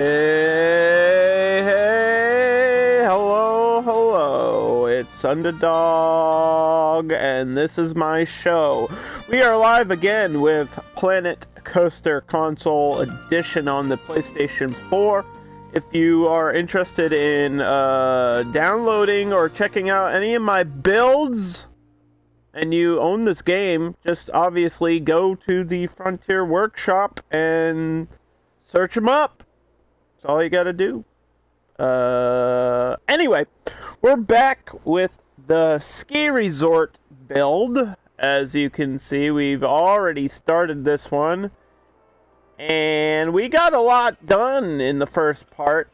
Hey, hey, hello, hello. It's Underdog, and this is my show. We are live again with Planet Coaster Console Edition on the PlayStation 4. If you are interested in downloading or checking out any of my builds, and you own this game, just obviously go to the Frontier Workshop and search them up. That's all you gotta do. Anyway, we're back with the ski resort build. As you can see, we've already started this one. And we got a lot done in the first part.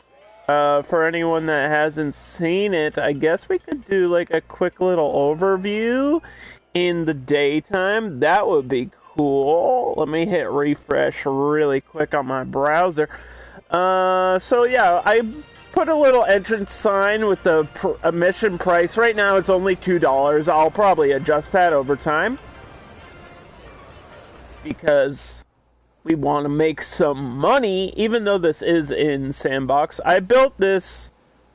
For anyone that hasn't seen it, I guess we could do like a quick little overview in the daytime. That would be cool. Let me hit refresh really quick on my browser. So yeah, I put a little entrance sign with the admission price. Right now it's only $2. I'll probably adjust that over time, because we want to make some money, even though this is in Sandbox. I built this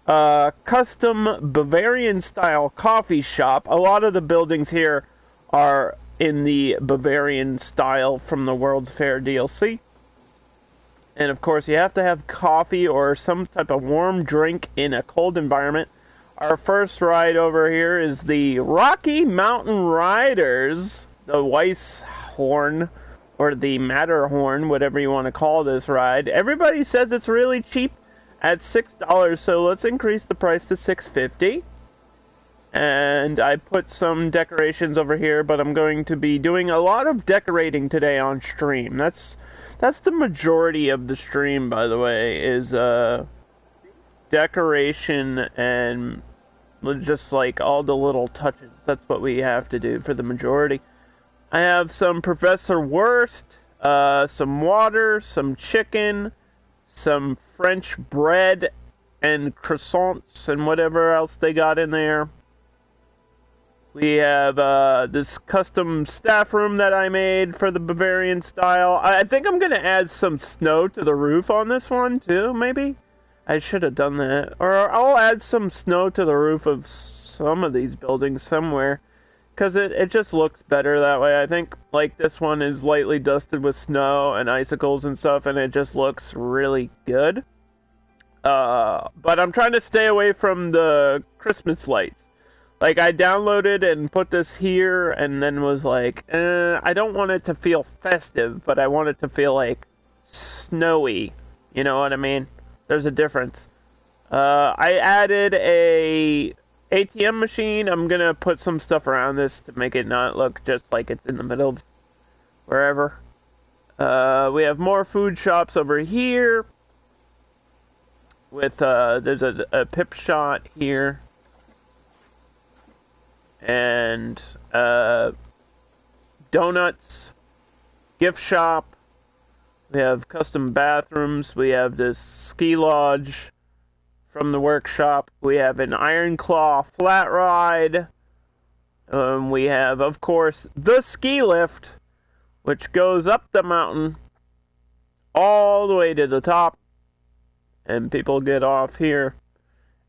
custom Bavarian-style coffee shop. A lot of the buildings here are in the Bavarian style from the World's Fair DLC. And of course, you have to have coffee or some type of warm drink in a cold environment. Our first ride over here is the Rocky Mountain Riders, the Weisshorn, or the Matterhorn, whatever you want to call this ride. Everybody says it's really cheap at $6, so let's increase the price to $6.50. And I put some decorations over here, but I'm going to be doing a lot of decorating today on stream. That's the majority of the stream, by the way, is decoration and just like all the little touches. That's what we have to do for the majority. I have some Professor Wurst, some water, some chicken, some French bread, and croissants, and whatever else they got in there. We have this custom staff room that I made for the Bavarian style. I think I'm going to add some snow to the roof on this one, too, maybe? I should have done that. Or I'll add some snow to the roof of some of these buildings somewhere, because it just looks better that way. I think like this one is lightly dusted with snow and icicles and stuff, and it just looks really good. But I'm trying to stay away from the Christmas lights. Like, I downloaded and put this here, and then was like, I don't want it to feel festive, but I want it to feel, like, snowy. You know what I mean? There's a difference. I added a ATM machine. I'm gonna put some stuff around this to make it not look just like it's in the middle of wherever. We have more food shops over here. With, there's a pip shot here. And donuts, gift shop. We have custom bathrooms. We have this ski lodge from the workshop. We have an Iron Claw flat ride. We have, of course, the ski lift, which goes up the mountain all the way to the top, and people get off here.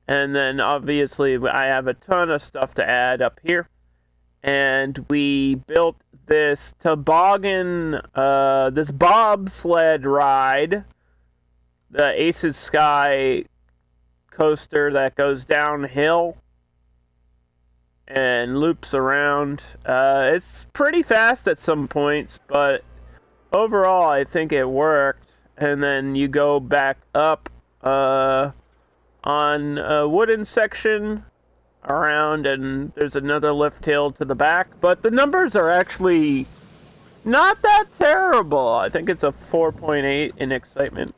And then, obviously, I have a ton of stuff to add up here. And we built this toboggan, this bobsled ride. The Aces Sky coaster that goes downhill and loops around. It's pretty fast at some points, but overall, I think it worked. And then you go back up, on a wooden section around, and there's another lift hill to the back, but the numbers are actually not that terrible. I think it's a 4.8 in excitement,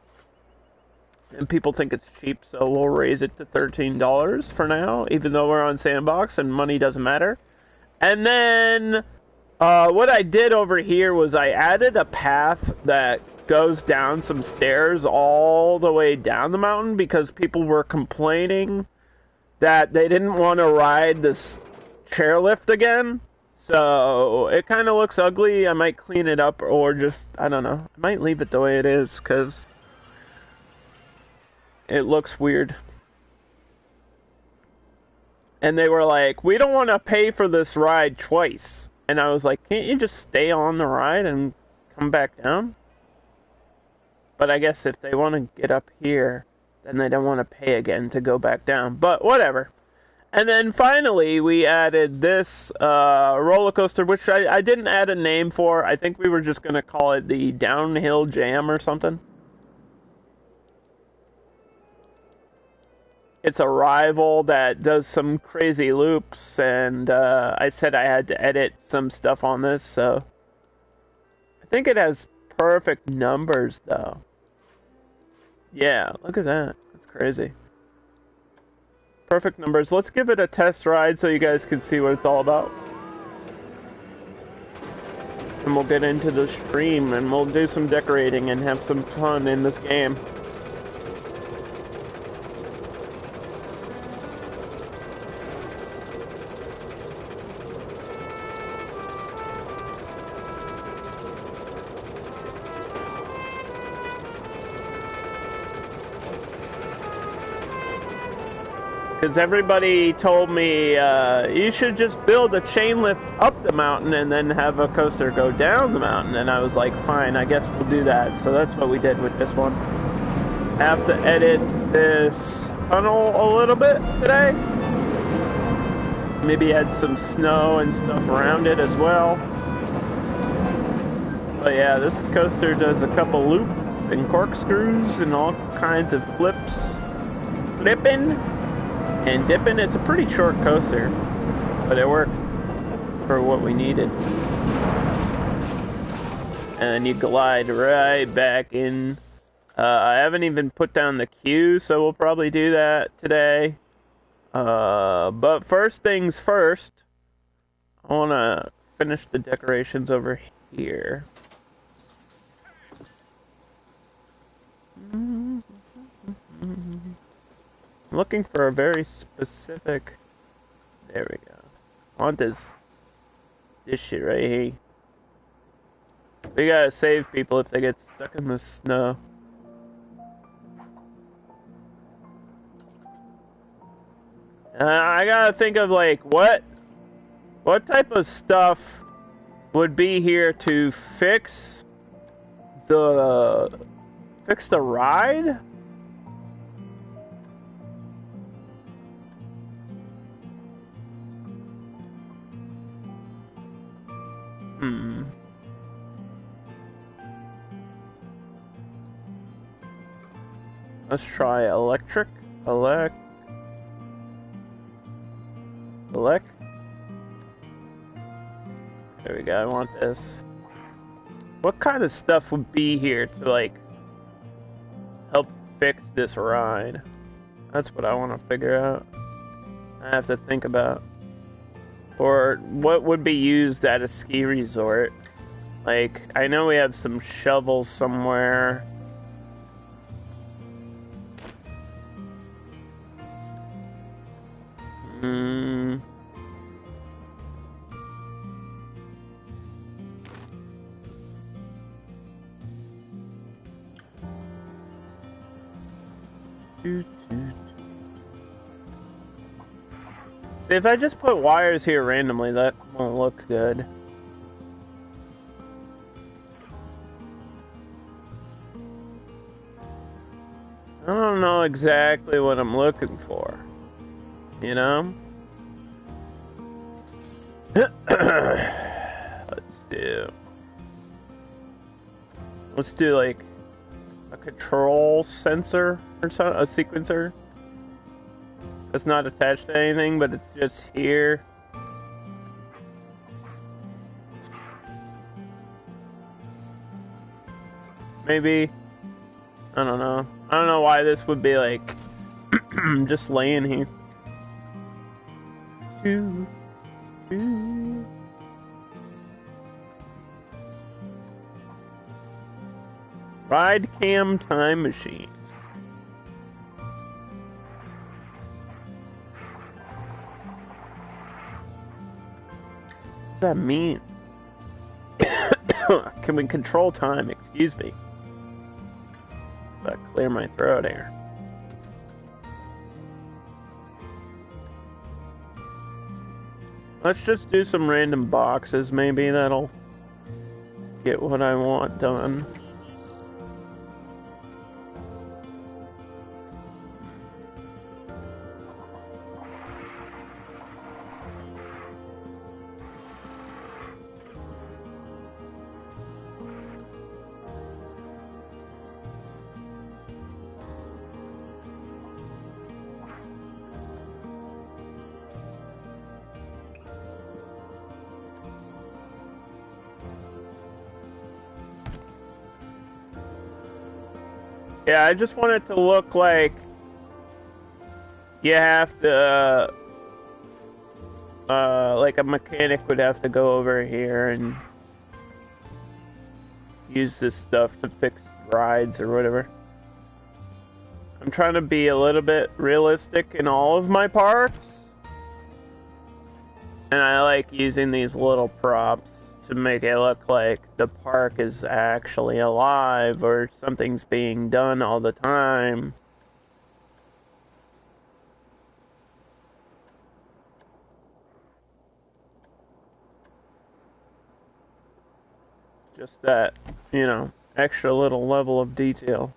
and people think it's cheap, so we'll raise it to $13 for now, even though we're on Sandbox and money doesn't matter. And then what I did over here was I added a path that goes down some stairs all the way down the mountain, because people were complaining that they didn't want to ride this chairlift again. So it kind of looks ugly. I might clean it up, or just, I don't know, I might leave it the way it is, because It looks weird. And they were like, we don't want to pay for this ride twice. And I was like, can't you just stay on the ride and come back down? But I guess if they want to get up here, then they don't want to pay again to go back down. But whatever. And then finally, we added this roller coaster, which I didn't add a name for. I think we were just going to call it the Downhill Jam or something. It's a rival that does some crazy loops, and I said I had to edit some stuff on this, so I think it has perfect numbers, though. Yeah, look at that. That's crazy. Perfect numbers. Let's give it a test ride so you guys can see what it's all about. And we'll get into the stream, and we'll do some decorating and have some fun in this game. Because everybody told me you should just build a chain lift up the mountain and then have a coaster go down the mountain. And I was like, fine, I guess we'll do that. So that's what we did with this one. I have to edit this tunnel a little bit today. Maybe add some snow and stuff around it as well. But yeah, this coaster does a couple loops and corkscrews and all kinds of flips. Flipping and dipping. It's a pretty short coaster, but it worked for what we needed. And you glide right back in. I haven't even put down the queue, so we'll probably do that today. But first things first, I want to finish the decorations over here. Looking for a very specific. There we go. I want this shit right here. We gotta save people if they get stuck in the snow. I gotta think of like what type of stuff would be here to fix the ride. Let's try electric. There we go, I want this. What kind of stuff would be here to, like, help fix this ride? That's what I want to figure out. I have to think about. Or what would be used at a ski resort? Like, I know we have some shovels somewhere. If I just put wires here randomly, that won't look good. I don't know exactly what I'm looking for. You know? Let's do like a control sensor or something, a sequencer. It's not attached to anything, but it's just here. Maybe. I don't know. I don't know why this would be like just laying here. Ride cam time machine. What does that mean? Can we control time? Excuse me. Clear my throat here. Let's just do some random boxes. Maybe that'll get what I want done. Yeah, I just want it to look like you have to, like a mechanic would have to go over here and use this stuff to fix rides or whatever. I'm trying to be a little bit realistic in all of my parts. And I like using these little props to make it look like the park is actually alive or something's being done all the time. Just that, you know, extra little level of detail.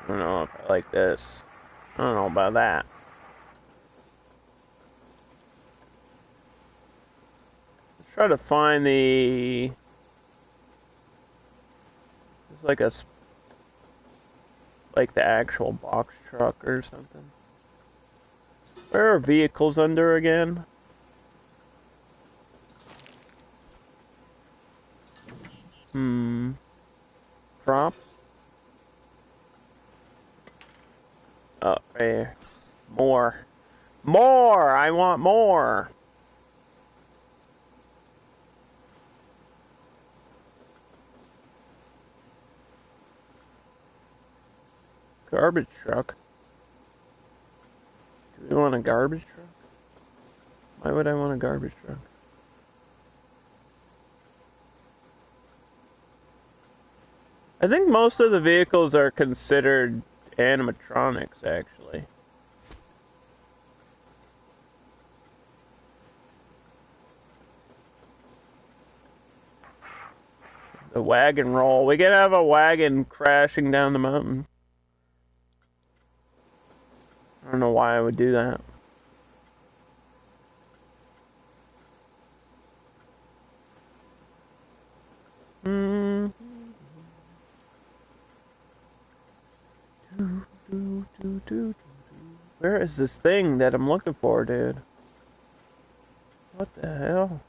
I don't know if I like this. I don't know about that. Let's try to find the... It's like a... like the actual box truck or something. Where are vehicles under again? Props? Oh, right here. More. More! I want more! Garbage truck. Do we want a garbage truck? Why would I want a garbage truck? I think most of the vehicles are considered animatronics, actually. The wagon roll. We can have a wagon crashing down the mountain. I don't know why I would do that. Where is this thing that I'm looking for, dude? What the hell?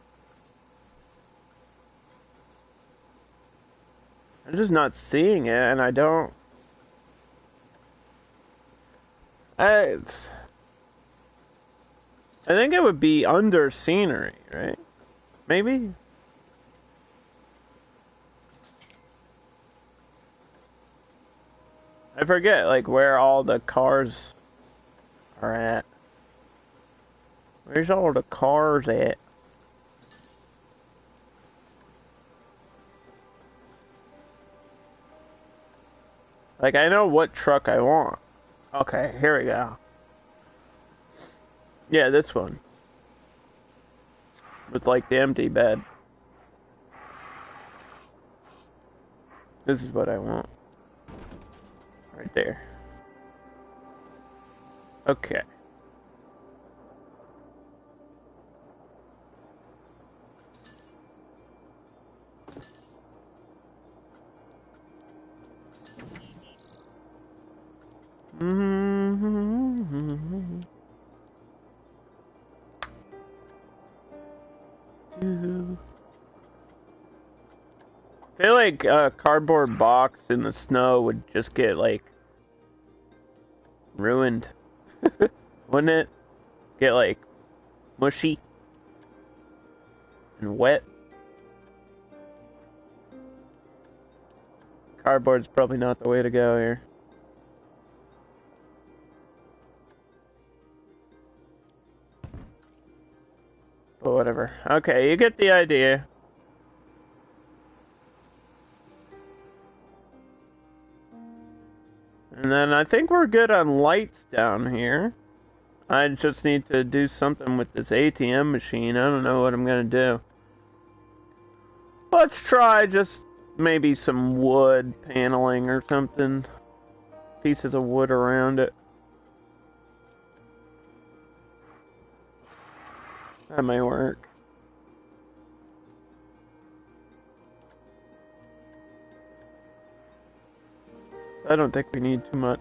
I'm just not seeing it, and I don't... I think it would be under scenery, right? Maybe? I forget, like, where all the cars are at. Where's all the cars at? Like, I know what truck I want. Okay, here we go. Yeah, this one. With, like, the empty bed. This is what I want. Right there. Okay. I feel like a cardboard box in the snow would just get, like, ruined. Wouldn't it? Get, like, mushy and wet. Cardboard's probably not the way to go here. but whatever. Okay, you get the idea. And then I think we're good on lights down here. I just need to do something with this ATM machine. I don't know what I'm gonna do. Let's try just maybe some wood paneling or something. Pieces of wood around it. That may work. I don't think we need too much.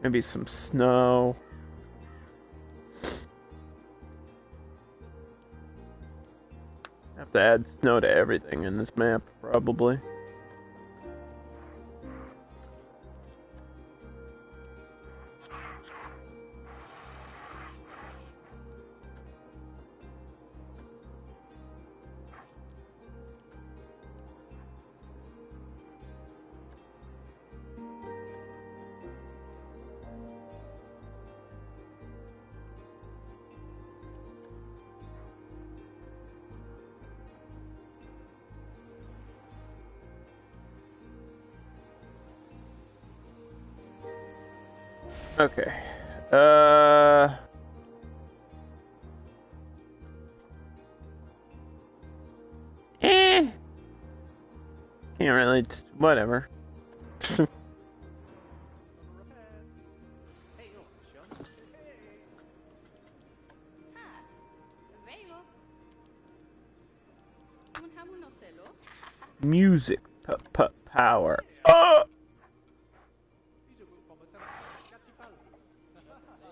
Maybe some snow. Have to add snow to everything in this map, probably. Okay. Can't really. Whatever. Music power.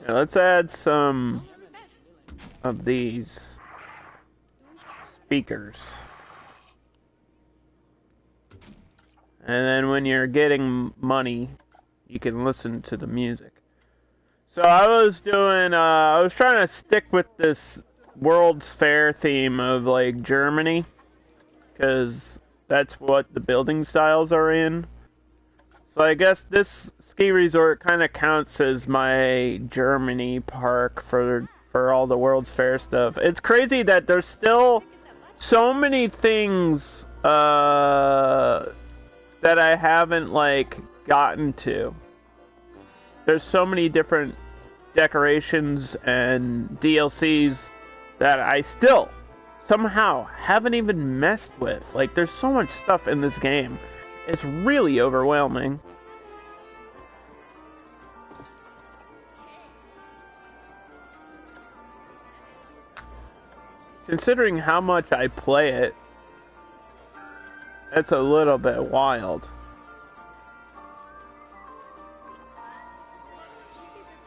Yeah, let's add some of these speakers. And then when you're getting money, you can listen to the music. So I was trying to stick with this World's Fair theme of like Germany, because that's what the building styles are in. So I guess this ski resort kind of counts as my Germany park for all the World's Fair stuff. It's crazy that there's still so many things that I haven't like gotten to. There's so many different decorations and DLCs that I still somehow haven't even messed with. Like, there's so much stuff in this game. It's really overwhelming. Considering how much I play it, it's a little bit wild.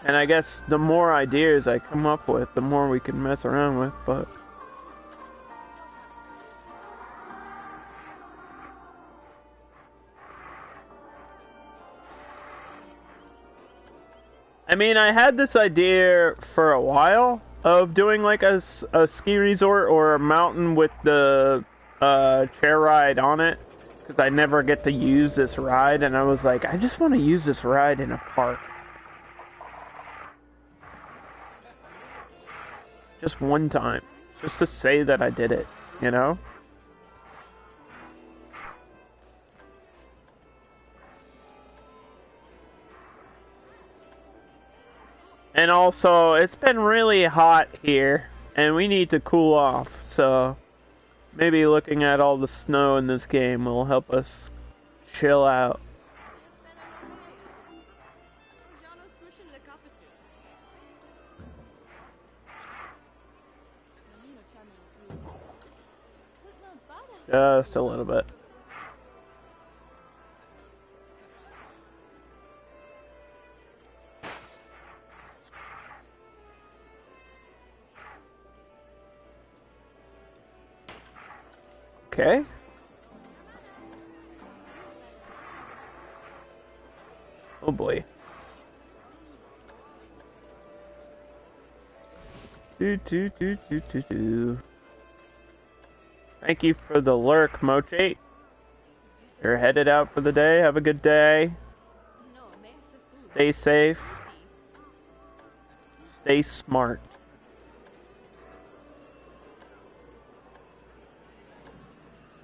And I guess the more ideas I come up with, the more we can mess around with, but... I mean, I had this idea for a while of doing like a ski resort or a mountain with the chair ride on it, because I never get to use this ride, and I was like, I just want to use this ride in a park. Just one time. Just to say that I did it, you know? And also, it's been really hot here, and we need to cool off, so maybe looking at all the snow in this game will help us chill out. Just a little bit. Okay. Oh boy. Do. Thank you for the lurk, Mochate. You're headed out for the day. Have a good day. Stay safe. Stay smart.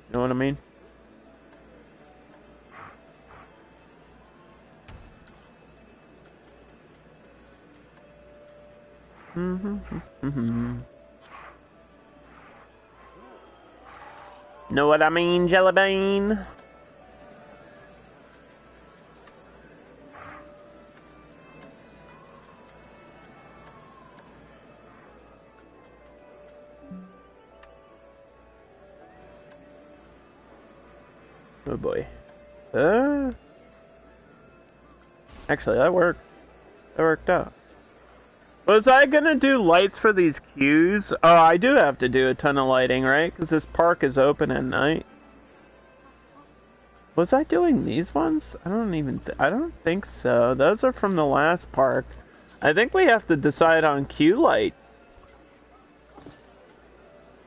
You know what I mean? Know what I mean, Jellybean? Oh boy. Actually, that worked. That worked out. Was I gonna do lights for these queues? Oh, I do have to do a ton of lighting, right? Because this park is open at night. Was I doing these ones? I don't think so. Those are from the last park. I think we have to decide on queue lights.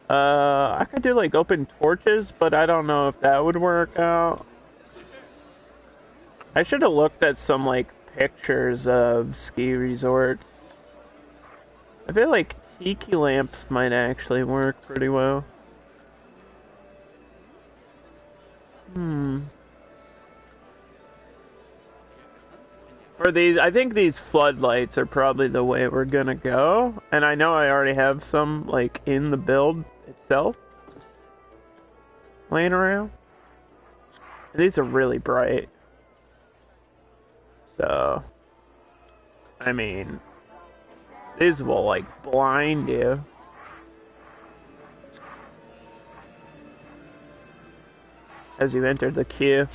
I could do like open torches, but I don't know if that would work out. I should have looked at some like pictures of ski resorts. I feel like tiki lamps might actually work pretty well. For these, I think these floodlights are probably the way we're gonna go. And I know I already have some like in the build itself laying around. And these are really bright. So, I mean, these will like blind you. As you enter the queue.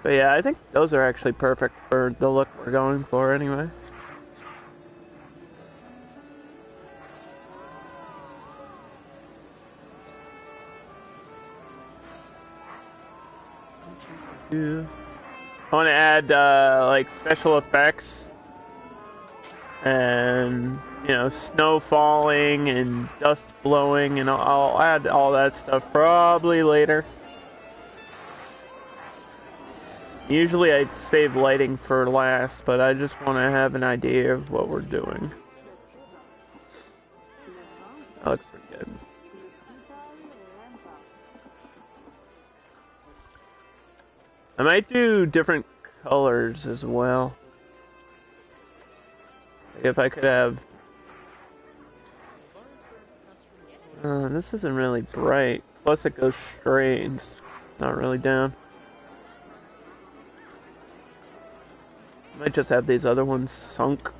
But yeah, I think those are actually perfect for the look we're going for anyway. I want to add like special effects and snow falling and dust blowing, and I'll add all that stuff probably later. Usually I save lighting for last, but I just want to have an idea of what we're doing. That looks pretty good. I might do different colors as well. If I could have... this isn't really bright. Plus it goes straight. It's not really down. Might just have these other ones sunk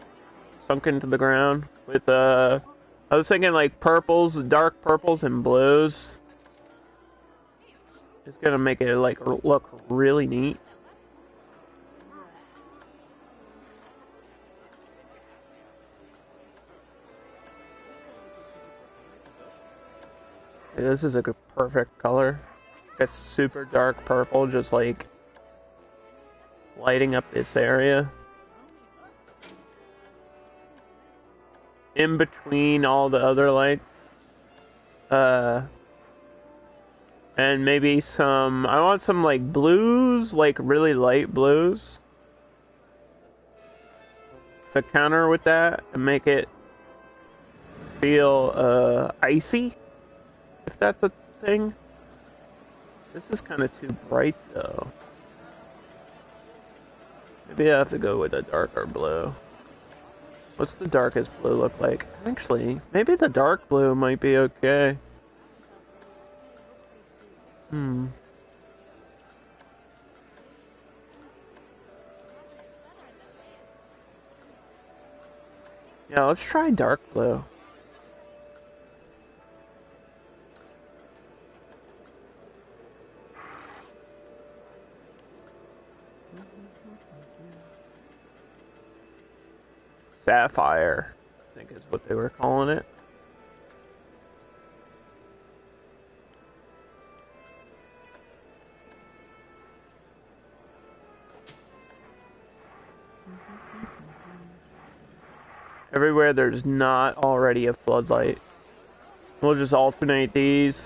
into the ground with I was thinking like purples, dark purples and blues. It's gonna make it like look really neat. Yeah, this is a good, perfect color. It's super dark purple, just like lighting up this area. In between all the other lights. And maybe I want some like blues, like really light blues. To counter with that and make it feel icy. If that's a thing. This is kind of too bright though. Maybe I have to go with a darker blue. What's the darkest blue look like? Actually, maybe the dark blue might be okay. Yeah, let's try dark blue. Sapphire, I think is what they were calling it. Everywhere there's not already a floodlight. We'll just alternate these.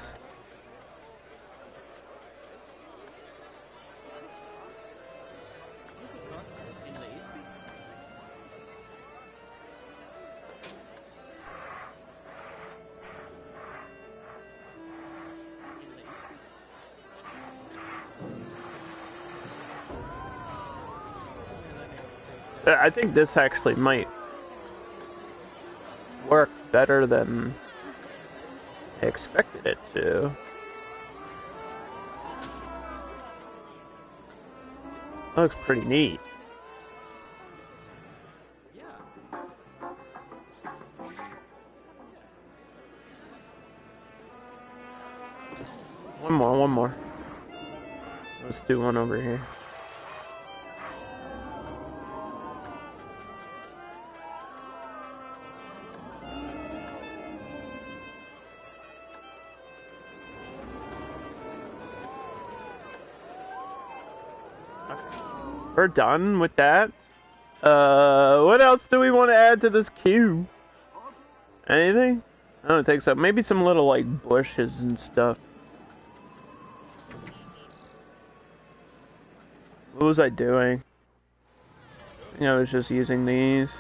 I think this actually might work better than I expected it to. That looks pretty neat. One more. Let's do one over here. We're done with that. What else do we want to add to this queue? Anything? I don't think so. Maybe some little, like, bushes and stuff. What was I doing? I think I was just using these.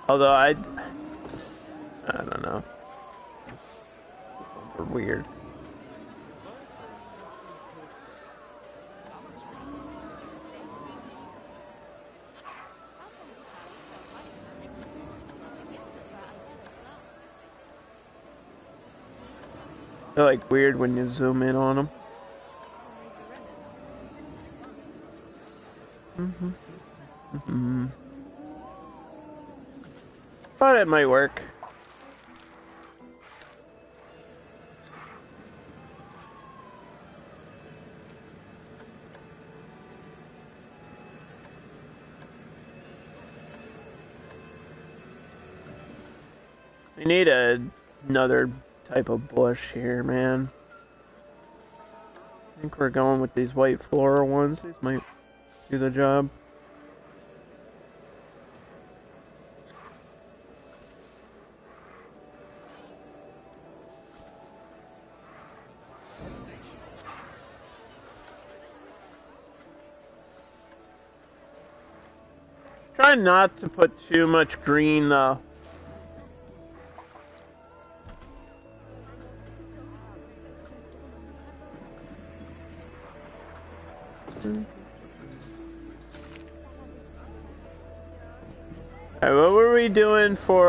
Although I don't know. They're weird. They're like weird when you zoom in on them. But it might work. We need another type of bush here, man. I think we're going with these white floral ones. These might do the job. Try not to put too much green though. Alright, what were we doing for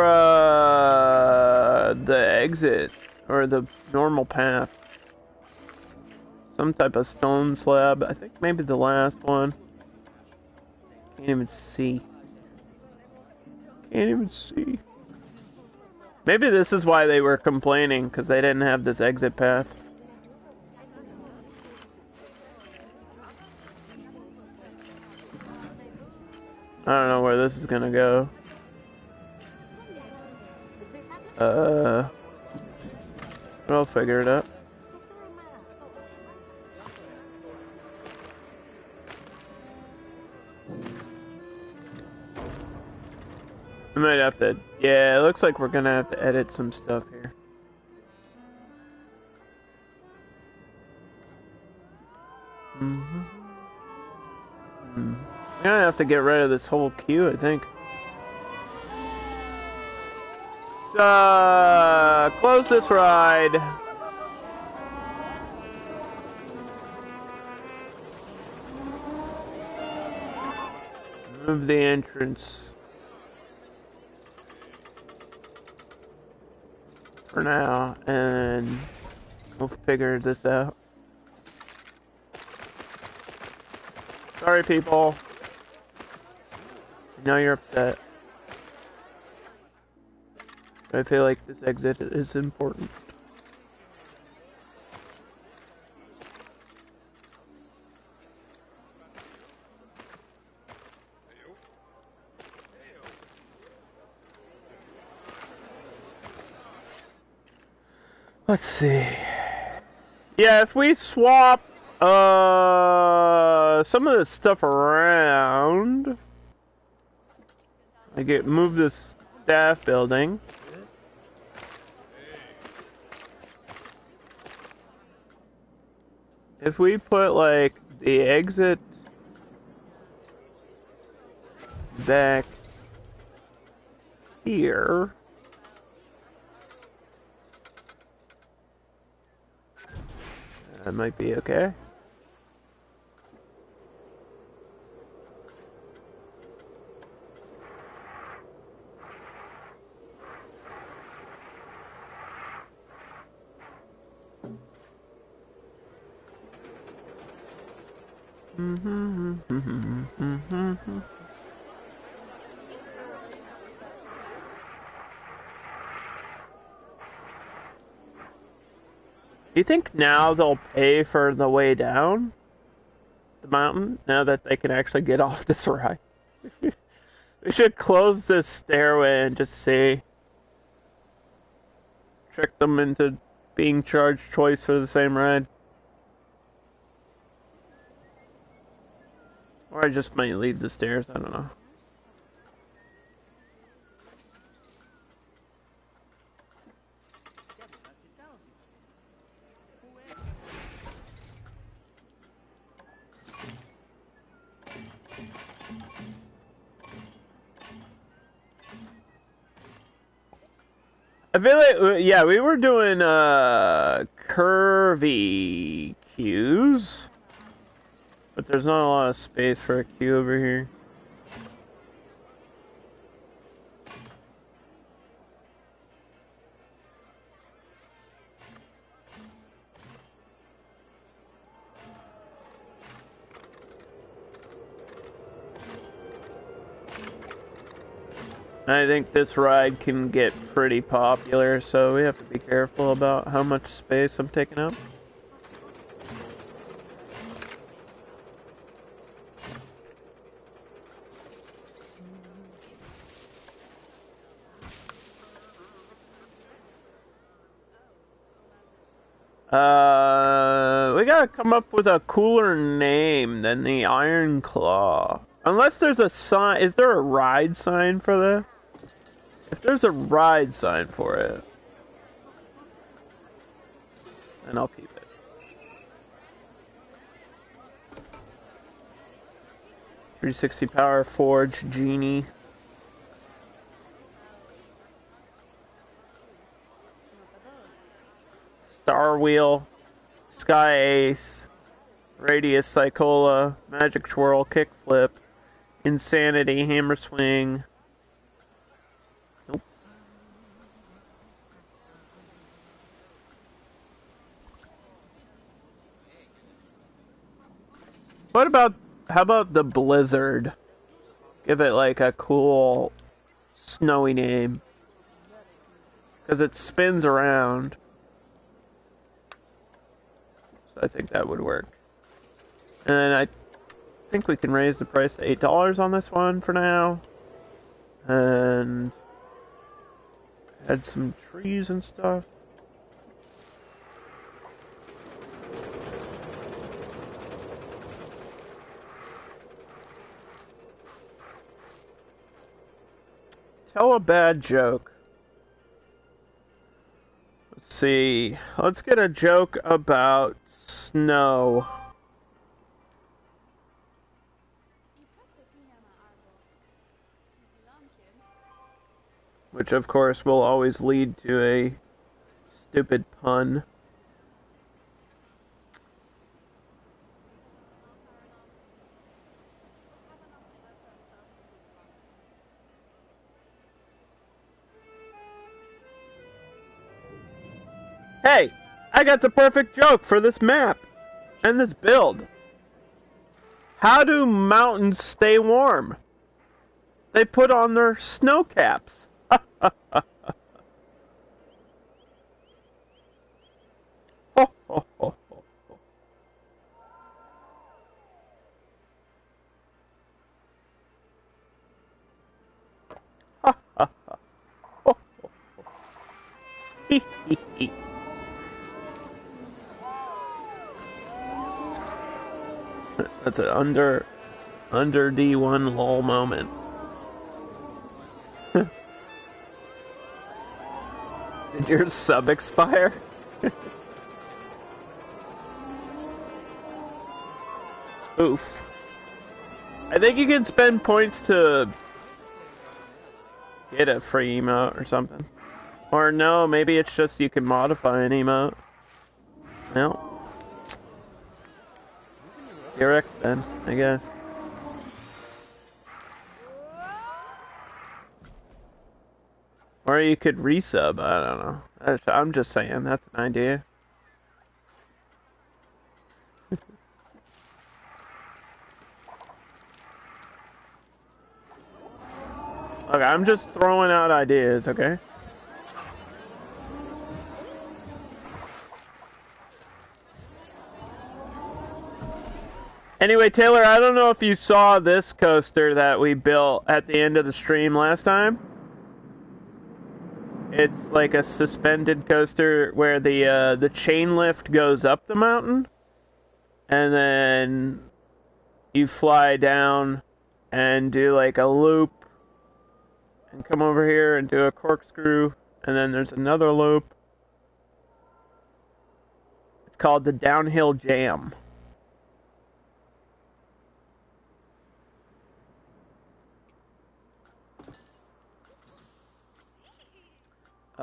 the exit or the normal path? Some type of stone slab. I think maybe the last one. Can't even see. Can't even see. Maybe this is why they were complaining, because they didn't have this exit path. I don't know where this is gonna go. I'll figure it out. We might have to, yeah, it looks like we're gonna have to edit some stuff here. I'm gonna have to get rid of this whole queue, I think. So, close this ride. Move the entrance. For now, and we'll figure this out. Sorry, people. I know you're upset. But I feel like this exit is important. Let's see. Yeah, if we swap Some of this stuff around. Move this staff building. If we put like the exit back here. That might be okay. Do you think now they'll pay for the way down the mountain, now that they can actually get off this ride? We should close this stairway and just see. Trick them into being charged twice for the same ride. Or I just might leave the stairs, I don't know. I feel like, yeah, we were doing curvy queues, but there's not a lot of space for a queue over here. I think this ride can get pretty popular, so we have to be careful about how much space I'm taking up. We gotta come up with a cooler name than the Iron Claw. Unless there's a sign. Is there a ride sign for that? If there's a ride sign for it, then I'll keep it. .360 power forge genie. Star wheel, sky ace, radius cycola, magic twirl, kickflip, insanity, hammer swing. Nope. How about the blizzard? Give it like a cool snowy name. Because it spins around. So I think that would work. And I think we can raise the price to $8 on this one for now. And add some trees and stuff. Tell a bad joke. Let's see. Let's get a joke about snow. Which, of course, will always lead to a stupid pun. Hey, I got the perfect joke for this map and this build. How do mountains stay warm? They put on their snow caps. Ho, ho, ho, ho. Ha, ha, ha. Ho, ho, ho. Hee, hee, hee. That's an under D1 lol moment. Did your sub expire? Oof. I think you can spend points to get a free emote or something. Or no, maybe it's just you can modify an emote. No. Direct then, I guess. Or you could resub, I don't know. I'm just saying, that's an idea. Okay, I'm just throwing out ideas, okay? Anyway, Taylor, I don't know if you saw this coaster that we built at the end of the stream last time. It's like a suspended coaster where the chain lift goes up the mountain, and then you fly down and do like a loop, and come over here and do a corkscrew, and then there's another loop. It's called the Downhill Jam.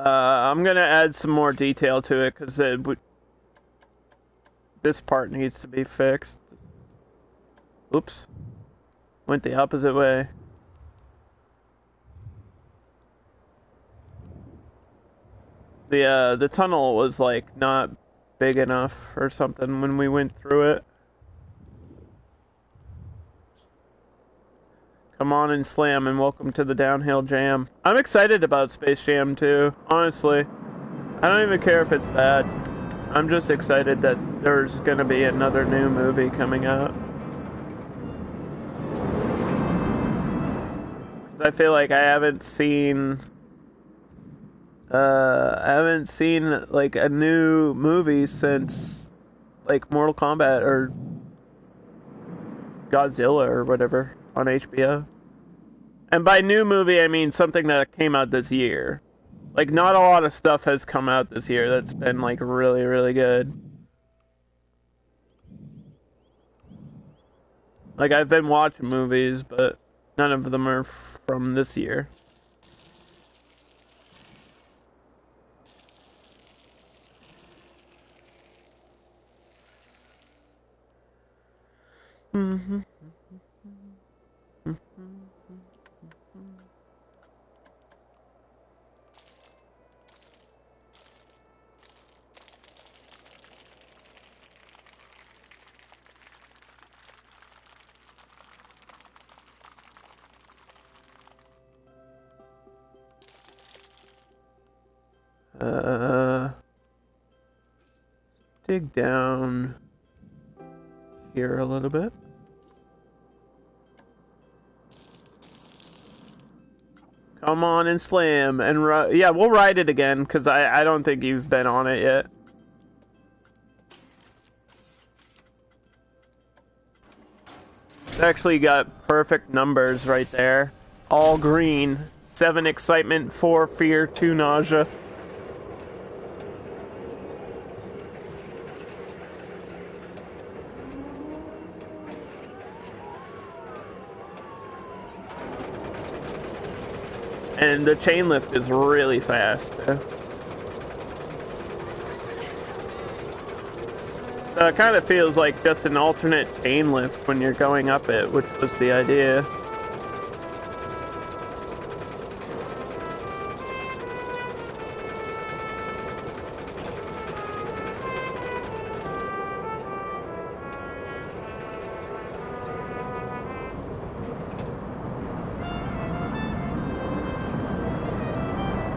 I'm gonna add some more detail to it because this part needs to be fixed. Oops. Went the opposite way. The tunnel was like not big enough or something when we went through it. Come on and slam, and welcome to the Downhill Jam. I'm excited about Space Jam too, honestly. I don't even care if it's bad. I'm just excited that there's gonna be another new movie coming out. Cause I feel like I haven't seen like a new movie since like Mortal Kombat or Godzilla or whatever on HBO. And by new movie, I mean something that came out this year. Like, not a lot of stuff has come out this year that's been, like, really, really good. Like, I've been watching movies, but none of them are from this year. Mm-hmm. Dig down here a little bit. Come on and slam and yeah, we'll ride it again because I don't think you've been on it yet. It's actually got perfect numbers right there. All green. 7 excitement, 4 fear, 2 nausea. And the chain lift is really fast. So it kind of feels like just an alternate chain lift when you're going up it, which was the idea.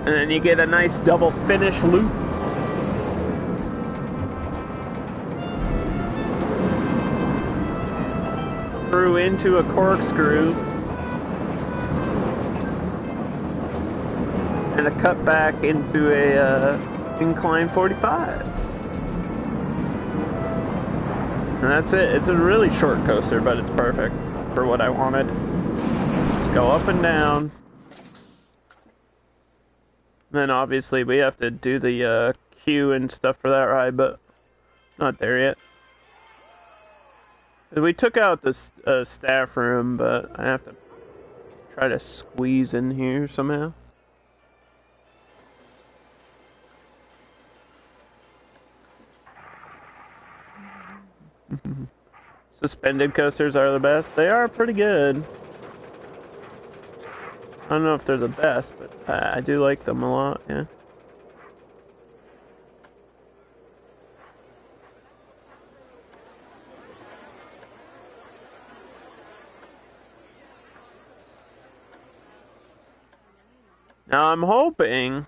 And then you get a nice double finish loop. Through into a corkscrew. And a cut back into a incline 45. And that's it. It's a really short coaster, but it's perfect for what I wanted. Just go up and down. Then obviously we have to do the queue and stuff for that ride, but not there yet. We took out this staff room, but I have to try to squeeze in here somehow. Suspended coasters are the best. They are pretty good. I don't know if they're the best, but I do like them a lot, yeah. Now I'm hoping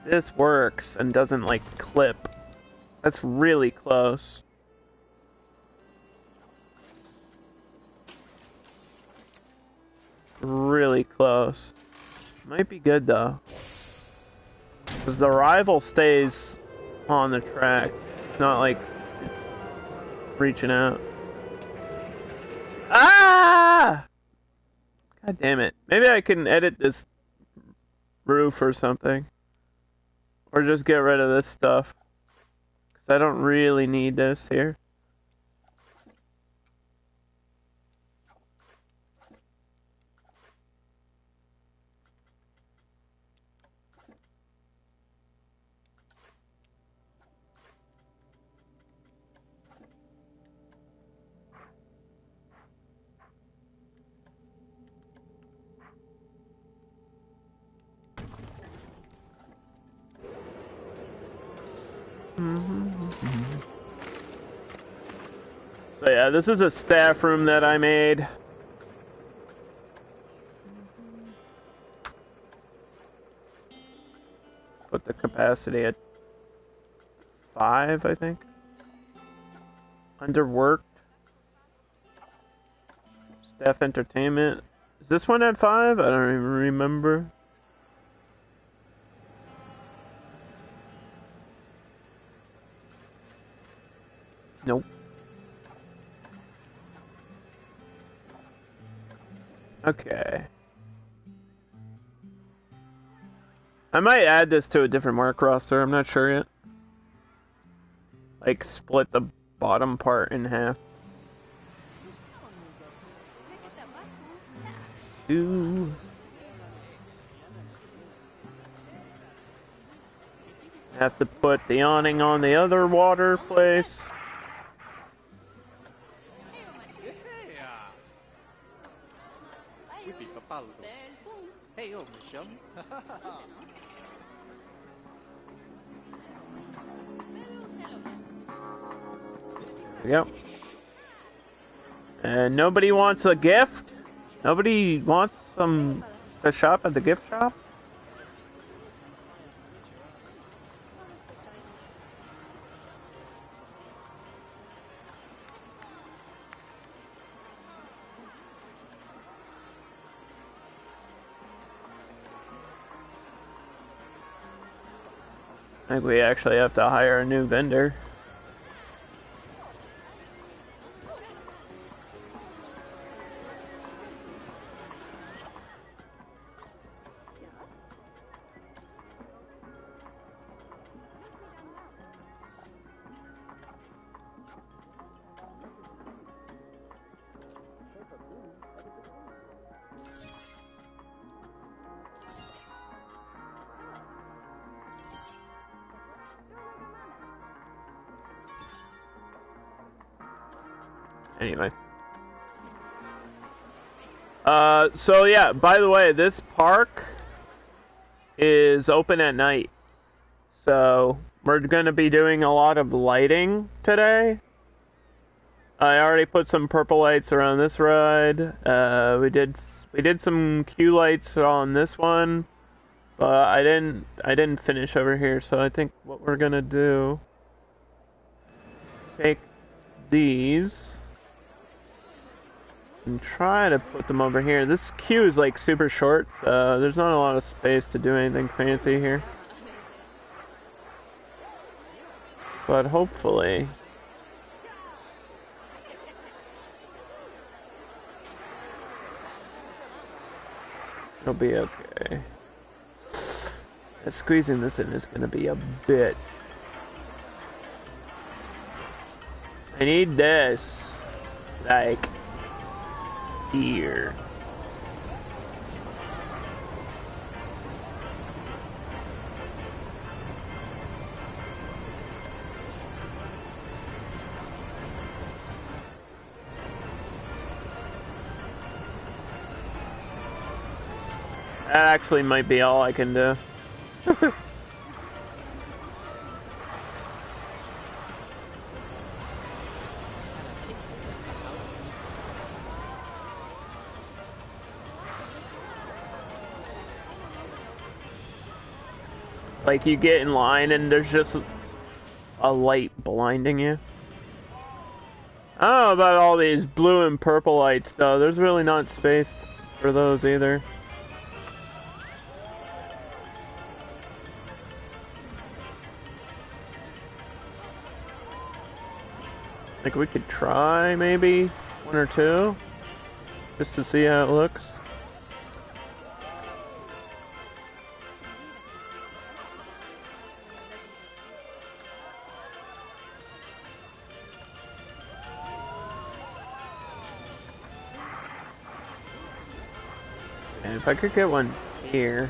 this works and doesn't like clip. That's really close. Really close. Might be good though. Because the rival stays on the track. It's not like it's reaching out. Ah! God damn it. Maybe I can edit this roof or something. Or just get rid of this stuff. Because I don't really need this here. So yeah, this is a staff room that I made. Put the capacity at 5, I think. Underworked. Staff entertainment. Is this one at 5? I don't even remember. Nope. Okay. I might add this to a different mark roster, I'm not sure yet. Like, split the bottom part in half. Ooh. Have to put the awning on the other water place. There we go. And nobody wants a gift? Nobody wants to shop at the gift shop? I think we actually have to hire a new vendor. Anyway. So yeah, by the way, this park is open at night. So we're going to be doing a lot of lighting today. I already put some purple lights around this ride. We did some queue lights on this one, but I didn't finish over here. So I think what we're going to do is take these and try to put them over here. This queue is like super short, so there's not a lot of space to do anything fancy here. But hopefully... it'll be okay. Squeezing this in is gonna be a bitch. I need this. Like... here. That actually might be all I can do. Like, you get in line and there's just a light blinding you. I don't know about all these blue and purple lights, though. There's really not space for those either. Like, we could try, maybe, one or two, just to see how it looks. And if I could get one here.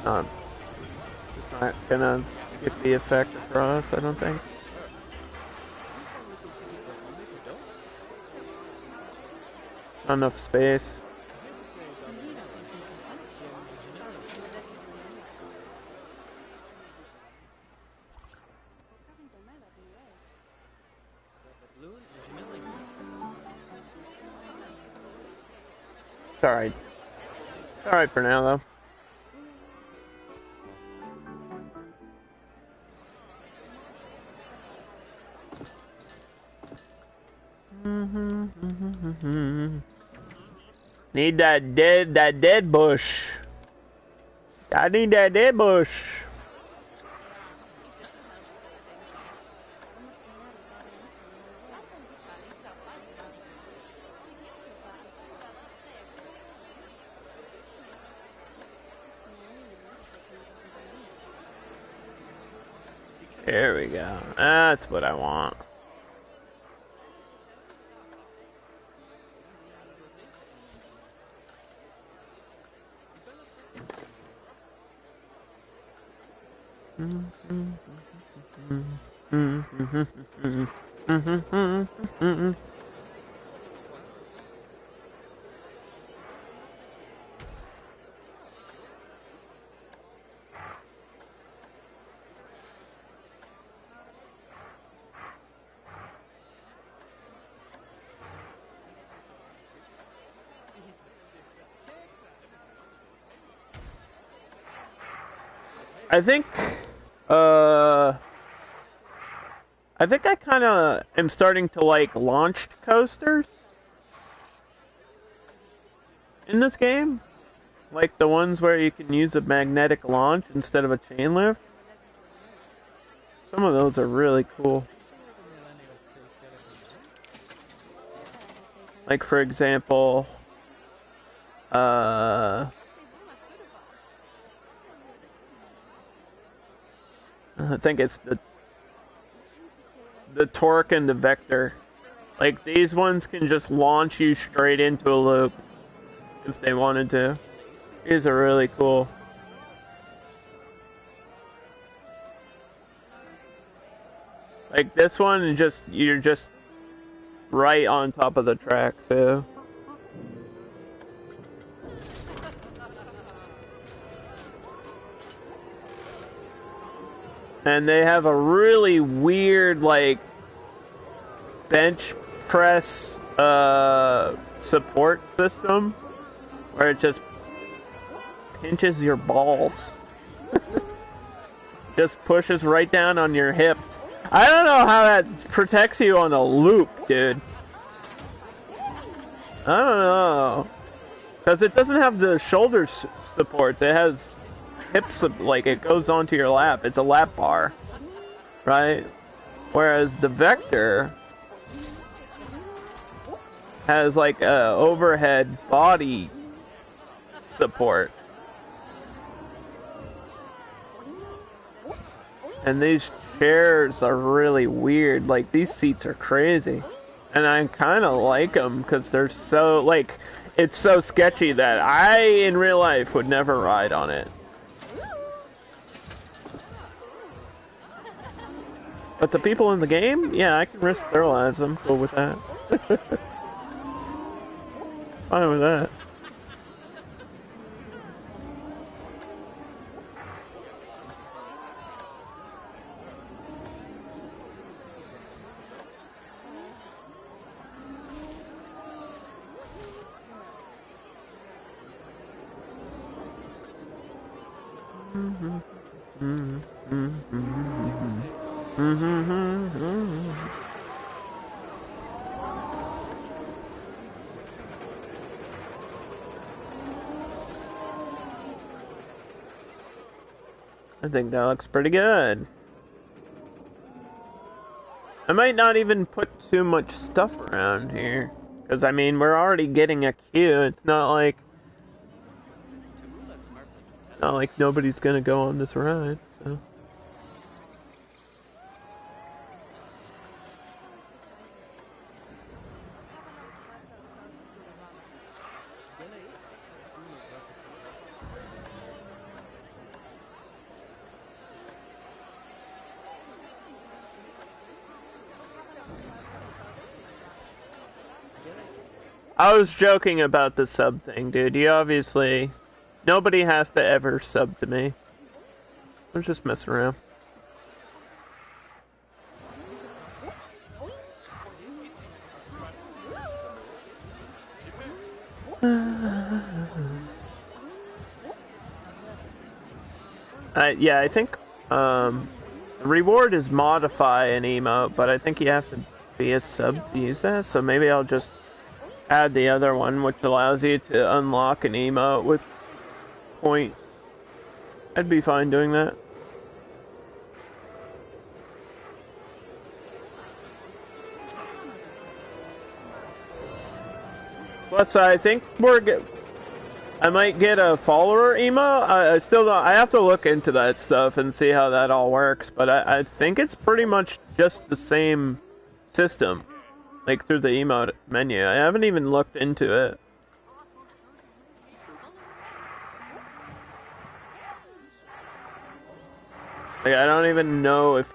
It's not gonna get the effect across, I don't think. Not enough space. It's alright. It's alright for now, though. Need that dead bush. I need that dead bush. There we go. That's what I want. I think I kind of am starting to like launched coasters in this game. Like the ones where you can use a magnetic launch instead of a chain lift. Some of those are really cool. Like for example, I think it's the torque and the vector. Like these ones can just launch you straight into a loop if they wanted to. These are really cool. Like this one is just, you're just right on top of the track too. And they have a really weird, like, bench press support system where it just pinches your balls. Just pushes right down on your hips. I don't know how that protects you on a loop, dude. I don't know. Because it doesn't have the shoulder support. It has hips, like it goes onto your lap. It's a lap bar, right? Whereas the Vector has like a overhead body support. And these chairs are really weird. Like, these seats are crazy. And I kind of like them because they're so, like, it's so sketchy that I, in real life, would never ride on it. But the people in the game, yeah, I can risk their lives. I'm cool with that. Fine with that. I think that looks pretty good. I might not even put too much stuff around here. Because, I mean, we're already getting a queue. It's not like nobody's gonna go on this ride, so. I was joking about the sub thing, dude. You obviously... Nobody has to ever sub to me. I was just messing around. Yeah, I think the reward is modify an emote, but I think you have to be a sub to use that, so maybe I'll just add the other one, which allows you to unlock an emote with points. I'd be fine doing that. Plus, I think I might get a follower emote. I still don't. I have to look into that stuff and see how that all works. But I think it's pretty much just the same system, like through the emote menu. I haven't even looked into it. Like, I don't even know if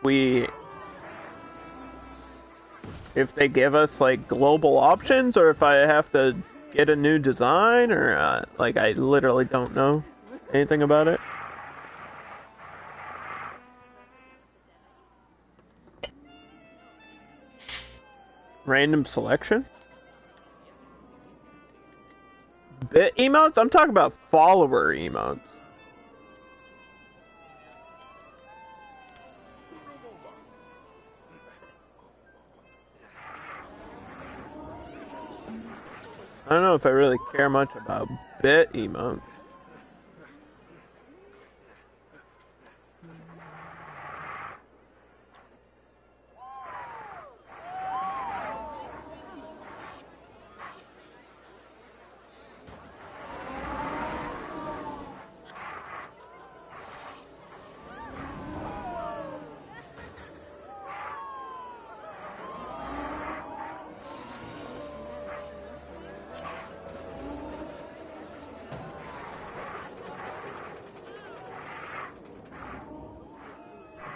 they give us like global options, or if I have to get a new design, or like I literally don't know anything about it. Random selection? Bit emotes? I'm talking about follower emotes. I don't know if I really care much about bit emotes.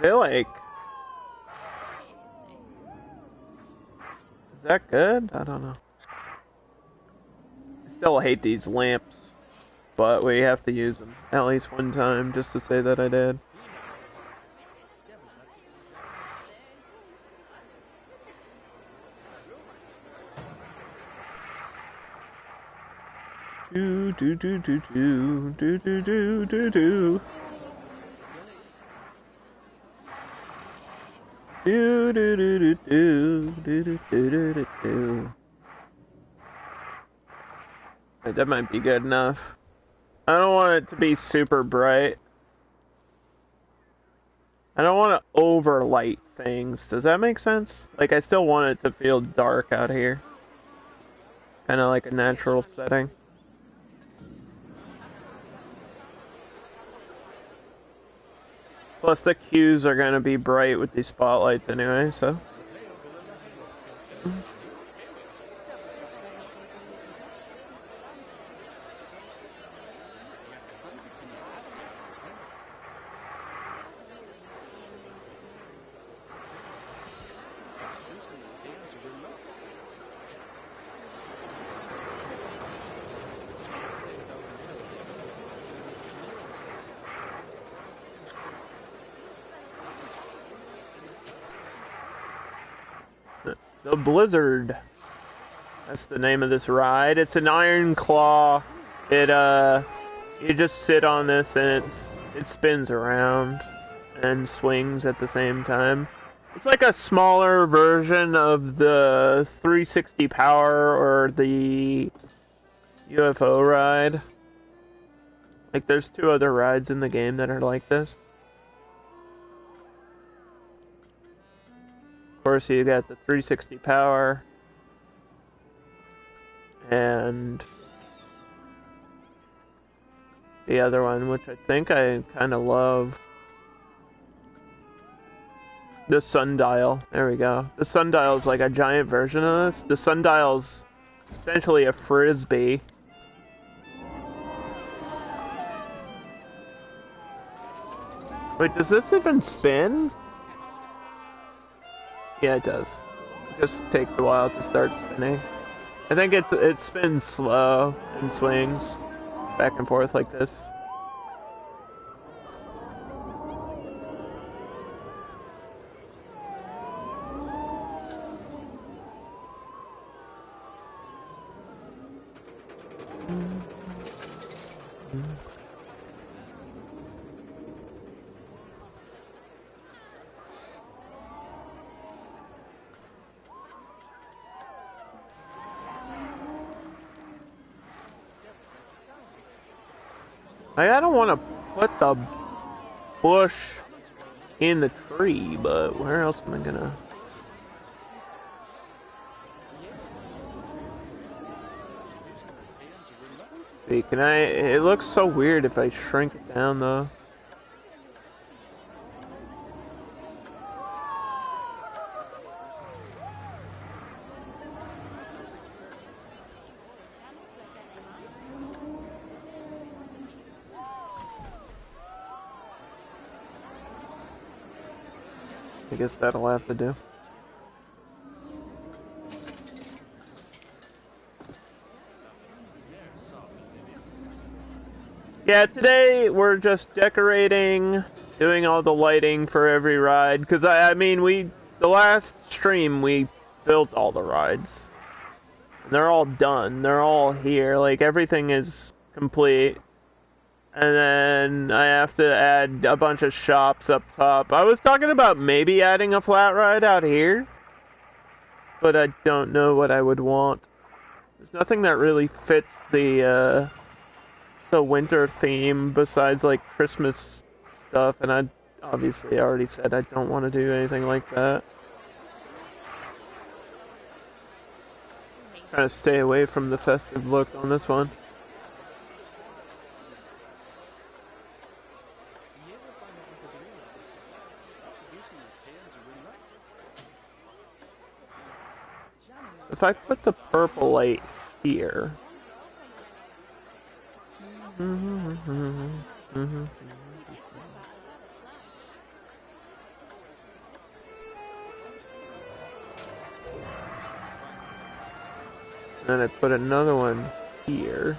Like, is that good? I don't know. I still hate these lamps, but we have to use them at least one time just to say that I did. Do do do do do do do do do do. Do do do do do do do do do do. That might be good enough. I don't want it to be super bright. I don't want to overlight things. Does that make sense? Like, I still want it to feel dark out here. Kind of like a natural setting. Plus, the cues are going to be bright with these spotlights anyway, so... The Blizzard. That's the name of this ride. It's an Iron Claw. You just sit on this and it spins around and swings at the same time. It's like a smaller version of the 360 Power or the UFO ride. Like, there's 2 other rides in the game that are like this. Of course, you got the 360 Power and the other one, which I think I kind of love. The Sundial. There we go. The Sundial is like a giant version of this. The Sundial's essentially a frisbee. Wait, does this even spin? Yeah, it does. It just takes a while to start spinning. I think it spins slow and swings back and forth like this. I don't want to put the bush in the tree, but where else am I gonna? See, can I? It looks so weird if I shrink it down, though. I guess that'll have to do. Yeah, today we're just decorating, doing all the lighting for every ride. Because, I mean, the last stream, we built all the rides. And they're all done. They're all here. Like, everything is complete. And then I have to add a bunch of shops up top. I was talking about maybe adding a flat ride out here. But I don't know what I would want. There's nothing that really fits the winter theme besides, like, Christmas stuff. And I obviously already said I don't want to do anything like that. Trying to stay away from the festive look on this one. If I put the purple light here... Then I put another one here.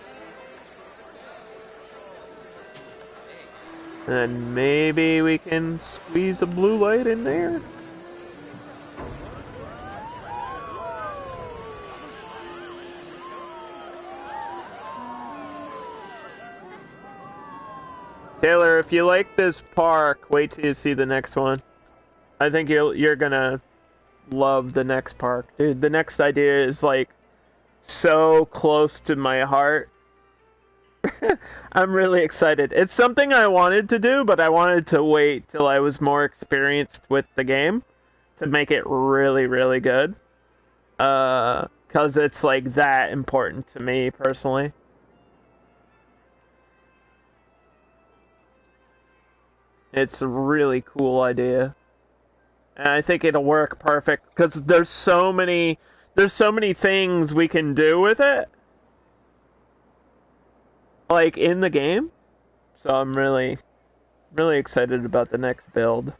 And maybe we can squeeze a blue light in there? Taylor, if you like this park, wait till you see the next one. I think you're gonna love the next park. Dude, the next idea is like so close to my heart. I'm really excited. It's something I wanted to do, but I wanted to wait till I was more experienced with the game to make it really, really good. Because it's like that important to me personally. It's a really cool idea. And I think it'll work perfect because there's so many things we can do with it like in the game. So I'm really excited about the next build.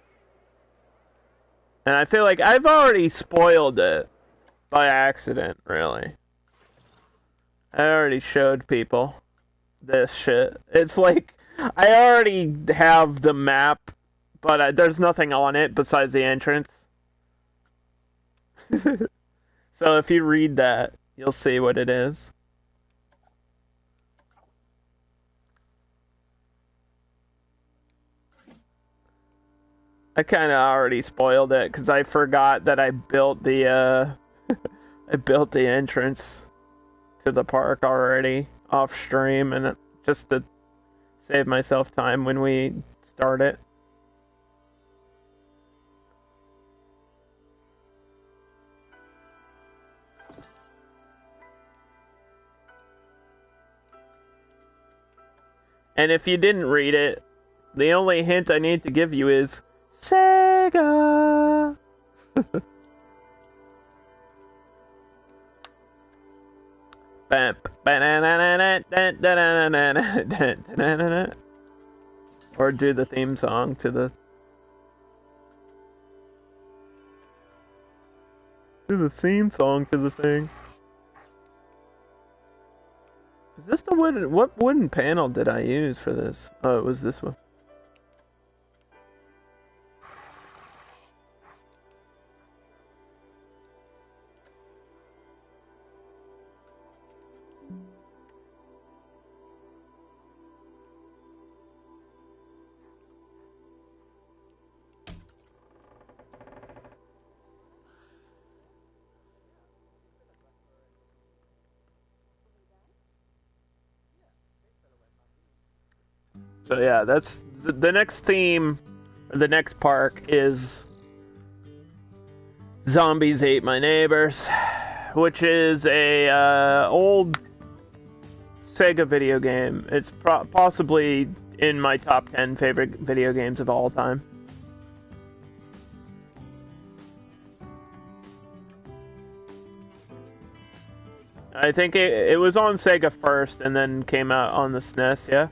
And I feel like I've already spoiled it by accident, really. I already showed people this shit. It's like I already have the map, but there's nothing on it besides the entrance. So if you read that, you'll see what it is. I kind of already spoiled it because I forgot that I built the I built the entrance to the park already off stream, and just to save myself time when we start it. And if you didn't read it, the only hint I need to give you is Sega. Or do the theme song to the theme song to the thing. Is this the wooden? What wooden panel did I use for this? Oh, it was this one. So yeah, that's the next theme. The next park is Zombies Ate My Neighbors, which is a old Sega video game. It's possibly in my top 10 favorite video games of all time. I think it was on Sega first and then came out on the SNES, yeah?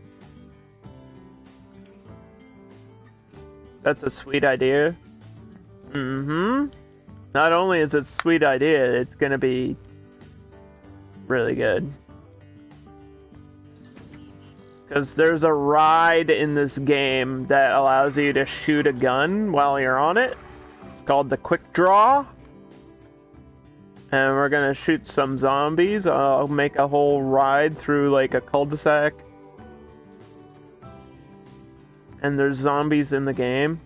That's a sweet idea. Mm-hmm. Not only is it a sweet idea, it's gonna be really good. Because there's a ride in this game that allows you to shoot a gun while you're on it. It's called the Quick Draw. And we're gonna shoot some zombies. I'll make a whole ride through like a cul-de-sac. And there's zombies in the game.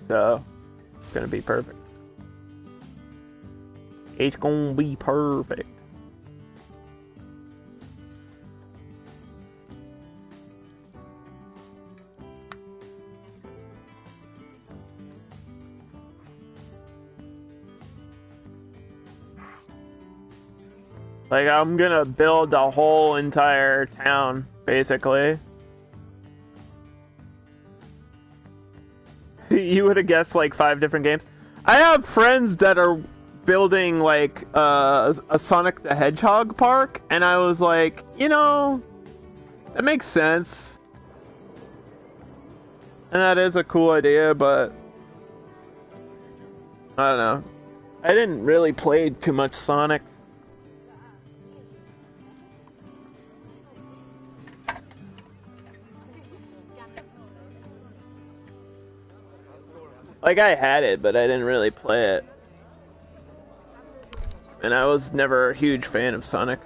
So, it's gonna be perfect. It's gonna be perfect. Like, I'm gonna build a whole entire town, basically. You would have guessed like 5 different games. I have friends that are building like a Sonic the Hedgehog park, and I was like, you know, that makes sense. And that is a cool idea, but I don't know. I didn't really play too much Sonic. Like, I had it, but I didn't really play it. And I was never a huge fan of Sonic.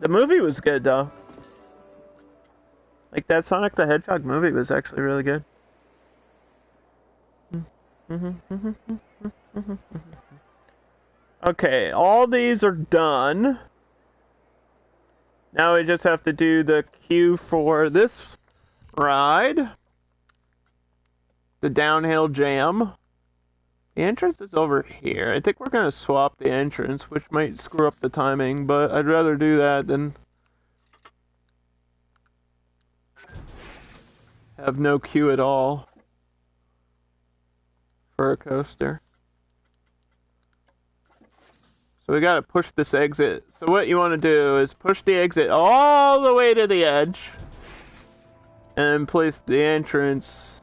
The movie was good, though. Like, that Sonic the Hedgehog movie was actually really good. Okay, all these are done. Now we just have to do the queue for this ride. The downhill jam. The entrance is over here. I think we're going to swap the entrance, which might screw up the timing, but I'd rather do that than have no queue at all for a coaster. So we gotta push this exit. So what you want to do is push the exit all the way to the edge and place the entrance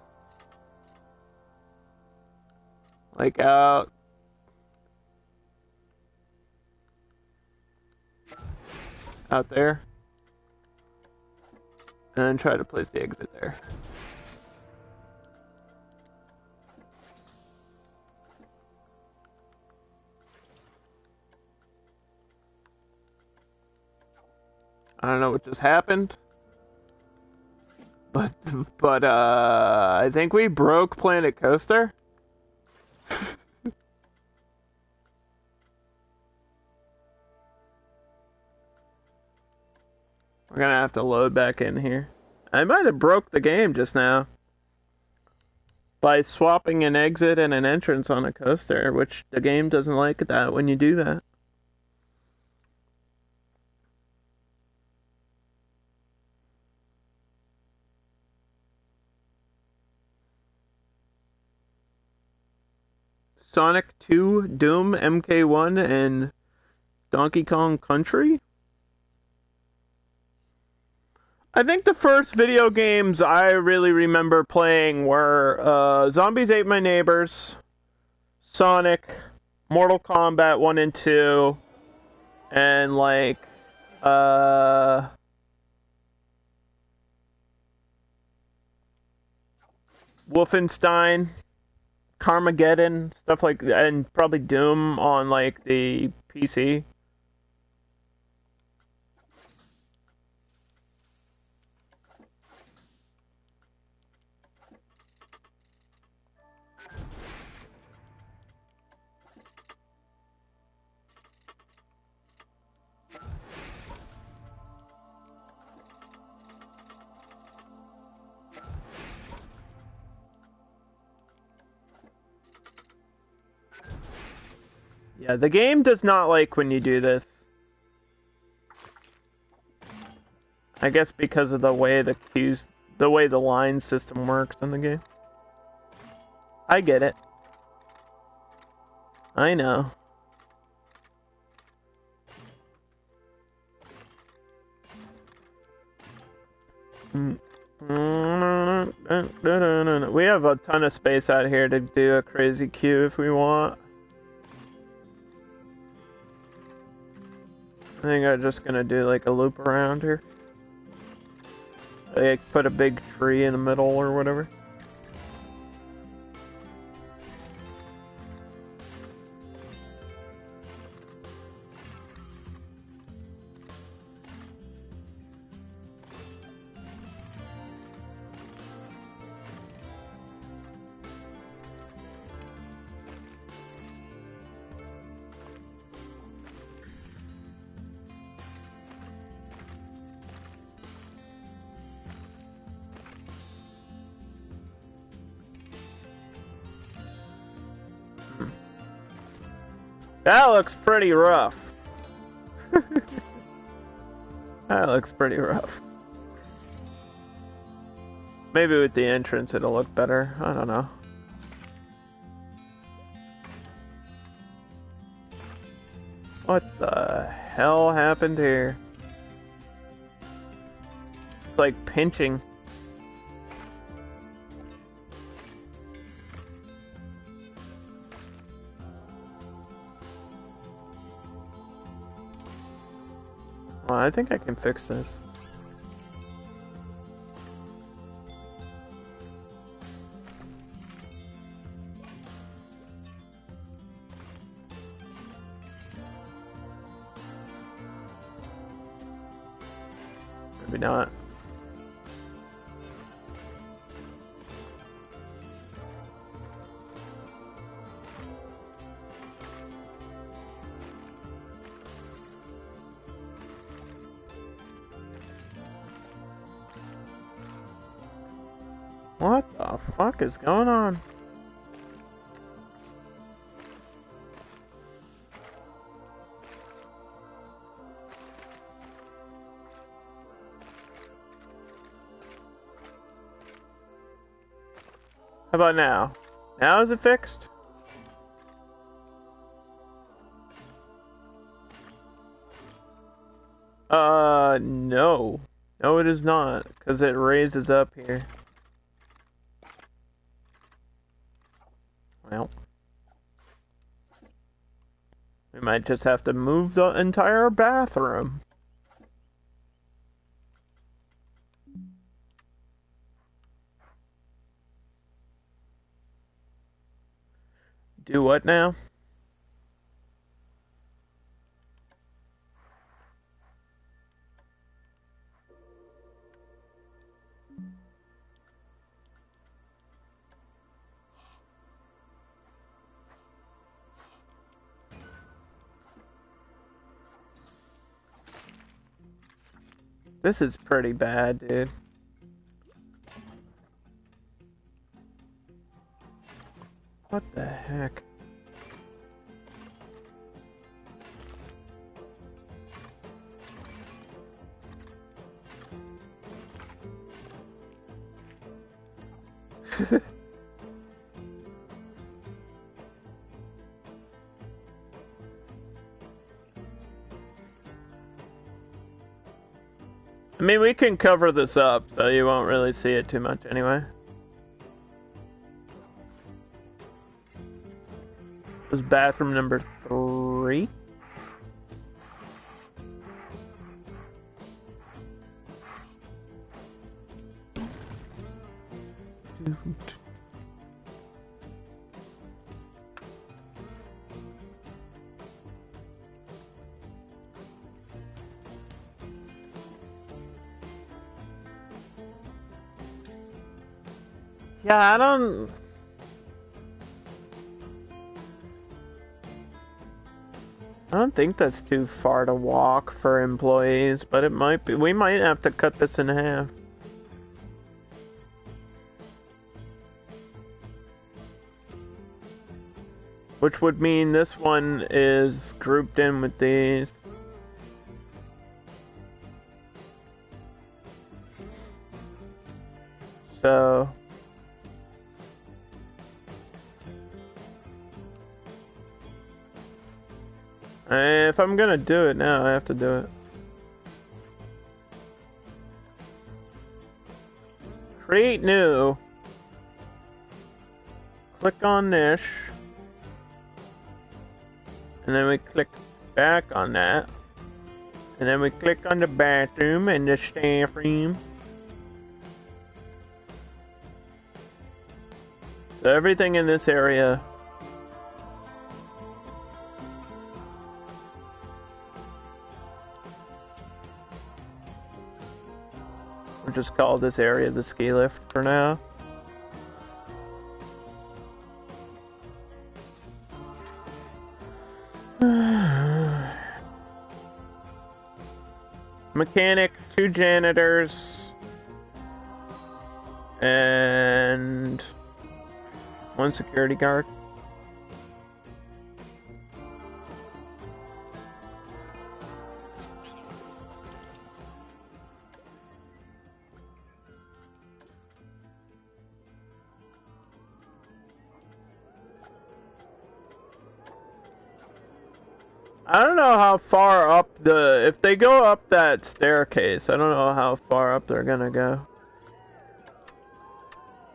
like out there, and try to place the exit there. I don't know what just happened, but I think we broke Planet Coaster. We're gonna have to load back in here. I might have broke the game just now by swapping an exit and an entrance on a coaster, which the game doesn't like that when you do that. Sonic 2, Doom, MK1, and Donkey Kong Country? I think the first video games I really remember playing were Zombies Ate My Neighbors, Sonic, Mortal Kombat 1 and 2, and like Wolfenstein, Carmageddon, stuff like that, and probably Doom on like the PC. Yeah, the game does not like when you do this. I guess because of the way the way the line system works in the game. I get it. I know. We have a ton of space out here to do a crazy queue if we want. I think I'm just gonna do like a loop around here. Like put a big tree in the middle or whatever. That looks pretty rough. That looks pretty rough. Maybe with the entrance it'll look better. I don't know. What the hell happened here? It's like pinching. Well, I think I can fix this. Maybe not. What the fuck is going on? How about now? Now is it fixed? No. No, it is not, because it raises up here. Well. We might just have to move the entire bathroom. Do what now? This is pretty bad, dude. What the heck? I mean, we can cover this up, so you won't really see it too much anyway. This is bathroom number 3. Yeah, I don't think that's too far to walk for employees, but it might be. We might have to cut this in half. Which would mean this one is grouped in with these. So if I'm gonna do it now, I have to do it. Create new. Click on this. And then we click back on that. And then we click on the bathroom and the staff room. So everything in this area. We'll just call this area the ski lift for now. Mechanic, 2 janitors, and 1 security guard. I don't know how far up if they go up that staircase, I don't know how far up they're gonna go.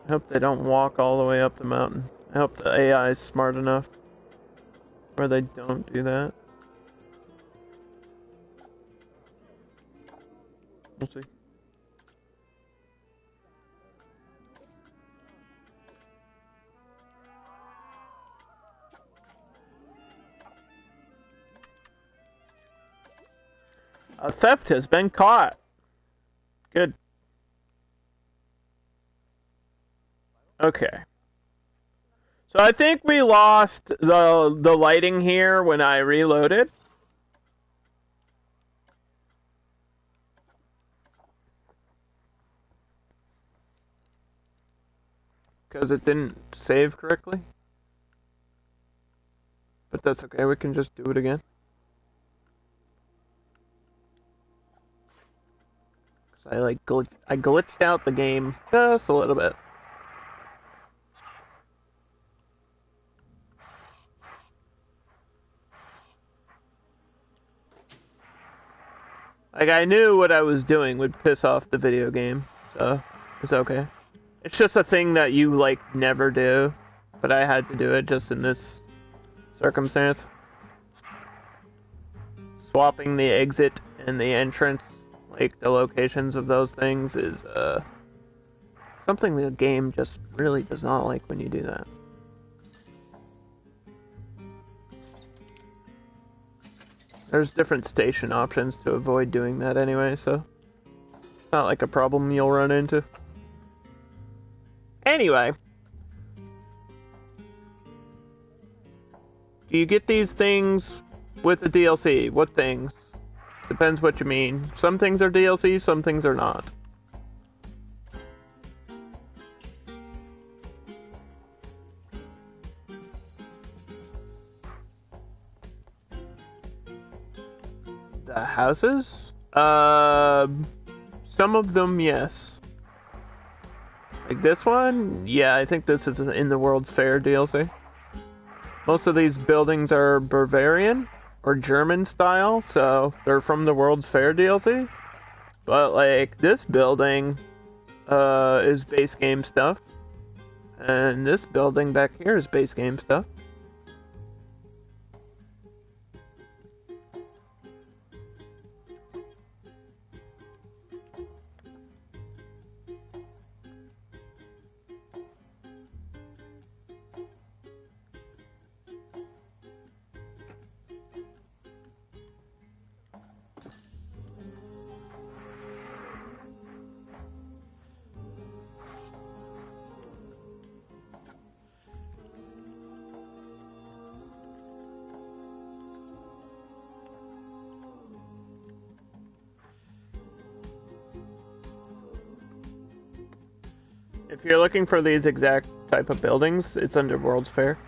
I hope they don't walk all the way up the mountain. I hope the AI is smart enough where they don't do that. We'll see. A theft has been caught. Good. Okay. So I think we lost the lighting here when I reloaded. because it didn't save correctly. But that's okay, we can just do it again. Cause I glitched out the game just a little bit. Like, I knew what I was doing would piss off the video game, so it's okay. It's just a thing that you, like, never do, but I had to do it just in this circumstance. Swapping the exit and the entrance, like, the locations of those things is, something the game just really does not like when you do that. There's different station options to avoid doing that anyway, so it's not like a problem you'll run into. Anyway. Do you get these things with the DLC? What things? Depends what you mean. Some things are DLC, some things are not. The houses? Some of them, yes. Like this one? Yeah, I think this is in the World's Fair DLC. Most of these buildings are Bavarian or German style, so they're from the World's Fair DLC. But, like, this building is base game stuff. And this building back here is base game stuff. If you're looking for these exact type of buildings, it's under World's Fair.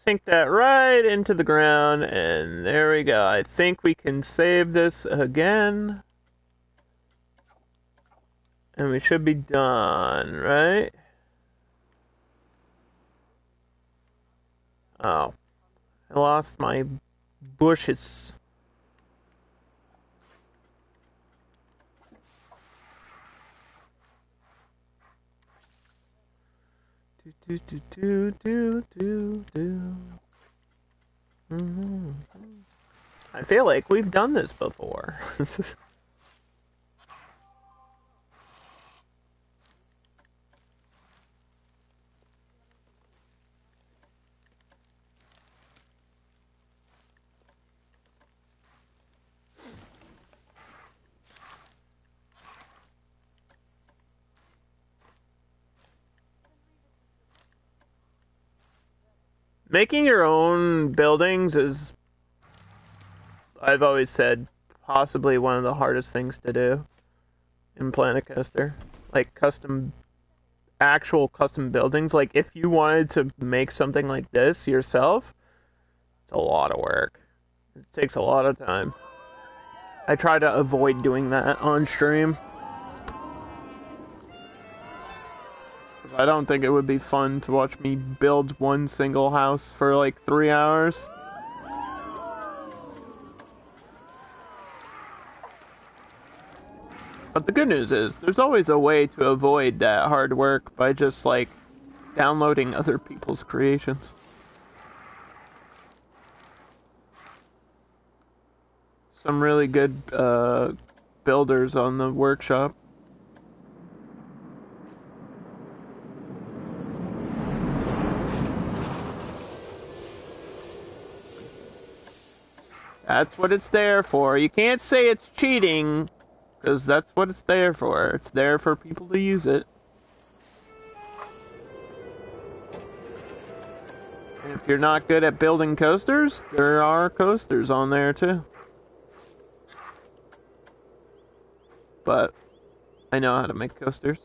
Sink that right into the ground, and there we go. I think we can save this again. And we should be done, right? Oh. I lost my bushes. I feel like we've done this before. Making your own buildings is, I've always said, possibly one of the hardest things to do in Planet Coaster. Like actual custom buildings. Like if you wanted to make something like this yourself, it's a lot of work. It takes a lot of time. I try to avoid doing that on stream. I don't think it would be fun to watch me build one single house for like 3 hours. But the good news is, there's always a way to avoid that hard work by just like downloading other people's creations. some really good builders on the workshop. That's what it's there for. You can't say it's cheating, because that's what it's there for. It's there for people to use it. And if you're not good at building coasters, there are coasters on there too. But I know how to make coasters.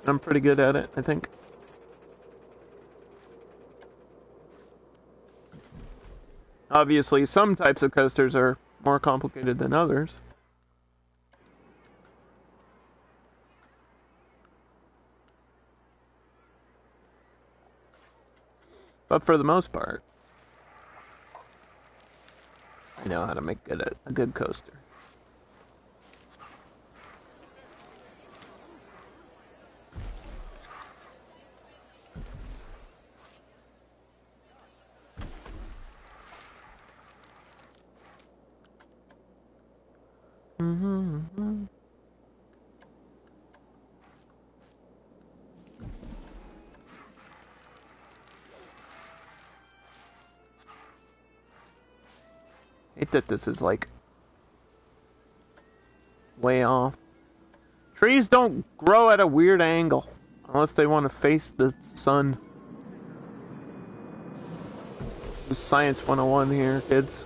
I'm pretty good at it, I think. Obviously, some types of coasters are more complicated than others. But for the most part, I know how to make a good coaster. Hate that this is like way off. Trees don't grow at a weird angle unless they want to face the sun. This is Science 101 here, kids.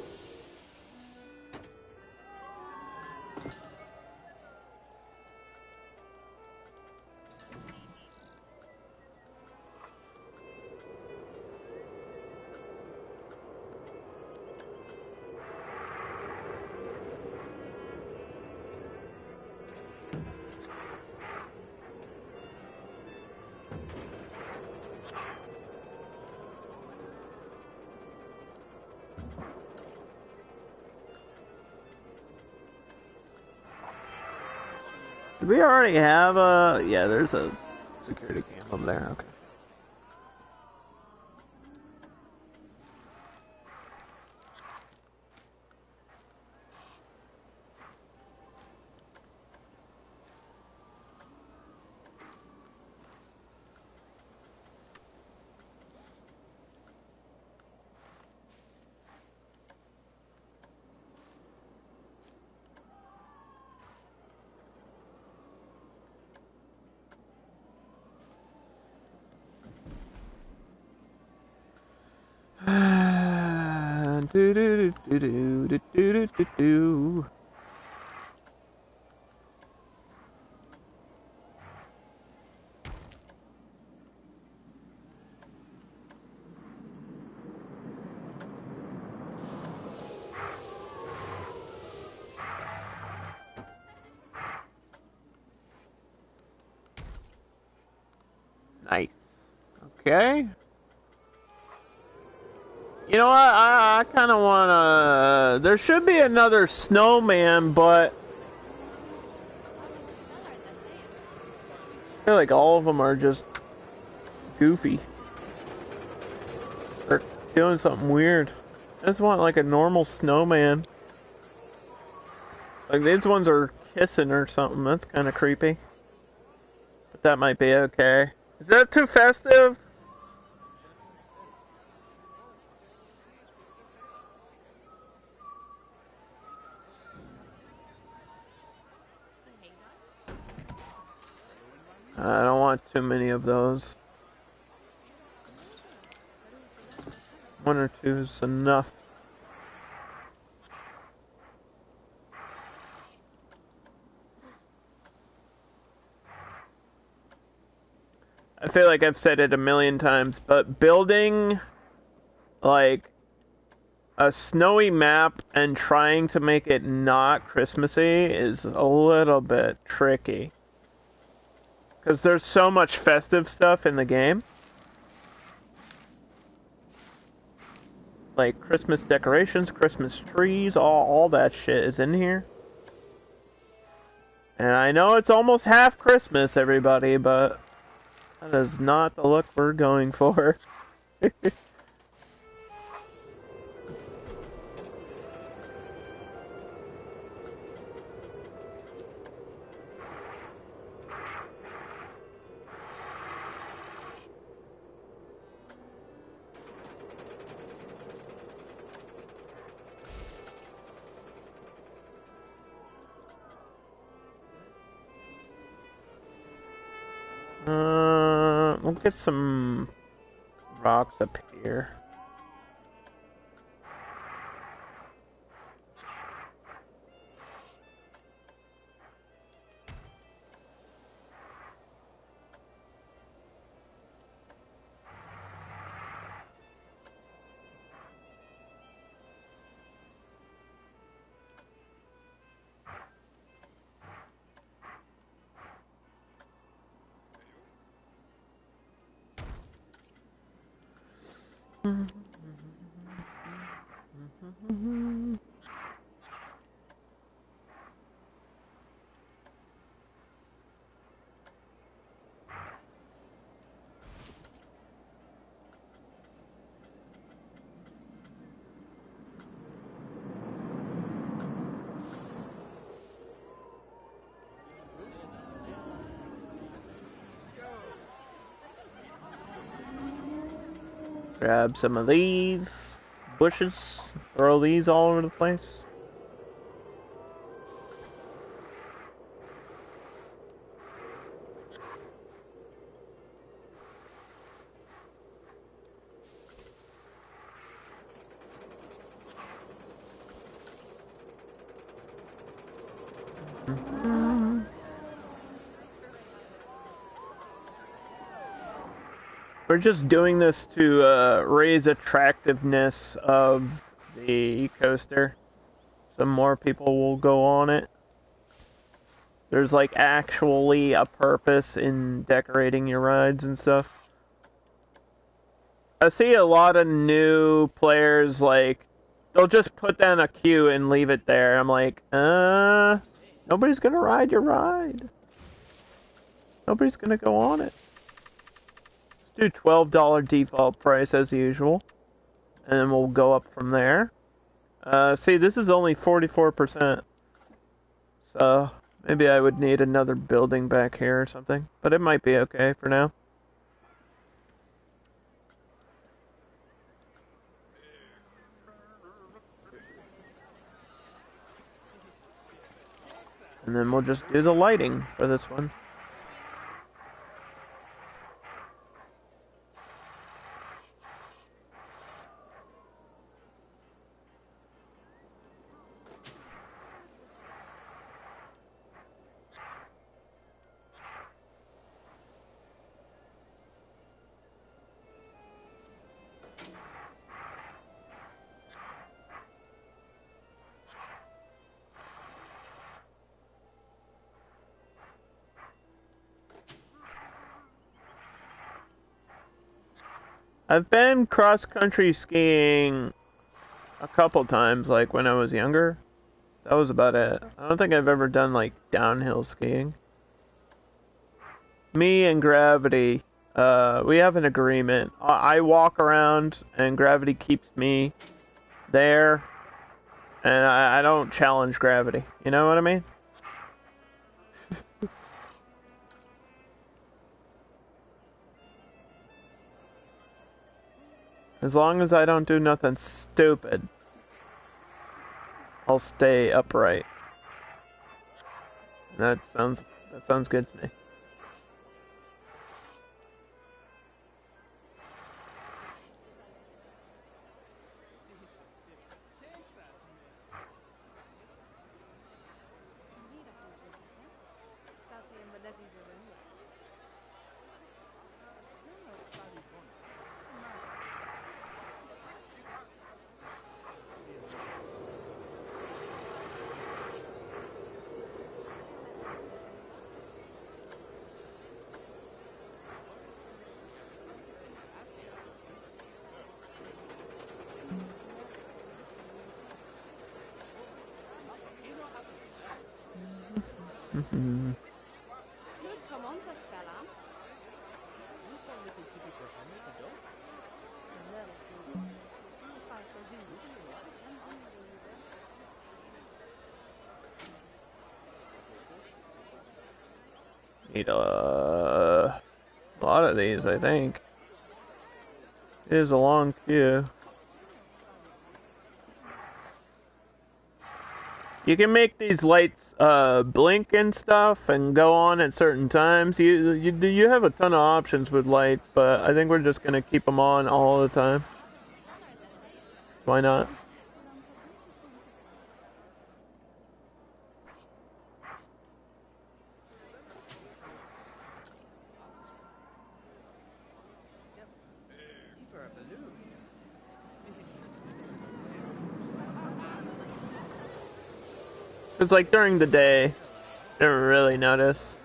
Do we already have a... Yeah, there's a security cam over there, okay. Do do do do do do do do. Nice. Okay. You know what? I kind of want to... There should be another snowman, but... I feel like all of them are just goofy. Or doing something weird. I just want like a normal snowman. Like these ones are kissing or something. That's kind of creepy. But that might be okay. Is that too festive? I don't want too many of those. One or two is enough. I feel like I've said it a million times, but building like a snowy map and trying to make it not Christmassy is a little bit tricky. Because there's so much festive stuff in the game. Like Christmas decorations, Christmas trees, all that shit is in here. And I know it's almost half Christmas, everybody, but that is not the look we're going for. We'll get some rocks up here. Grab some of these bushes, throw these all over the place. We're just doing this to raise attractiveness of the coaster. Some more people will go on it. There's like actually a purpose in decorating your rides and stuff. I see a lot of new players, like, they'll just put down a queue and leave it there. I'm like, nobody's gonna ride your ride. Nobody's gonna go on it. Do $12 default price as usual, and then we'll go up from there. See, this is only 44%, so maybe I would need another building back here or something, but it might be okay for now. And then we'll just do the lighting for this one. I've been cross-country skiing a couple times, like when I was younger. That was about it. I don't think I've ever done, like, downhill skiing. Me and Gravity, we have an agreement. I walk around, and Gravity keeps me there, and I don't challenge Gravity. You know what I mean? As long as I don't do nothing stupid, I'll stay upright. That sounds good to me. Need a lot of these, I think. It is a long queue. You can make these lights blink and stuff and go on at certain times. You have a ton of options with lights, but I think we're just gonna keep them on all the time. Why not? It's like during the day, I don't really notice.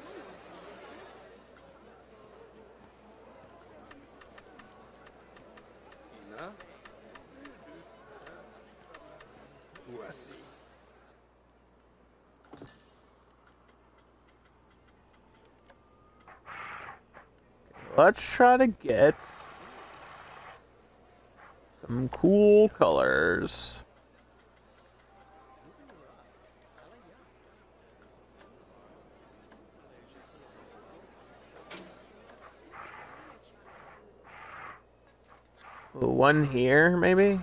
Let's try to get some cool colors. One here, maybe?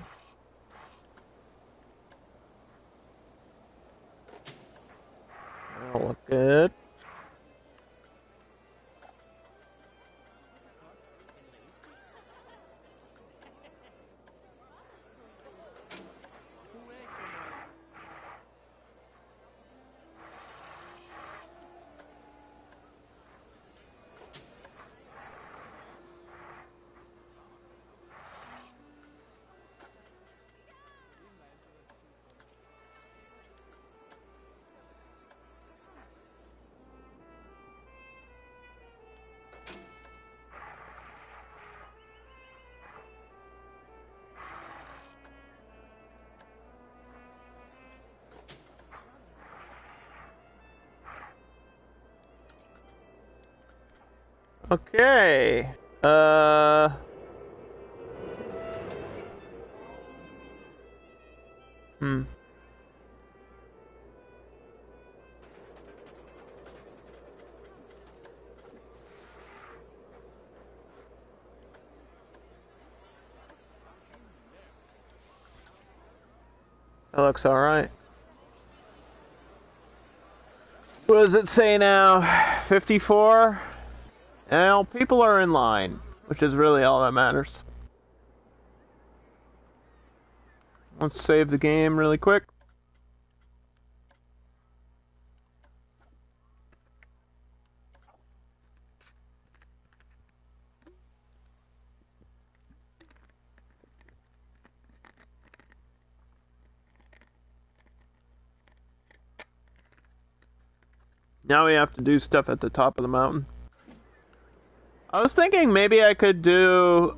That'll look good. Okay. Hmm. That looks alright. What does it say now? 54? Now, people are in line, which is really all that matters. Let's save the game really quick. Now we have to do stuff at the top of the mountain. I was thinking maybe I could do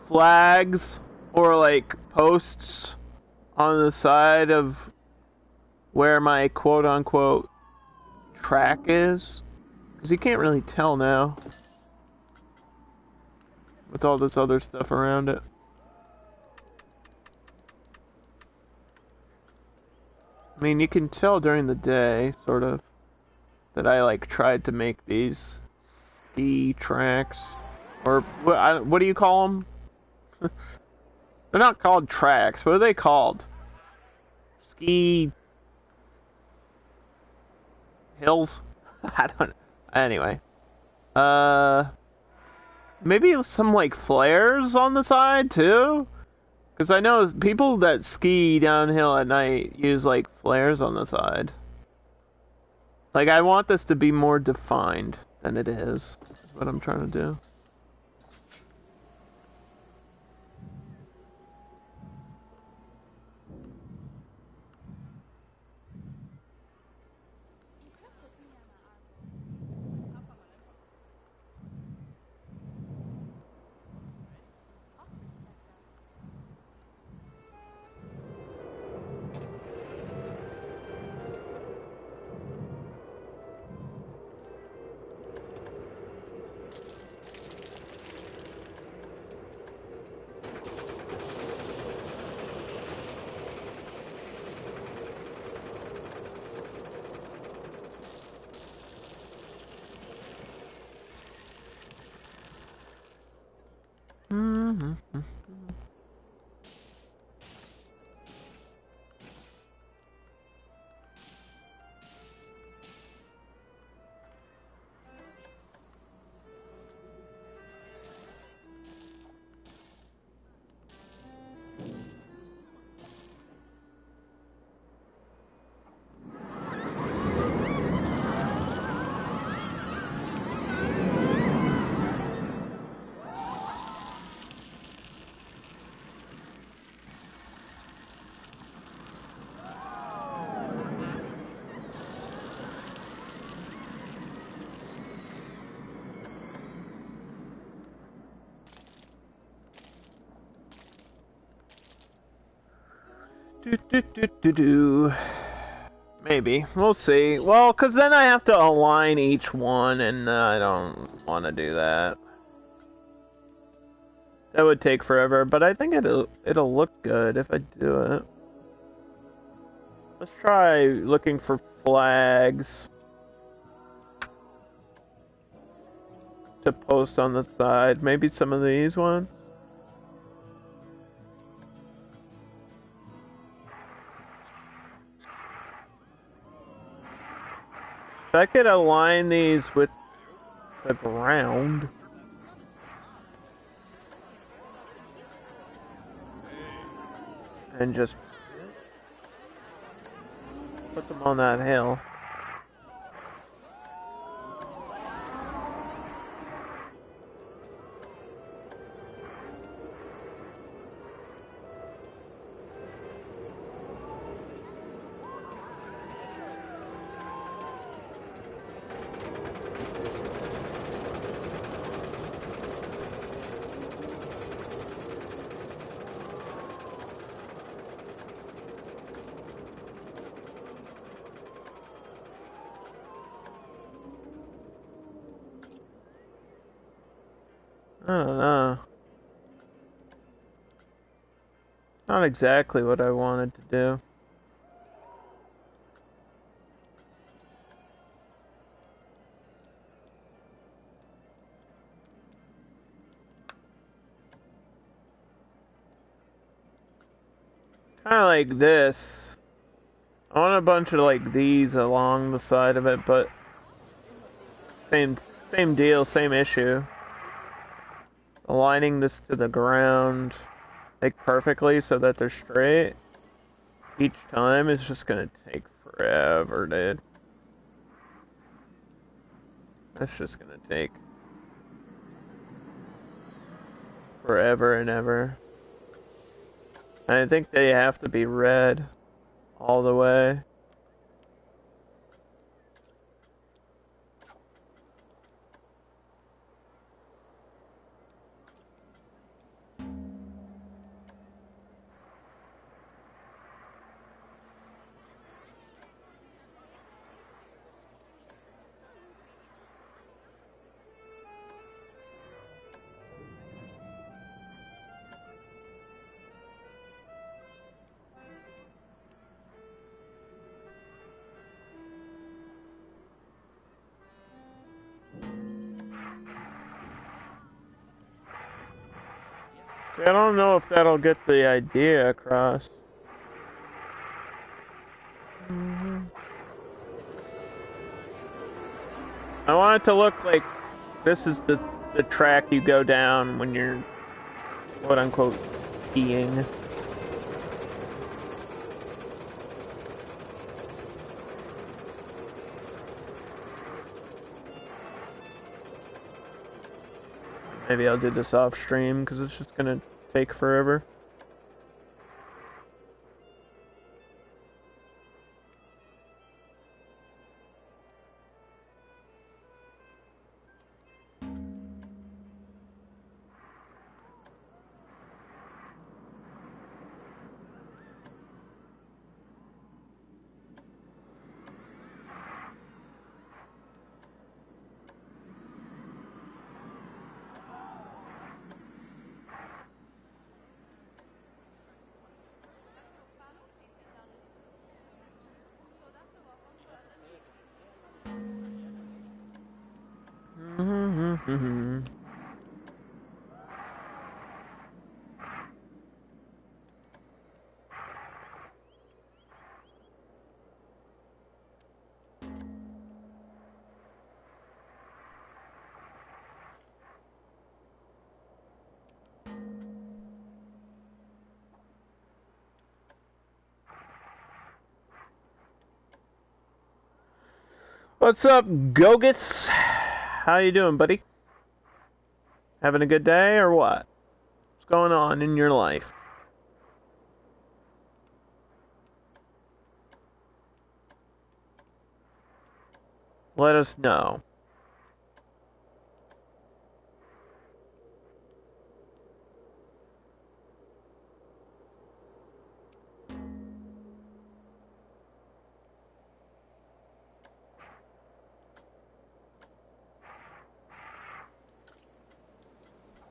flags or like posts on the side of where my quote-unquote track is, because you can't really tell now with all this other stuff around it. I mean, you can tell during the day, sort of, that I like tried to make these ski tracks, or what do you call them? They're not called tracks. What are they called? Ski hills? I don't know. Anyway. Maybe some like flares on the side too? Because I know people that ski downhill at night use like flares on the side. Like, I want this to be more defined than it is what I'm trying to do. Do. Maybe. We'll see. Well, because then I have to align each one, and I don't want to do that. That would take forever, but I think it'll look good if I do it. Let's try looking for flags to post on the side. Maybe some of these ones. If I could align these with the ground. And just put them on that hill. I don't know. Not exactly what I wanted to do. Kind of like this. I want a bunch of like these along the side of it, but same deal, same issue. Aligning this to the ground like perfectly so that they're straight each time is just gonna take forever, dude. That's just gonna take forever and ever. And I think they have to be red all the way. See, I don't know if that'll get the idea across. I want it to look like this is the track you go down when you're quote unquote skiing. Maybe I'll do this off stream because it's just gonna take forever. What's up, Gogus? How you doing, buddy? Having a good day or what? What's going on in your life? Let us know.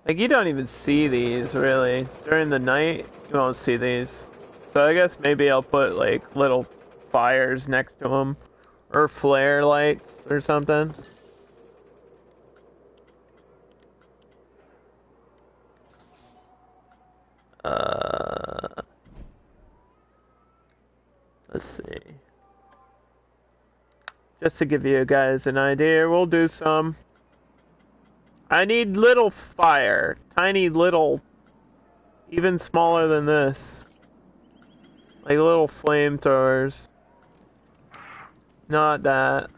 Like, you don't even see these, really. During the night, you won't see these. So I guess maybe I'll put, like, little fires next to them. Or flare lights or something. Let's see. Just to give you guys an idea, we'll do some. I need little fire. Tiny little, even smaller than this. Like little flamethrowers. Not that.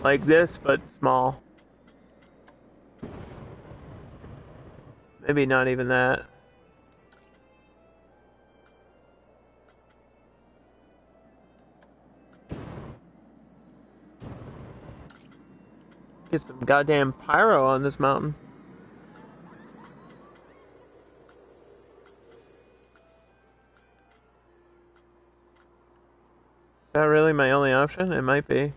Like this, but small. Maybe not even that. Get some goddamn pyro on this mountain. Is that really my only option? It might be.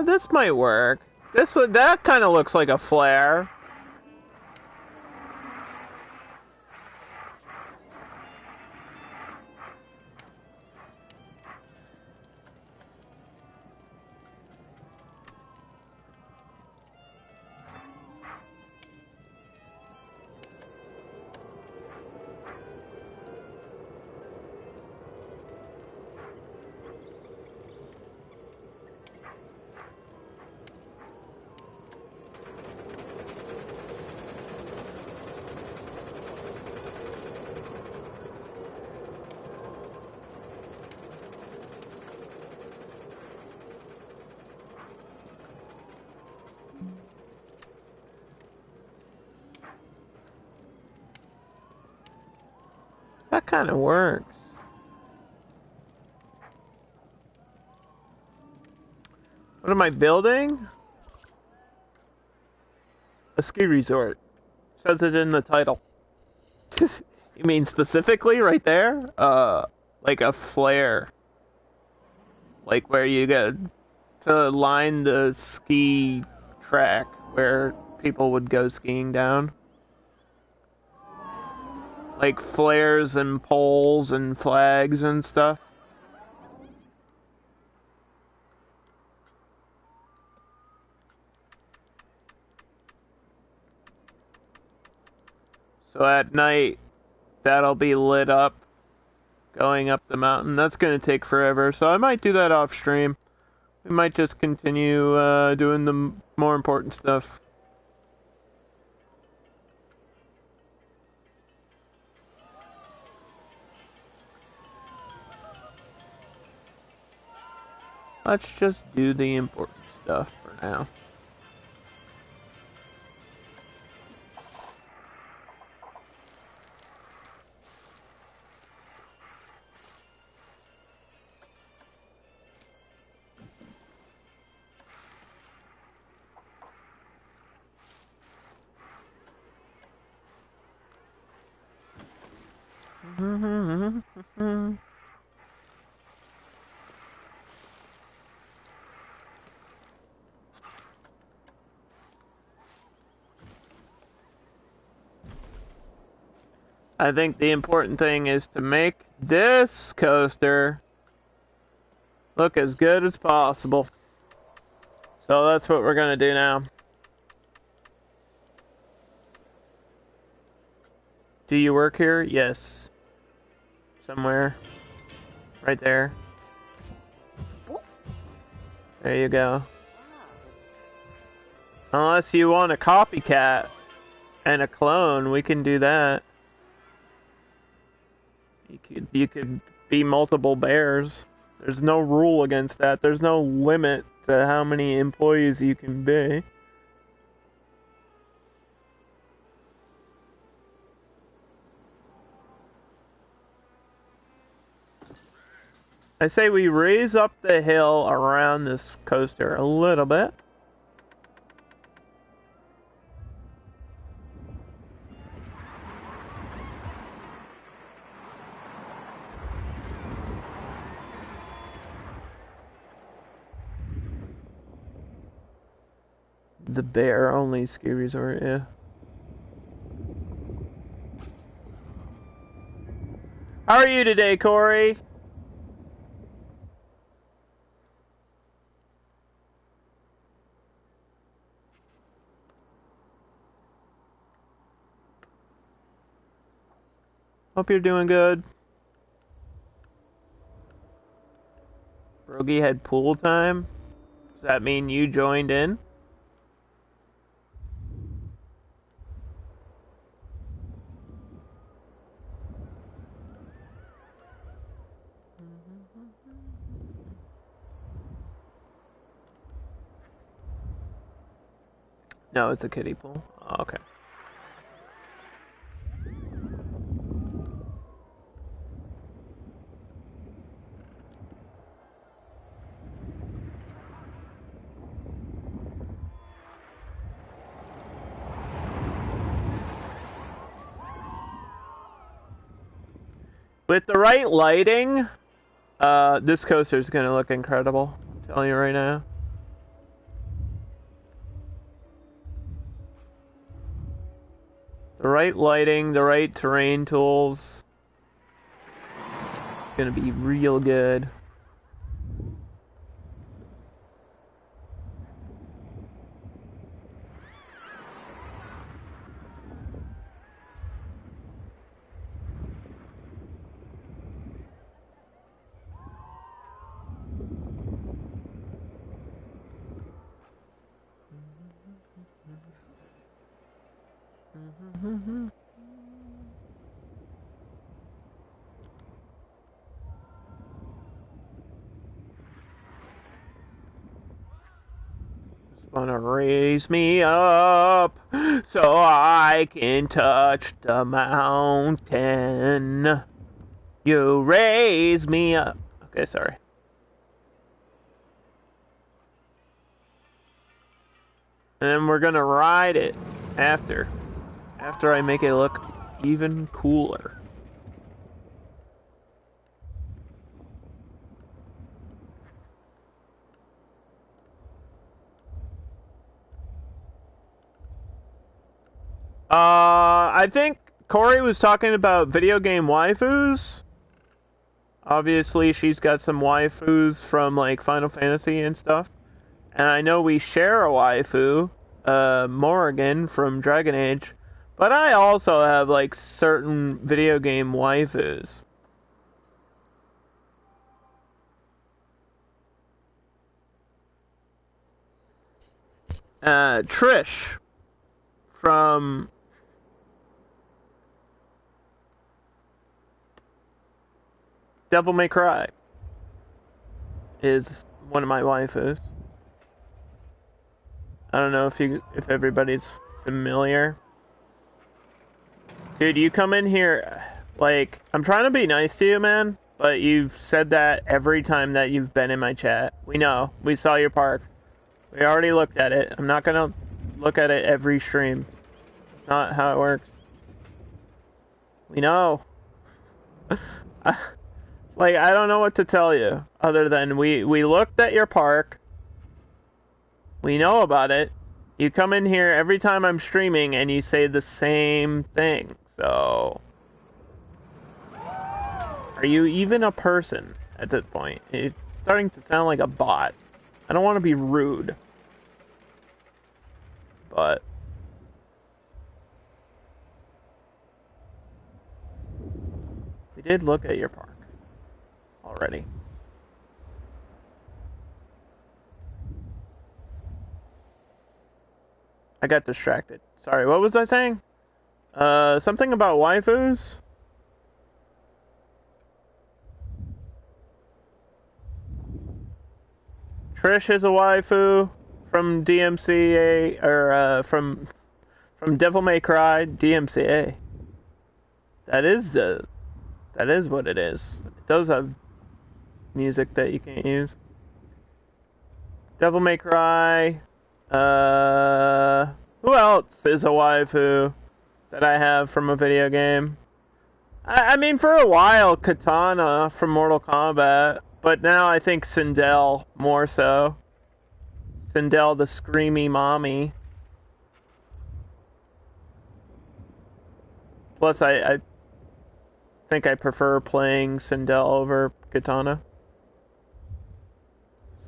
This might work. That kind of looks like a flare. That kind of works. What am I building? A ski resort. Says it in the title. You mean specifically right there? Like a flare. Like where you get to line the ski track where people would go skiing down. Like flares and poles and flags and stuff. So at night, that'll be lit up going up the mountain. That's going to take forever, so I might do that off stream. We might just continue doing the more important stuff. Let's just do the important stuff for now. I think the important thing is to make this coaster look as good as possible. So that's what we're gonna do now. Do you work here? Yes. Somewhere. Right there. There you go. Unless you want a copycat and a clone, we can do that. You could be multiple bears. There's no rule against that. There's no limit to how many employees you can be. I say we raise up the hill around this coaster a little bit. the bear-only ski resort, yeah. How are you today, Corey? Hope you're doing good. Brogy had pool time? Does that mean you joined in? No, it's a kiddie pool. Oh, okay. With the right lighting, this coaster is going to look incredible. I'm telling you right now. The right lighting, the right terrain tools. It's going to be real good. Gonna raise me up so I can touch the mountain. You raise me up. Okay, sorry. And then we're gonna ride it after I make it look even cooler. I think Corey was talking about video game waifus. Obviously, she's got some waifus from like Final Fantasy and stuff. And I know we share a waifu, Morrigan from Dragon Age. But I also have like certain video game waifus. Trish from Devil May Cry is one of my waifus. I don't know if everybody's familiar. Dude, you come in here, like, I'm trying to be nice to you, man, but you've said that every time that you've been in my chat. We know. We saw your park. We already looked at it. I'm not gonna look at it every stream. It's not how it works. We know. Like, I don't know what to tell you, other than we looked at your park. We know about it. You come in here every time I'm streaming and you say the same thing. So, are you even a person at this point? It's starting to sound like a bot. I don't want to be rude, but we did look at your park already. I got distracted. Sorry, what was I saying? Something about waifus? Trish is a waifu from DMCA, or from Devil May Cry, DMCA. That is what it is. It does have music that you can't use. Devil May Cry. Who else is a waifu that I have from a video game? I mean, for a while, Katana from Mortal Kombat, but now I think Sindel more so. Sindel, the screamy mommy. Plus, I think I prefer playing Sindel over Katana.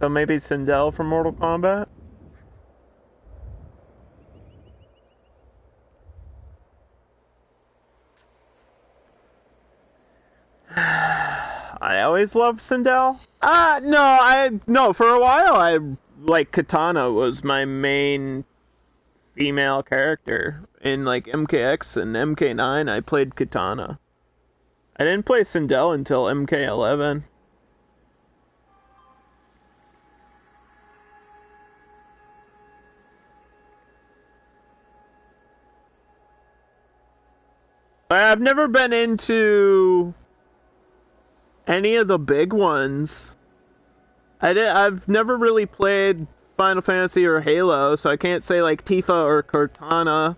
So maybe Sindel from Mortal Kombat? I always loved Sindel. No, for a while I like Katana was my main female character. In like MKX and MK9 I played Katana. I didn't play Sindel until MK11. I've never been into any of the big ones. I've never really played Final Fantasy or Halo, so I can't say like Tifa or Cortana.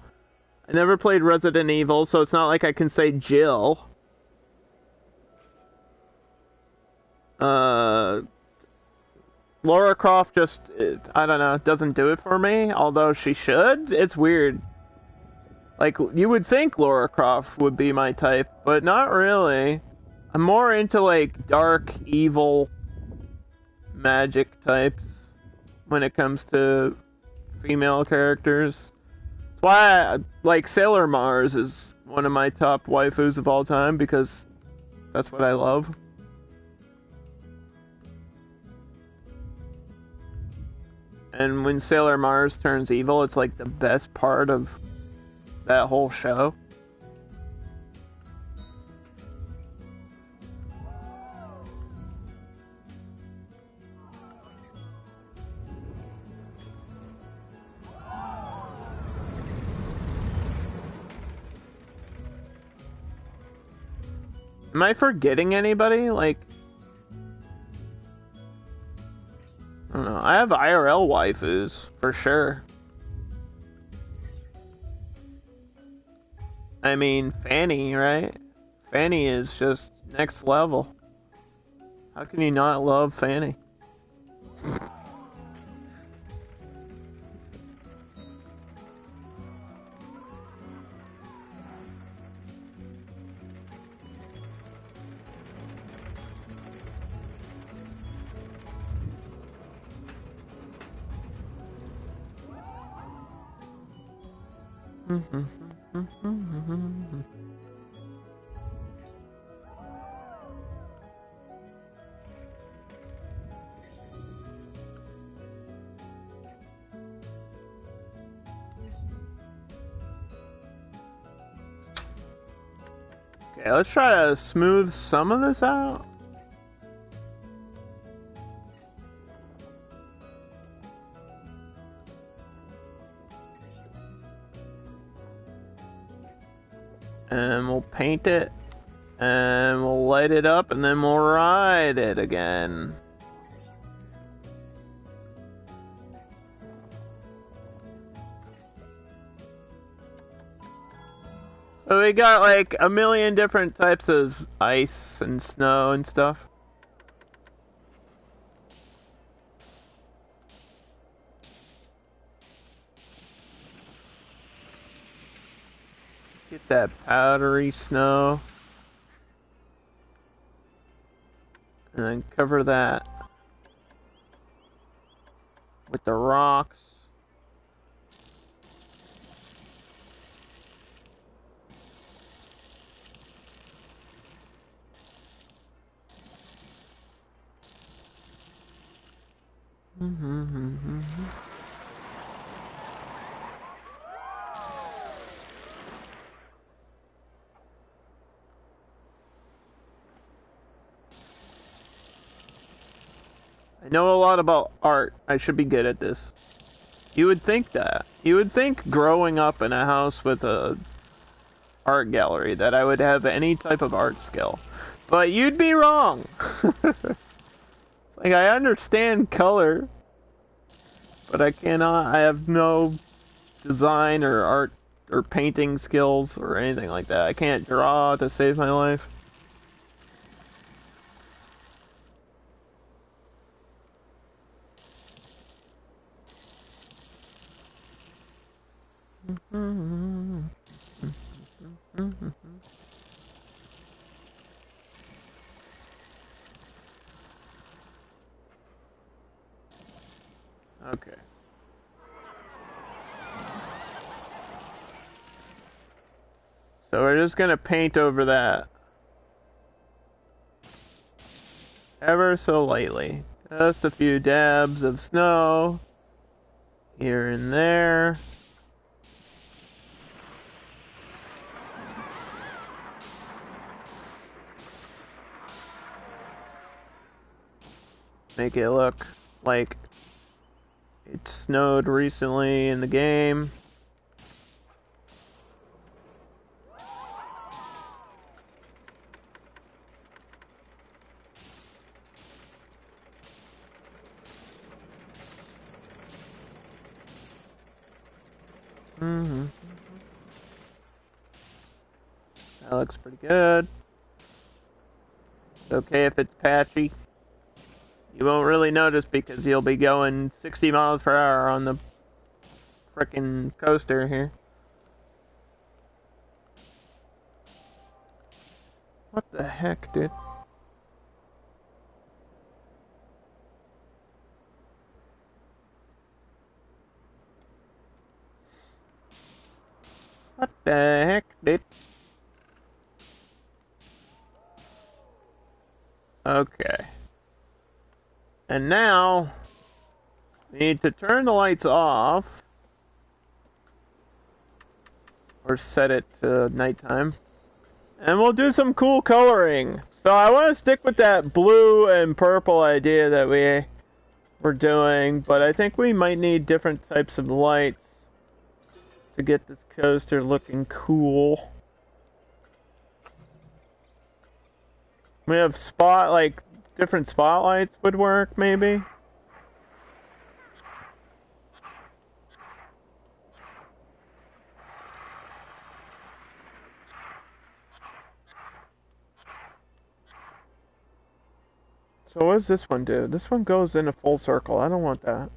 I never played Resident Evil, so it's not like I can say Jill. Uh, Lara Croft just, I don't know, doesn't do it for me, although she should. It's weird. Like, you would think Lara Croft would be my type, but not really. I'm more into, like, dark, evil magic types when it comes to female characters. That's why, like, Sailor Mars is one of my top waifus of all time, because that's what I love. And when Sailor Mars turns evil, it's like the best part of that whole show. Am I forgetting anybody? Like, I don't know. I have IRL waifus, for sure. I mean, Fanny, right? Fanny is just next level. How can you not love Fanny? Okay, let's try to smooth some of this out. And we'll paint it. And we'll light it up, and then we'll ride it again. So we got like a million different types of ice and snow and stuff. Get that powdery snow. And then cover that with the rocks. I know a lot about art. I should be good at this. You would think that. You would think growing up in a house with a art gallery that I would have any type of art skill. But you'd be wrong. Like, I understand color, but I cannot, I have no design or art or painting skills or anything like that. I can't draw to save my life. So we're just gonna paint over that. Ever so lightly. Just a few dabs of snow. Here and there. Make it look like it snowed recently in the game. That looks pretty good. It's okay if it's patchy. You won't really notice because you'll be going 60 miles per hour on the frickin' coaster here. What the heck, dude? What the heck, dude? Okay. And now, we need to turn the lights off. Or set it to nighttime. And we'll do some cool coloring. So I want to stick with that blue and purple idea that we were doing. But I think we might need different types of lights to get this coaster looking cool. We have different spotlights would work, maybe. So what does this one do? This one goes in a full circle. I don't want that.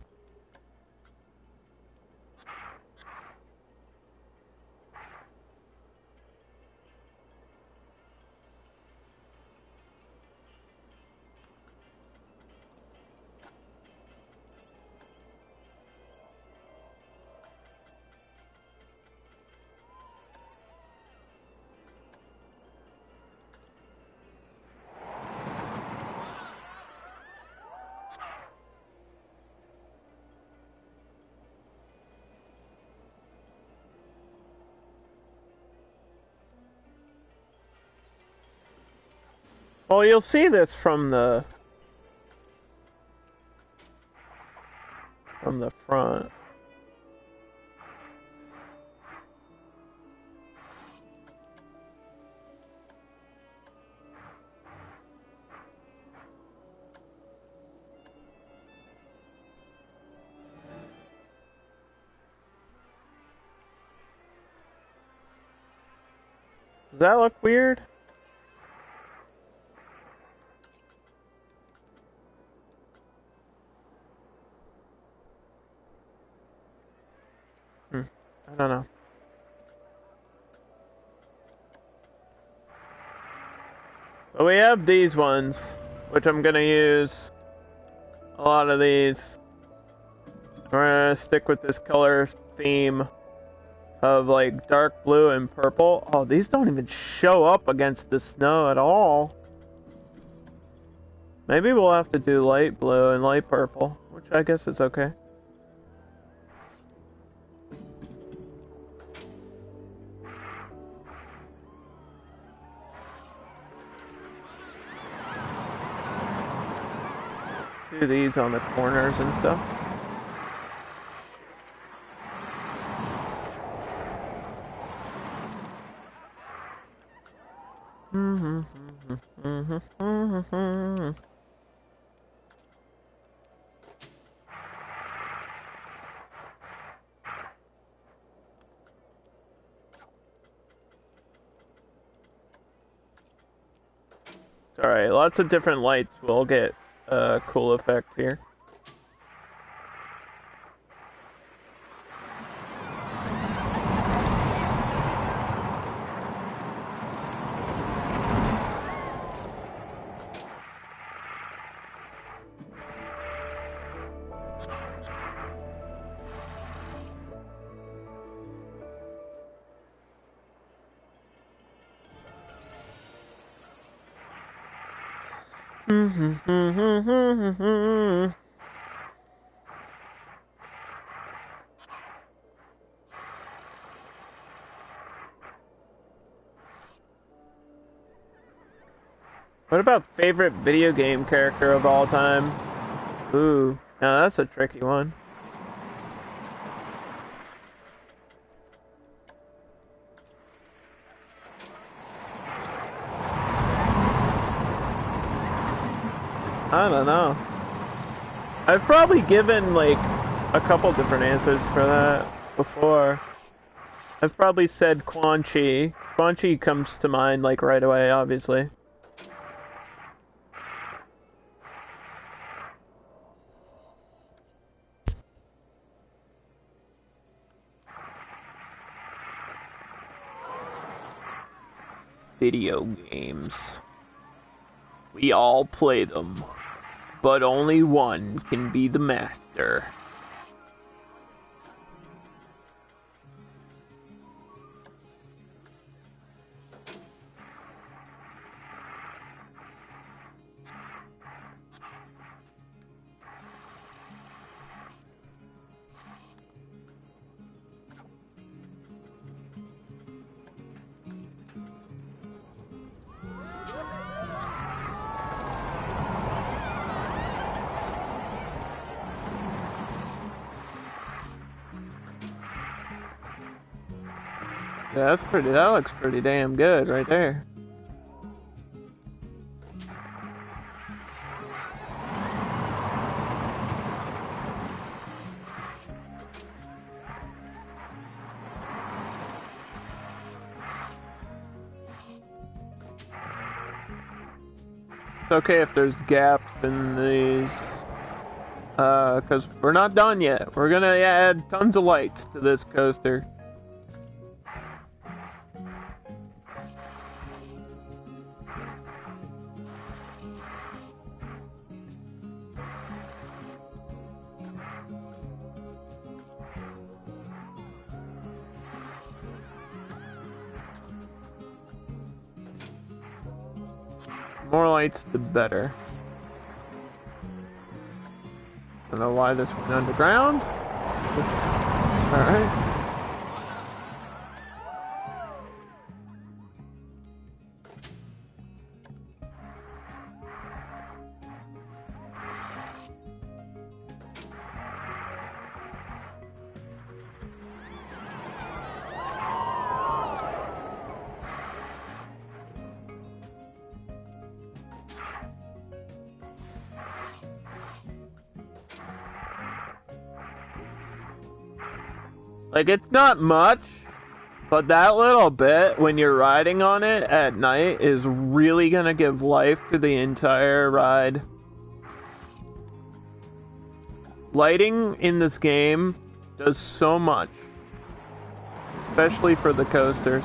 Well, you'll see this from the front. Does that look weird? I don't know. But we have these ones, which I'm gonna use. A lot of these. We're gonna stick with this color theme of like dark blue and purple. Oh, these don't even show up against the snow at all. Maybe we'll have to do light blue and light purple, which I guess is okay. Do these on the corners and stuff. Alright, lots of different lights will get a cool effect here. What about favorite video game character of all time? Ooh, now that's a tricky one. I don't know. I've probably given like a couple different answers for that before. I've probably said Quan Chi. Quan Chi comes to mind like right away, obviously. Video games. We all play them, but only one can be the master. Yeah, that's pretty. That looks pretty damn good right there. It's okay if there's gaps in these, because we're not done yet. We're gonna add tons of lights to this coaster. More lights, the better. Don't know why this went underground. Alright. Like, it's not much, but that little bit, when you're riding on it at night, is really gonna give life to the entire ride. Lighting in this game does so much, especially for the coasters.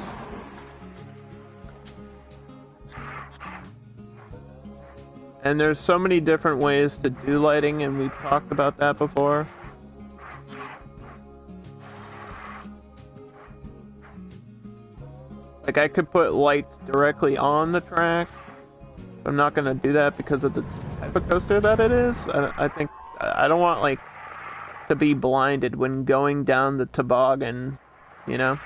And there's so many different ways to do lighting, and we've talked about that before. Like, I could put lights directly on the track. I'm not gonna do that because of the type of coaster that it is. I think I don't want, like, to be blinded when going down the toboggan, you know?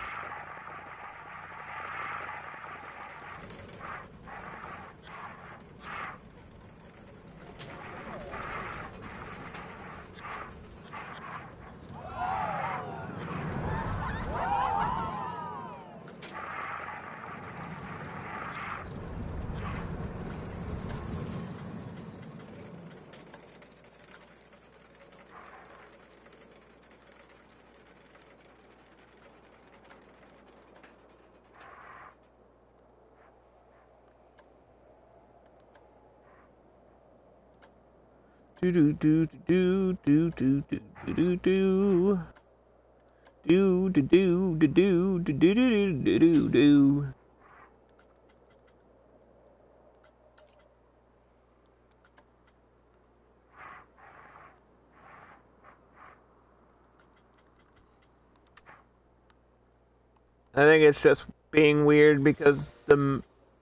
Do do do do do do do do do do do do do do do do do do do. I think it's just being weird because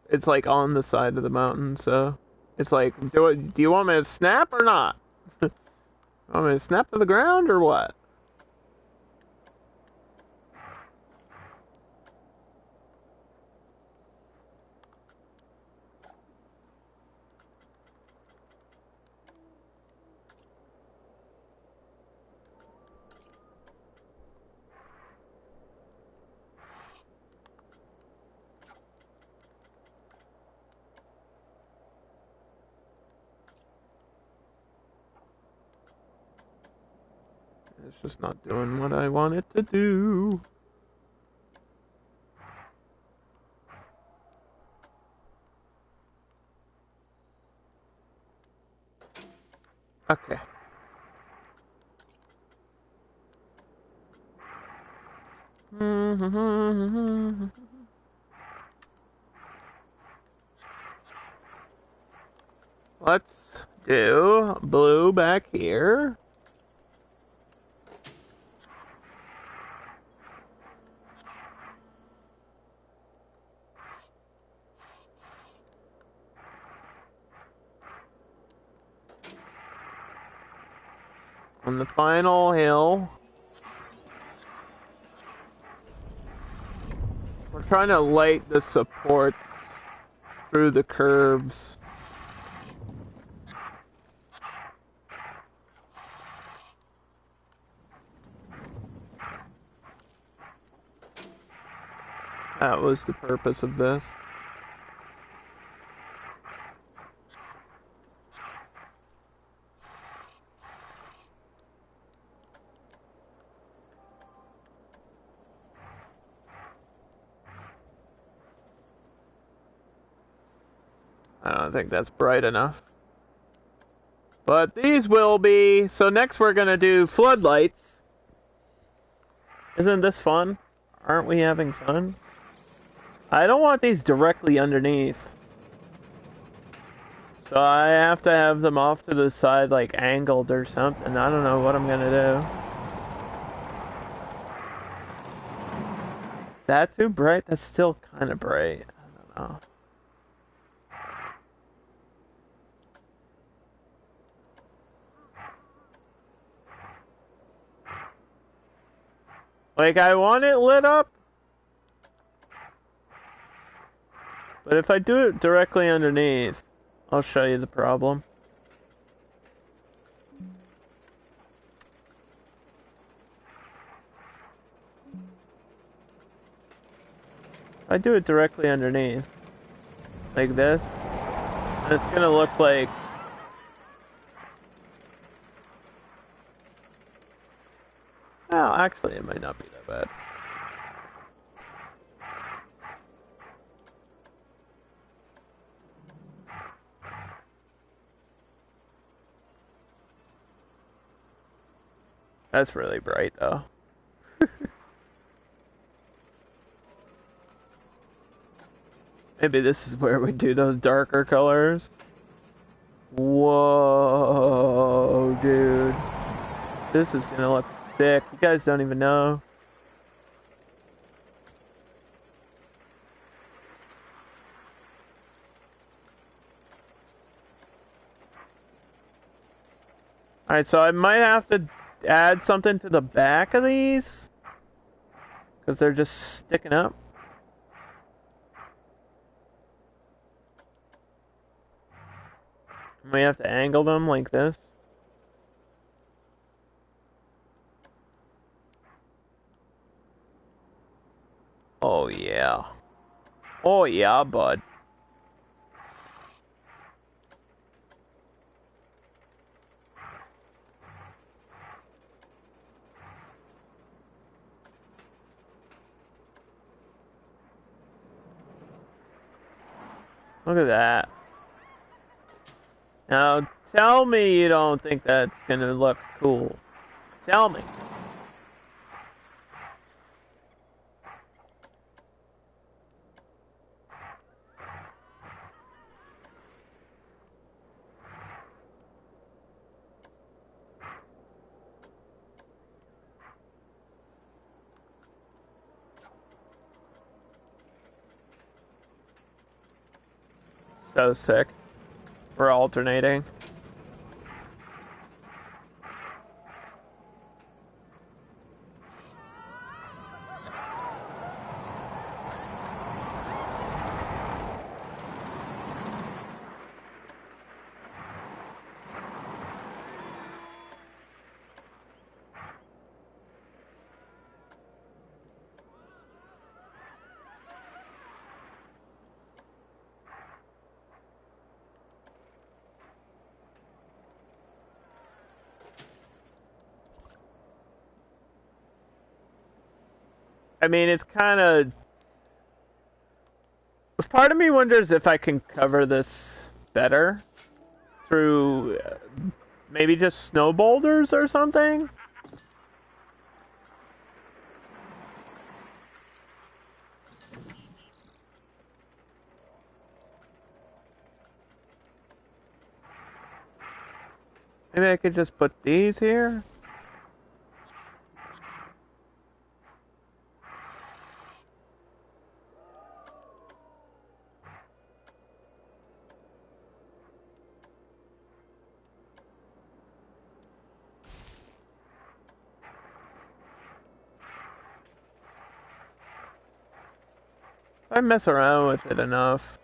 it's like on the side of the mountain, so It's like, do you want me to snap or not? Want me to snap to the ground or what? It's just not doing what I want it to do. Okay. Let's do blue back here. On the final hill. We're trying to light the supports through the curves. That was the purpose of this. I don't think that's bright enough. But these will be... So next we're going to do floodlights. Isn't this fun? Aren't we having fun? I don't want these directly underneath. So I have to have them off to the side, like angled or something. I don't know what I'm going to do. That too bright? That's still kind of bright. I don't know. Like, I want it lit up. But if I do it directly underneath, I'll show you the problem. If I do it directly underneath, like this, and it's gonna look like... Well, actually, it might not be that bad. That's really bright, though. Maybe this is where we do those darker colors. Whoa, dude. This is gonna look sick. You guys don't even know. Alright, so I might have to add something to the back of these, because they're just sticking up. We have to angle them like this. Oh yeah. Oh yeah, bud. Look at that. Now, tell me you don't think that's gonna look cool. Tell me. So sick. for alternating. I mean, it's kind of... Part of me wonders if I can cover this better through maybe just snow boulders or something. Maybe I could just put these here. If I mess around with it enough,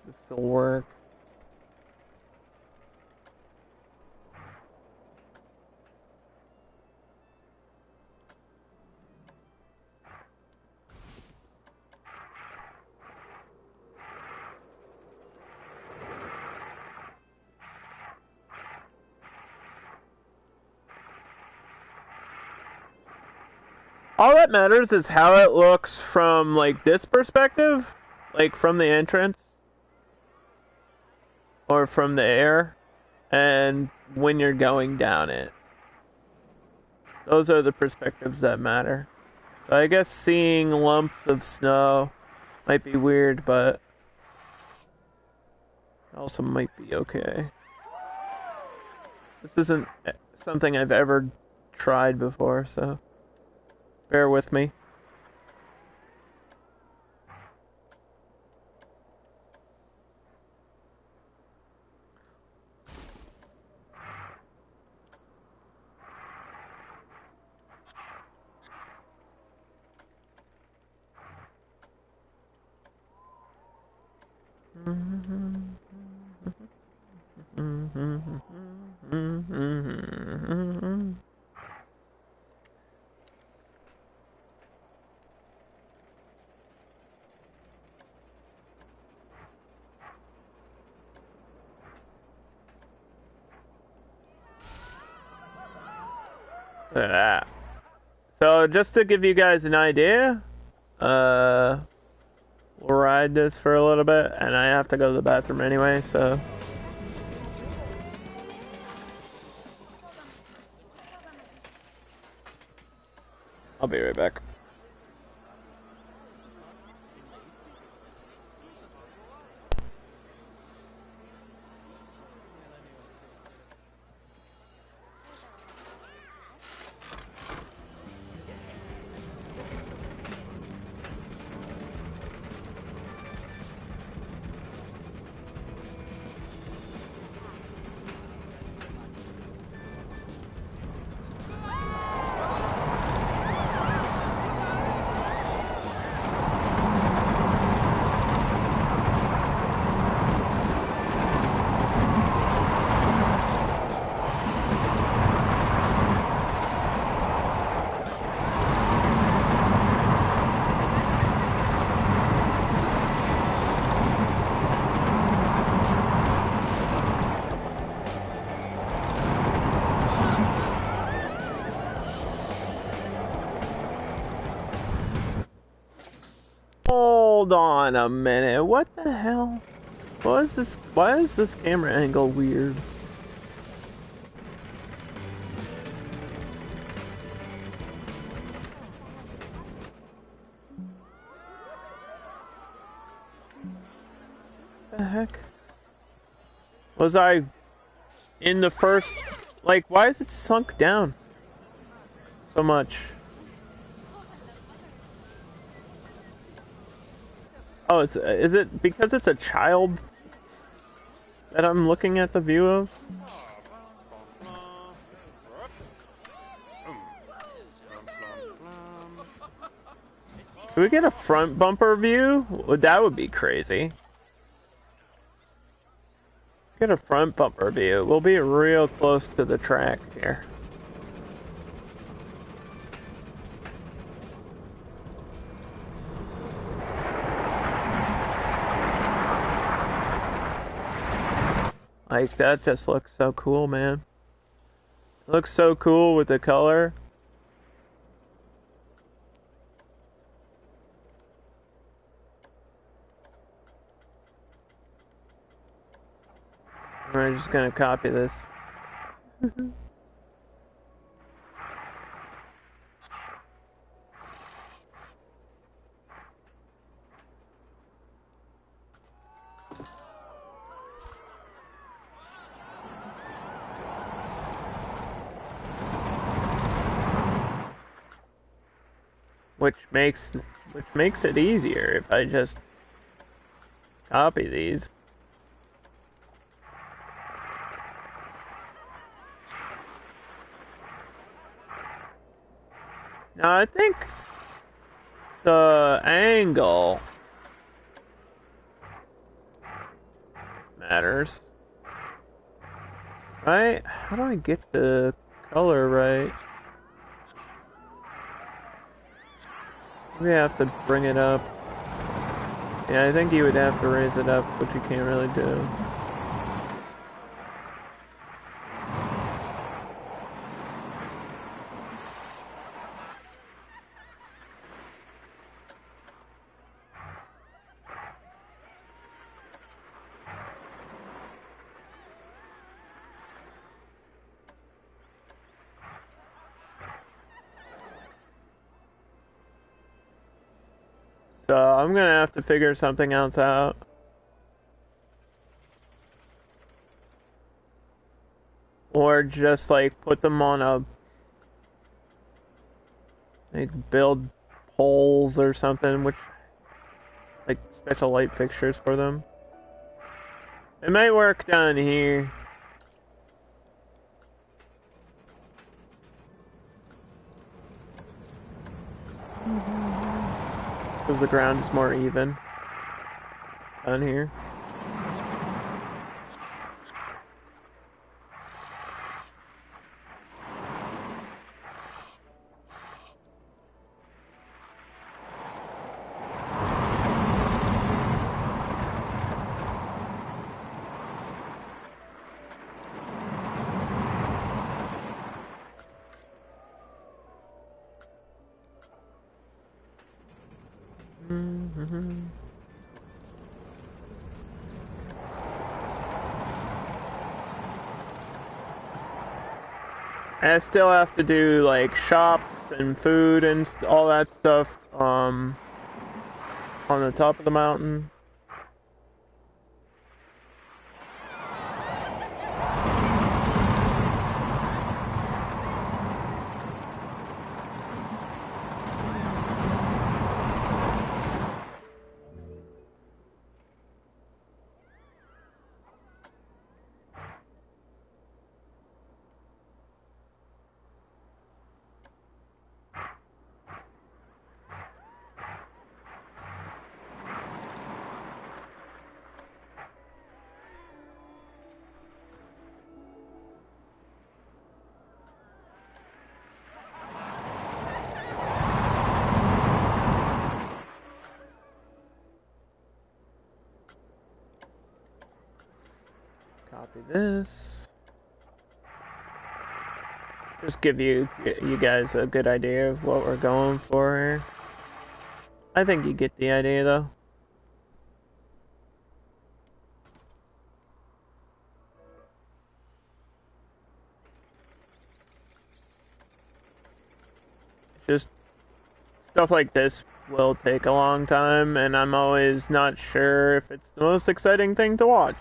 this will work. All that matters is how it looks from, like, this perspective, like, from the entrance, or from the air, and when you're going down it. Those are the perspectives that matter. So I guess seeing lumps of snow might be weird, but also might be okay. This isn't something I've ever tried before, so bear with me. Look at that. So just to give you guys an idea, we'll ride this for a little bit, and I have to go to the bathroom anyway, so... I'll be right back. Hold on a minute. What the hell? What is this? Why is this camera angle weird? What the heck? Was I in the first... Like, why is it sunk down so much? Oh, is it because it's a child that I'm looking at the view of? Can we get a front bumper view? Well, that would be crazy. Get a front bumper view. We'll be real close to the track here. Like, that just looks so cool, man. It looks so cool with the color. I'm just gonna copy this. Which makes it easier if I just copy these. Now I think the angle matters. Right? How do I get the color right? We have to bring it up. Yeah, I think you would have to raise it up, which you can't really do. So I'm gonna have to figure something else out. Or just like put them on a like build poles or something, which like special light fixtures for them. It might work down here. Because the ground is more even down here. I still have to do like shops and food and all that stuff on the top of the mountain. Copy this. Just give you guys a good idea of what we're going for here. I think you get the idea though. Just stuff like this will take a long time, and I'm always not sure if it's the most exciting thing to watch.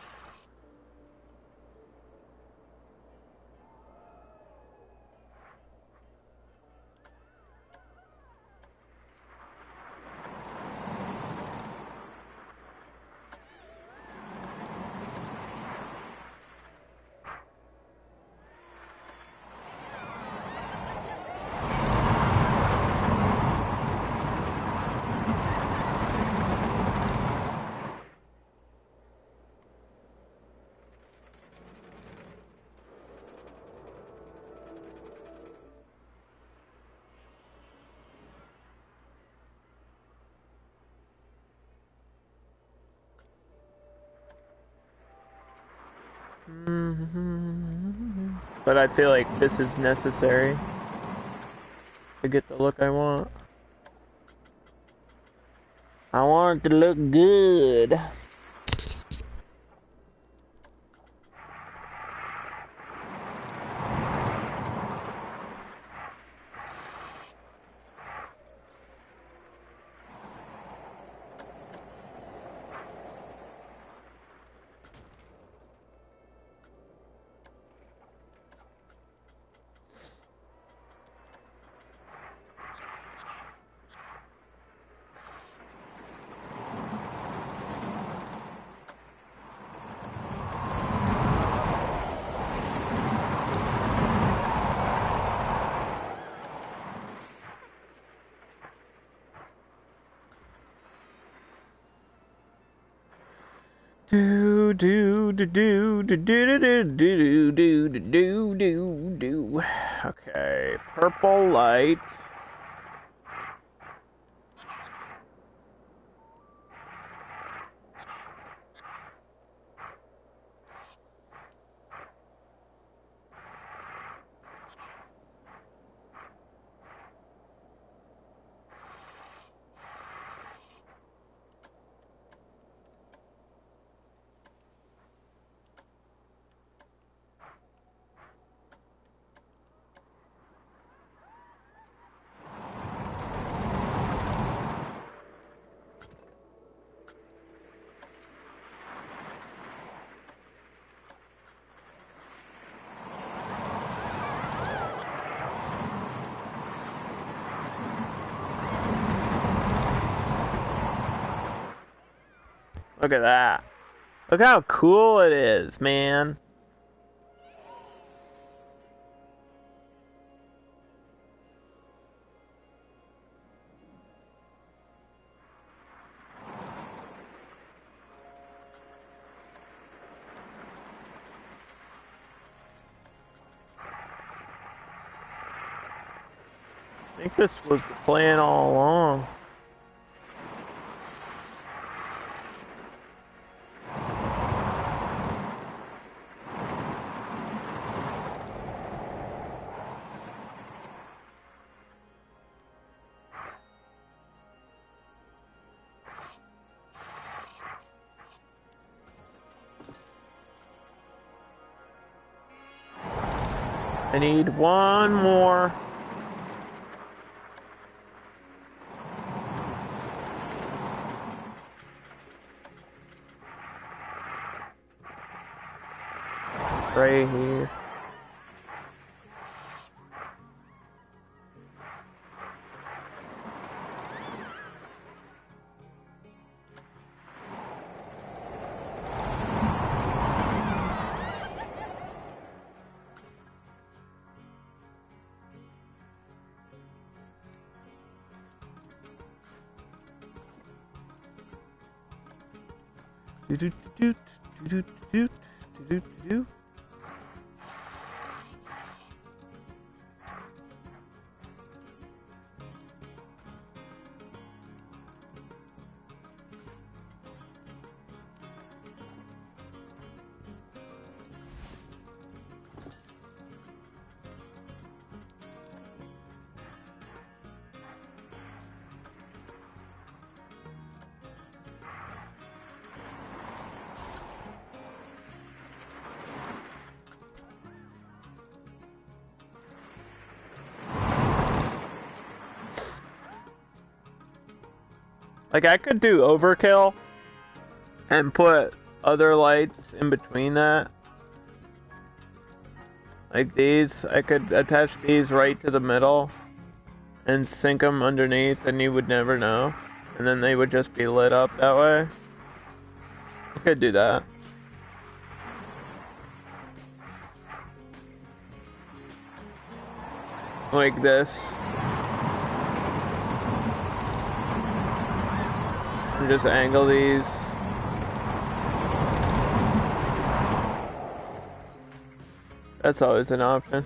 But I feel like this is necessary to get the look I want. I want it to look good. Do do do do do do do do do do do do do. Okay, purple light. Look at that. Look how cool it is, man. I think this was the plan all along. I need one more. Right here. Do do do do do do do do do. Like, I could do overkill and put other lights in between that. Like these, I could attach these right to the middle and sink them underneath and you would never know. And then they would just be lit up that way. I could do that. Like this. And just angle these. That's always an option.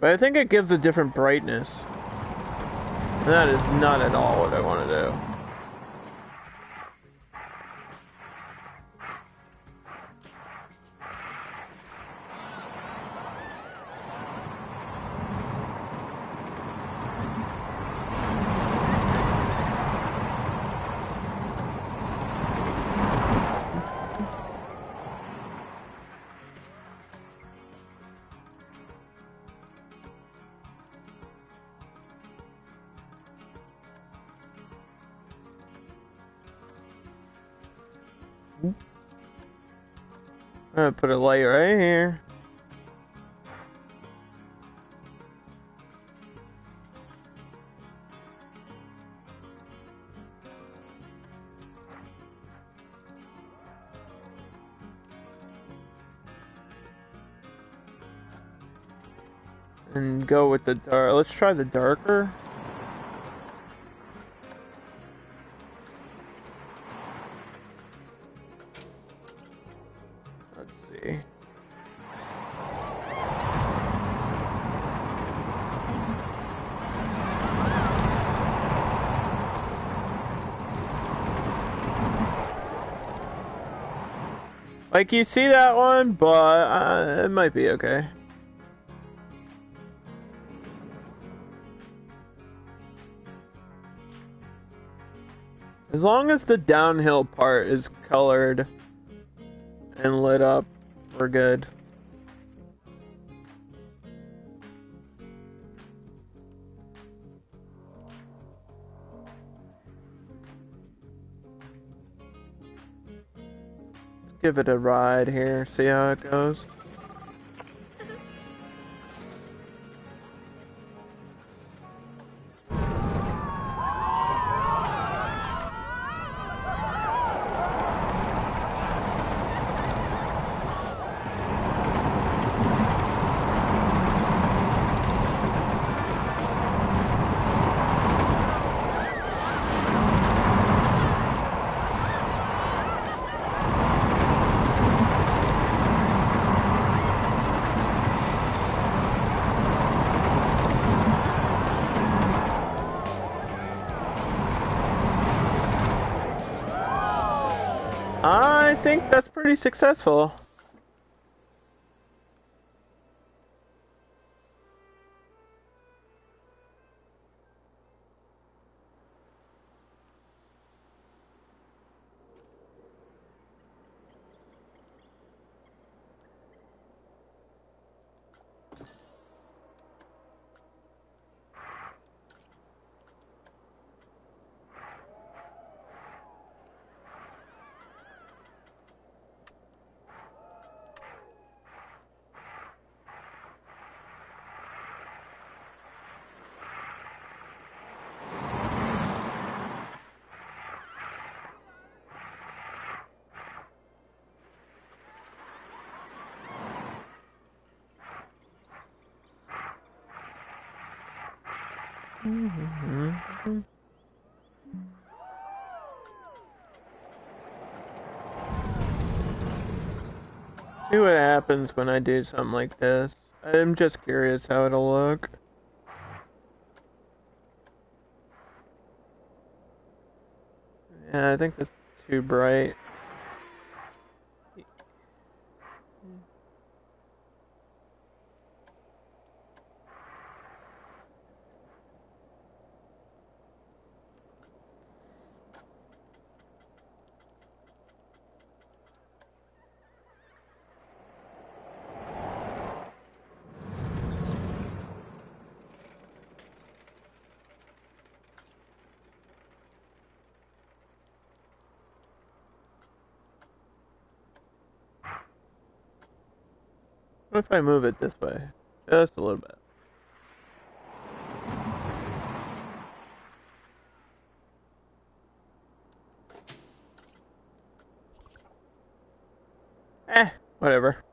But I think it gives a different brightness. And that is not at all what I want to do. I'm gonna put a light right here. And go with the dark. Let's try the darker. Let's see. Like, you see that one, but it might be okay. As long as the downhill part is colored and lit up, we're good. Let's give it a ride here, see how it goes. I think that's pretty successful. See what happens when I do something like this. I'm just curious how it'll look. Yeah, I think that's too bright. What if I move it this way? Just a little bit. Whatever.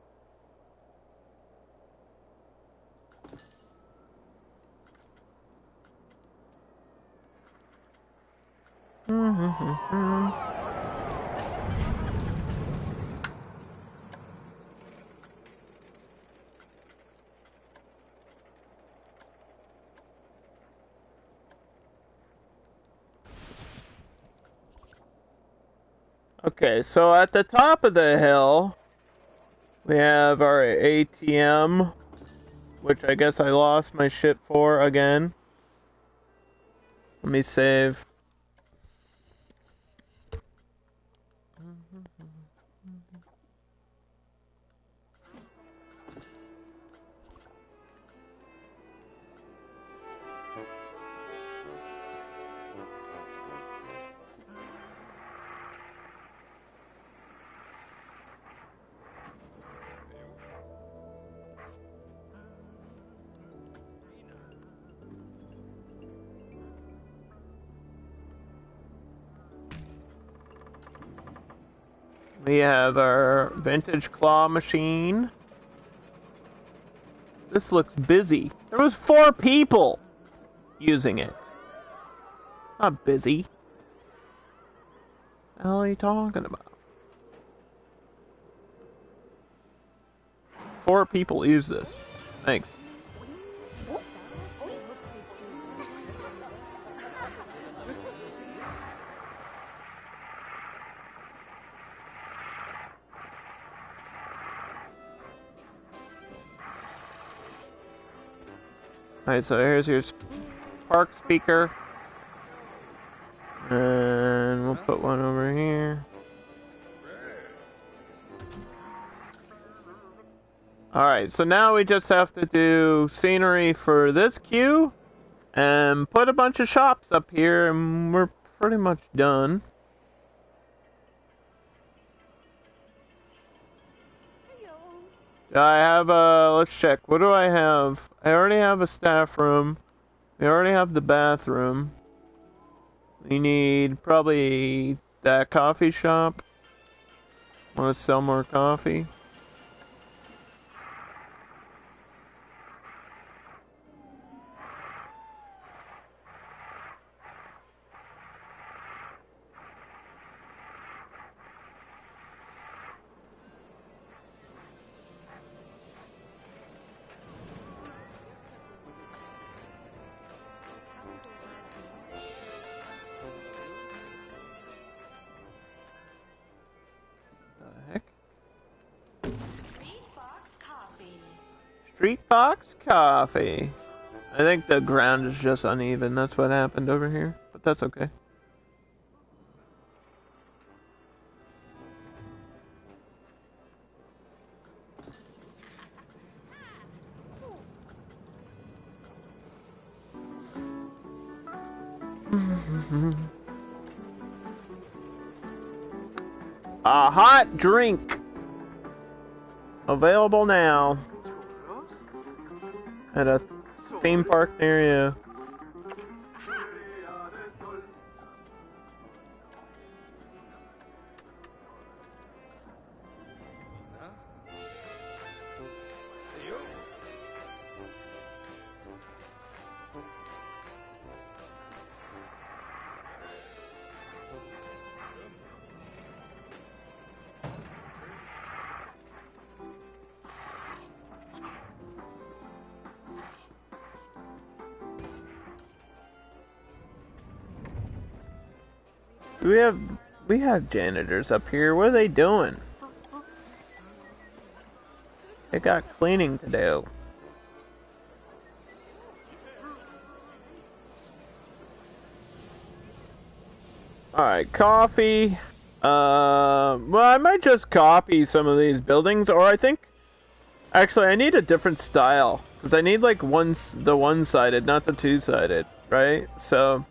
Okay, so at the top of the hill, we have our ATM, which I guess I lost my shit for again. Let me save. We have our vintage claw machine. This looks busy. There was 4 people using it. Not busy. What the hell are you talking about? 4 people use this. Thanks. Alright, so here's your park speaker. And we'll put one over here. Alright, so now we just have to do scenery for this queue. And put a bunch of shops up here, and we're pretty much done. I have let's check. What do I have? I already have a staff room. We already have the bathroom. We need probably that coffee shop. Want to sell more coffee? Street Fox Coffee. I think the ground is just uneven. That's what happened over here. But that's okay. A hot drink. Available now. At a theme park near you. We have janitors up here. What are they doing? They got cleaning to do. Alright, coffee. Well, I might just copy some of these buildings, or I think... Actually, I need a different style. Because I need, like, the one-sided, not the two-sided, right? So...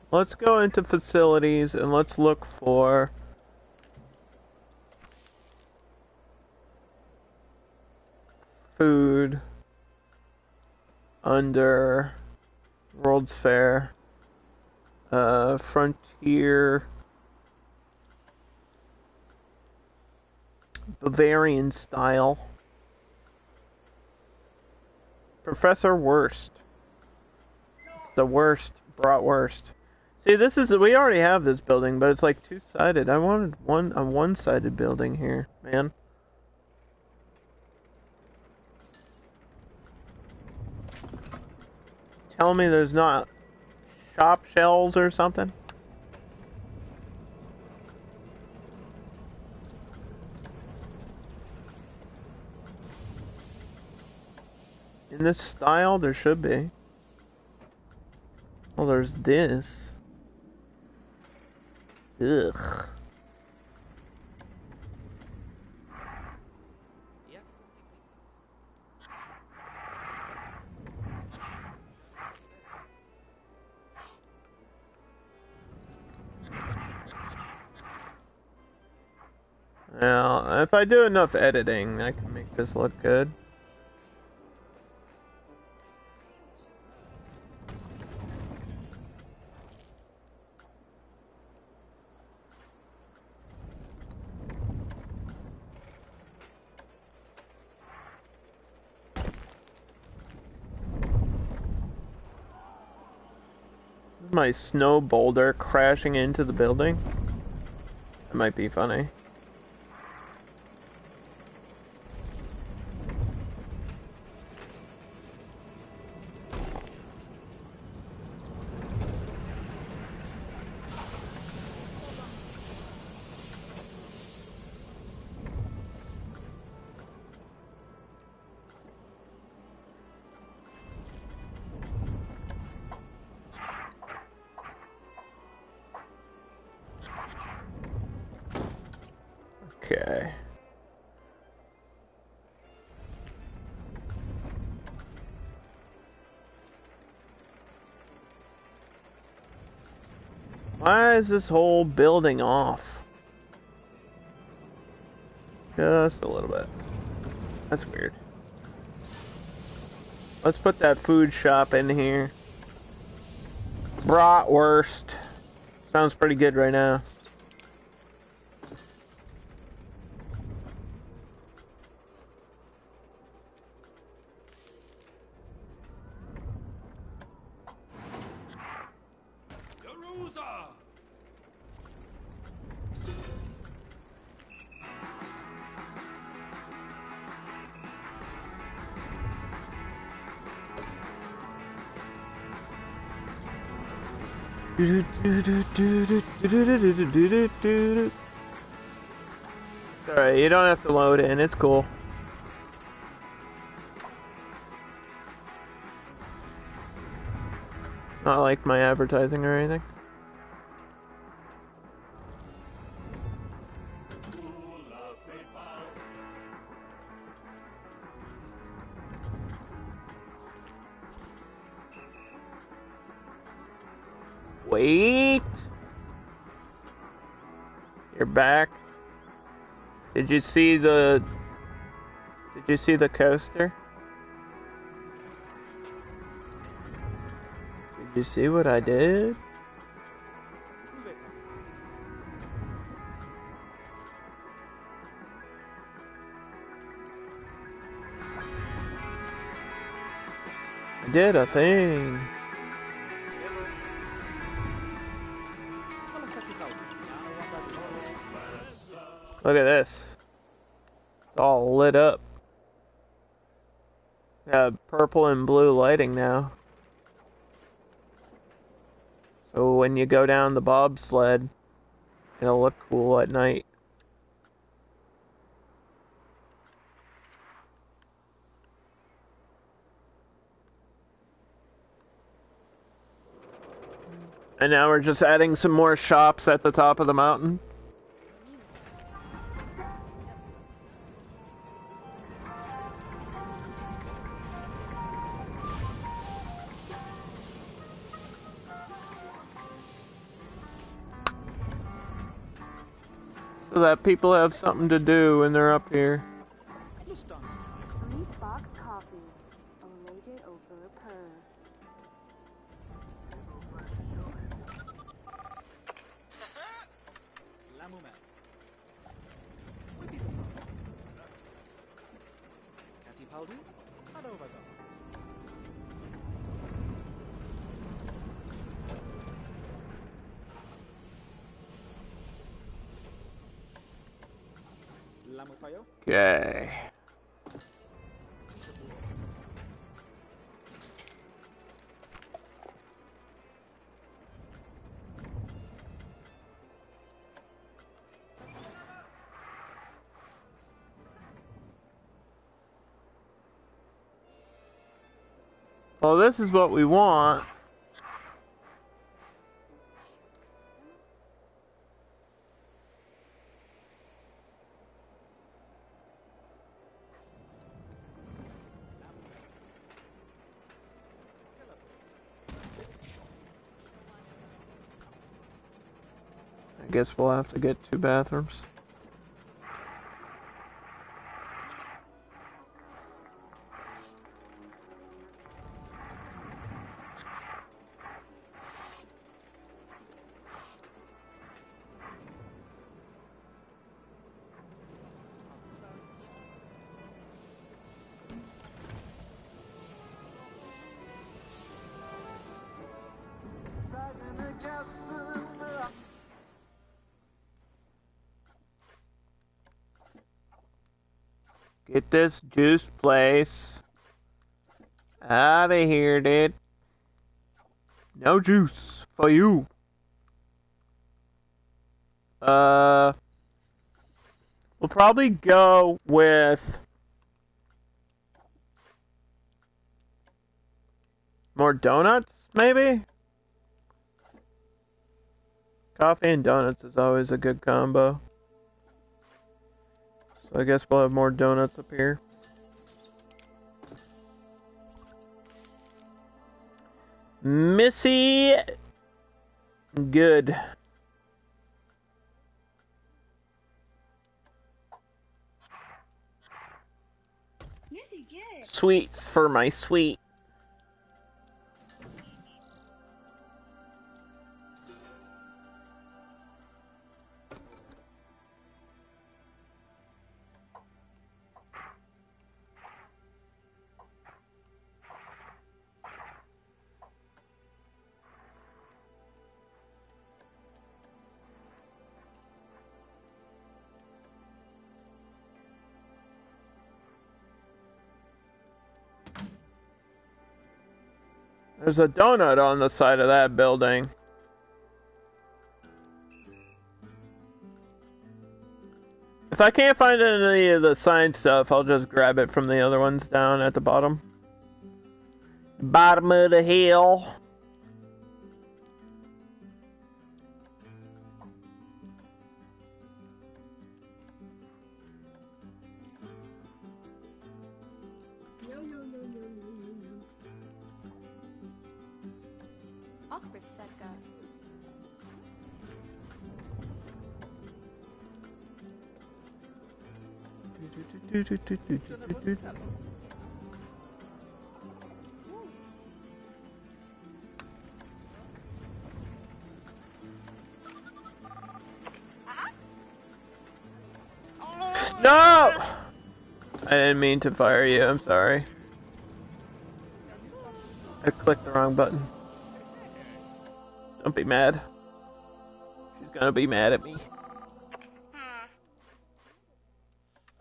let's go into facilities, and let's look for... food under World's Fair, Frontier, Bavarian style, Professor Worst, the worst, bratwurst. See, this is, we already have this building, but it's like two-sided. I wanted a one-sided building here, man. Tell me there's not shop shells or something? In this style, there should be. Well, there's this. Ugh. Now, if I do enough editing, I can make this look good. My snow boulder crashing into the building. That might be funny. Okay. Why is this whole building off? Just a little bit. That's weird. Let's put that food shop in here. Bratwurst. Sounds pretty good right now. Alright, you don't have to load in, it's cool. Not like my advertising or anything. Wait. You're back. Did you see the coaster? Did you see what I did? I did a thing. Look at this. It's all lit up. Got purple and blue lighting now. So when you go down the bobsled, it'll look cool at night. And now we're just adding some more shops at the top of the mountain. So that people have something to do when they're up here. Sweet box coffee, awaited over a purr. Okay. Well, this is what we want. I guess we'll have to get 2 bathrooms. Get this juice place out of here, dude. No juice for you. We'll probably go with more donuts, maybe? Coffee and donuts is always a good combo. So I guess we'll have more donuts up here. Missy. Good. Missy, good. Sweets for my sweet. There's a donut on the side of that building. If I can't find any of the sign stuff, I'll just grab it from the other ones down at the bottom. Bottom of the hill. No! I didn't mean to fire you, I'm sorry. I clicked the wrong button. Don't be mad. She's gonna be mad at me.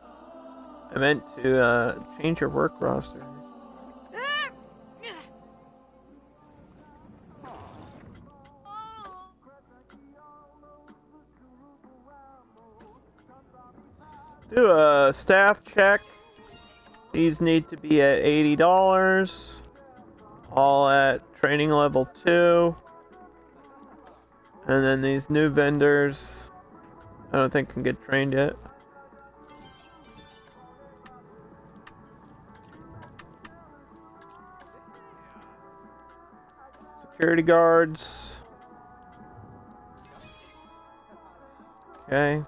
I meant to change your work roster. Do a staff check. These need to be at $80. All at training level 2. And then these new vendors, I don't think can get trained yet. Security guards. Okay.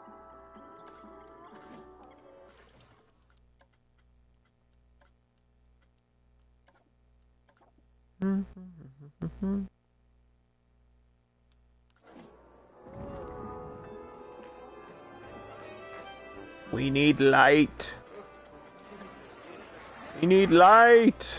We need light. We need light.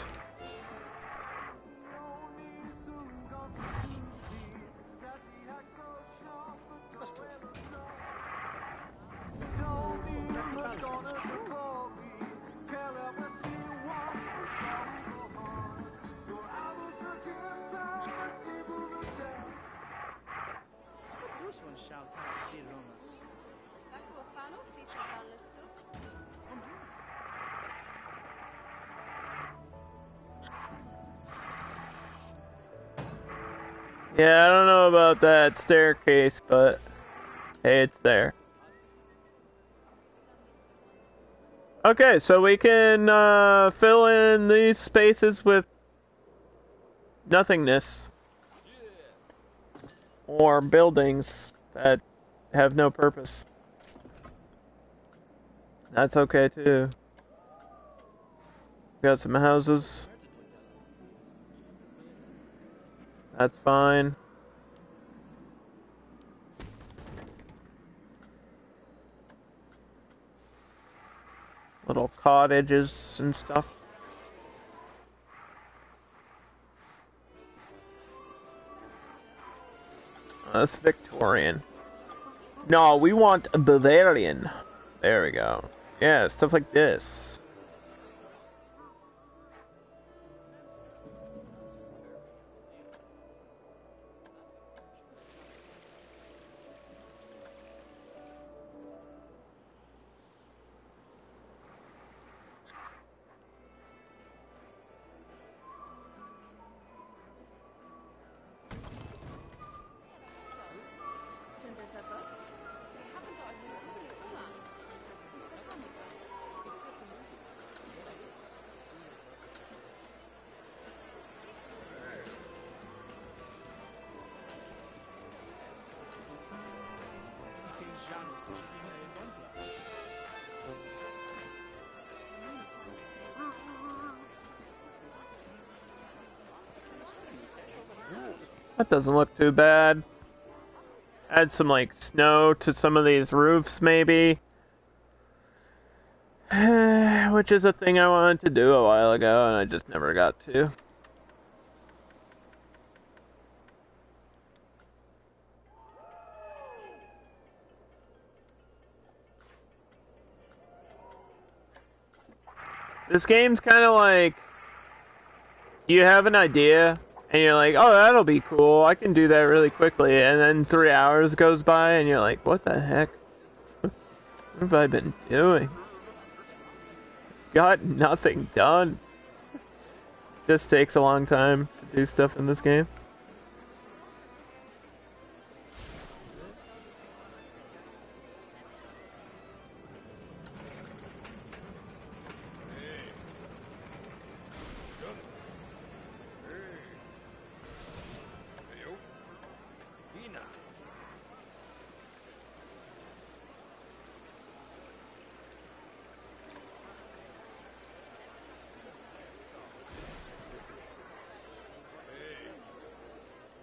Yeah, I don't know about that staircase, but hey, it's there. Okay, so we can fill in these spaces with nothingness. Or buildings that have no purpose. That's okay too. Got some houses. That's fine. Little cottages and stuff. That's Victorian. No, we want a Bavarian. There we go. Yeah, stuff like this. That doesn't look too bad. Add some, like, snow to some of these roofs, maybe. Which is a thing I wanted to do a while ago, and I just never got to. This game's kind of like, you have an idea, and you're like, oh, that'll be cool, I can do that really quickly, and then 3 hours goes by, and you're like, what the heck? What have I been doing? Got nothing done. Just takes a long time to do stuff in this game.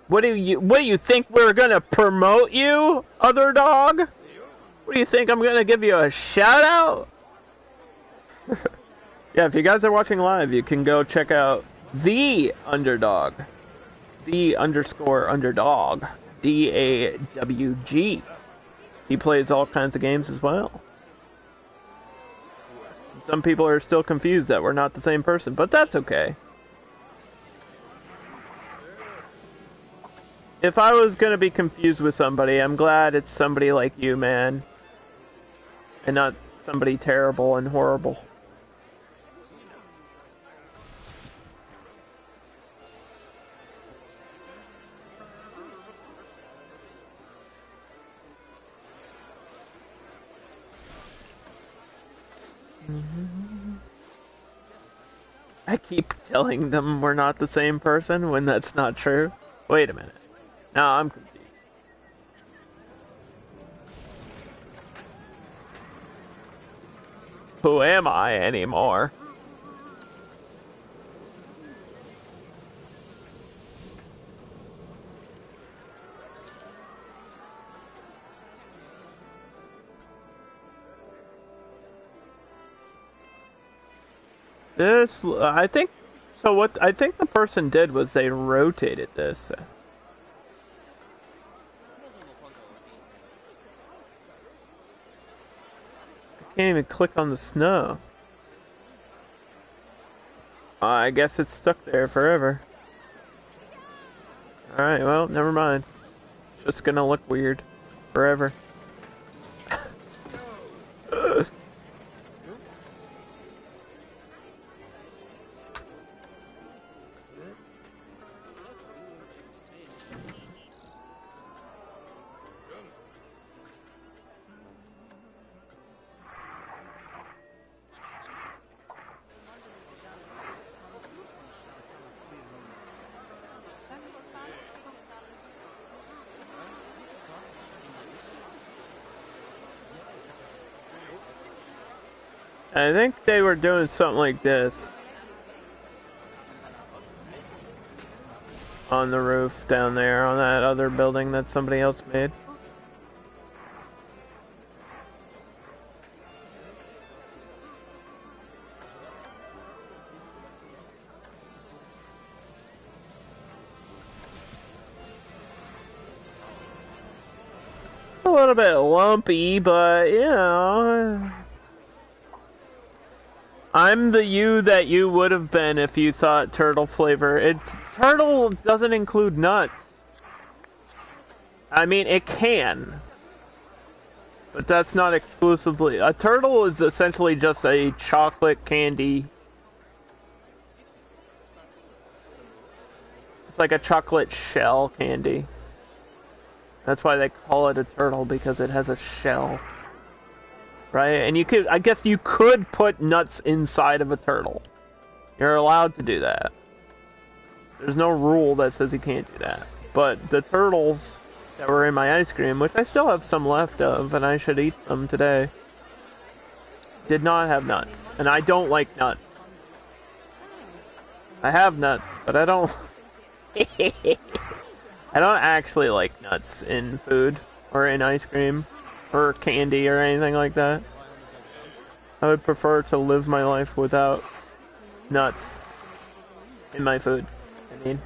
What do you think we're gonna promote you, other dog? What do you think, I'm gonna give you a shout out? Yeah, if you guys are watching live, you can go check out the underdog. The_underdog. DAWG. He plays all kinds of games as well. Some people are still confused that we're not the same person, but that's okay. If I was gonna be confused with somebody, I'm glad it's somebody like you, man. And not somebody terrible and horrible. I keep telling them we're not the same person when that's not true. Wait a minute. Now I'm confused. Who am I anymore? This, I think, so what I think the person did was they rotated this. Can't even click on the snow. I guess it's stuck there forever. Alright, well, never mind. It's just gonna look weird. Forever. I think they were doing something like this on the roof down there on that other building that somebody else made. A little bit lumpy, but you know, I'm the you that you would have been if you thought turtle flavor. Turtle doesn't include nuts. I mean, it can, but that's not exclusively. A turtle is essentially just a chocolate candy. It's like a chocolate shell candy. That's why they call it a turtle, because it has a shell. Right? And you could, I guess you could put nuts inside of a turtle. You're allowed to do that. There's no rule that says you can't do that. But the turtles that were in my ice cream, which I still have some left of, and I should eat some today, did not have nuts. And I don't like nuts. I have nuts, but I don't... I don't actually like nuts in food, or in ice cream, or candy, or anything like that. I would prefer to live my life without nuts in my food. I mean,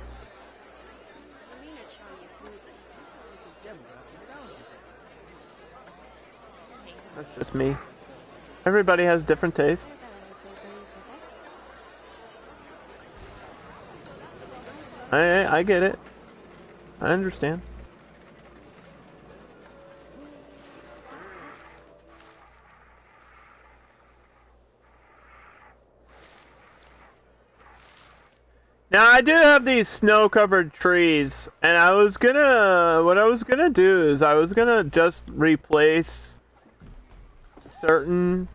that's just me. Everybody has different tastes. I get it. I understand. Now I do have these snow-covered trees, and what I was gonna do is I was gonna just replace certain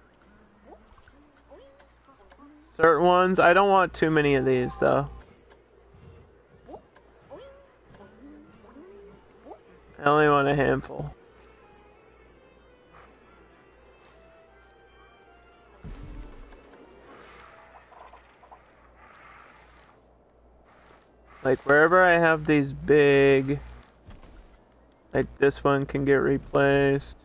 ones. I don't want too many of these though. I only want a handful. Like wherever I have these big, like this one can get replaced.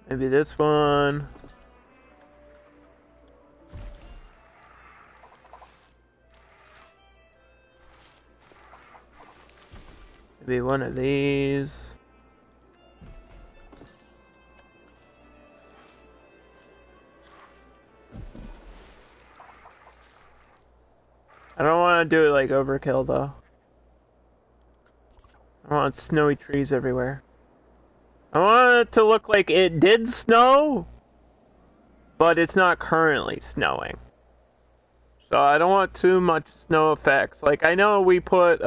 Maybe this one. Maybe one of these. I don't want to do it like overkill though. I want snowy trees everywhere. I want it to look like it did snow, but it's not currently snowing. So I don't want too much snow effects. Like I know we put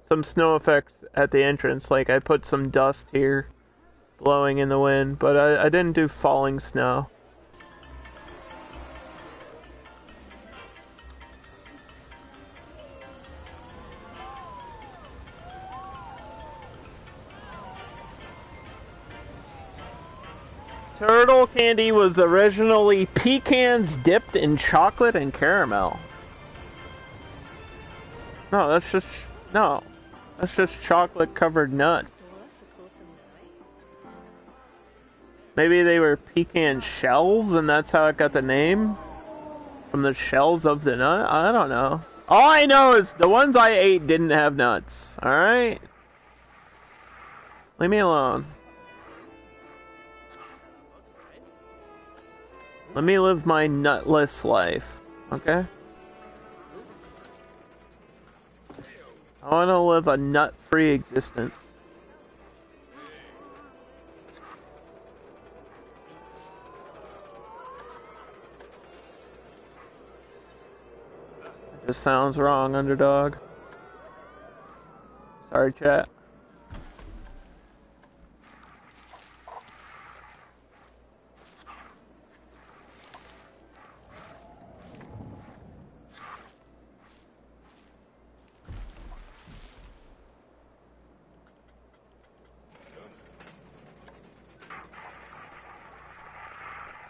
some snow effects at the entrance. Like I put some dust here blowing in the wind, but I didn't do falling snow. Turtle candy was originally pecans dipped in chocolate and caramel. No, that's just chocolate covered nuts. Maybe they were pecan shells and that's how it got the name? From the shells of the nut? I don't know. All I know is the ones I ate didn't have nuts. Alright? Leave me alone. Let me live my nutless life, okay? I want to live a nut-free existence. It just sounds wrong, underdog. Sorry, chat.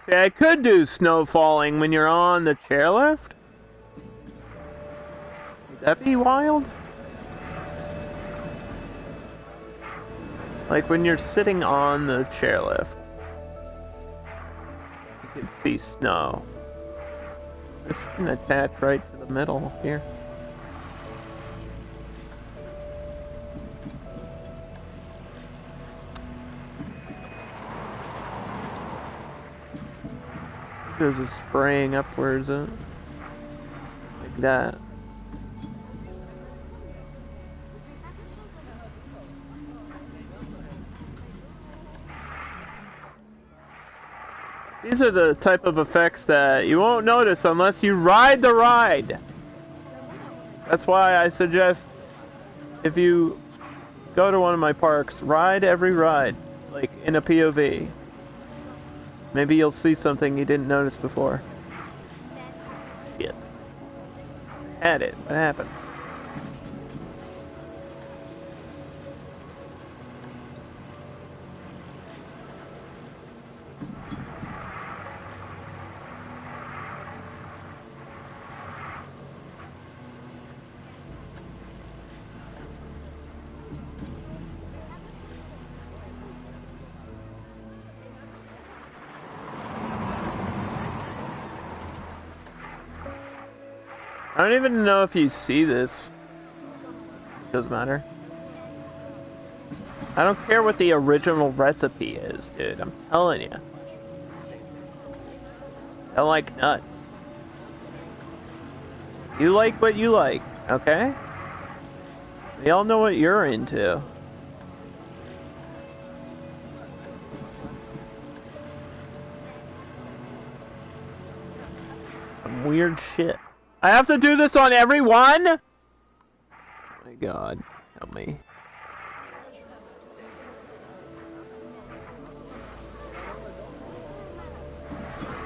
See, I could do snow falling when you're on the chairlift. Would that be wild? Like when you're sitting on the chairlift, you can see snow. This can attach right to the middle here. There's a spraying upwards, like that. These are the type of effects that you won't notice unless you ride the ride. That's why I suggest if you go to one of my parks, ride every ride, like in a POV. Maybe you'll see something you didn't notice before. Shit. Had it. What happened? I don't even know if you see this. Doesn't matter. I don't care what the original recipe is, dude. I'm telling you. I like nuts. You like what you like, okay? We all know what you're into. Some weird shit. I have to do this on everyone? Oh my god, help me.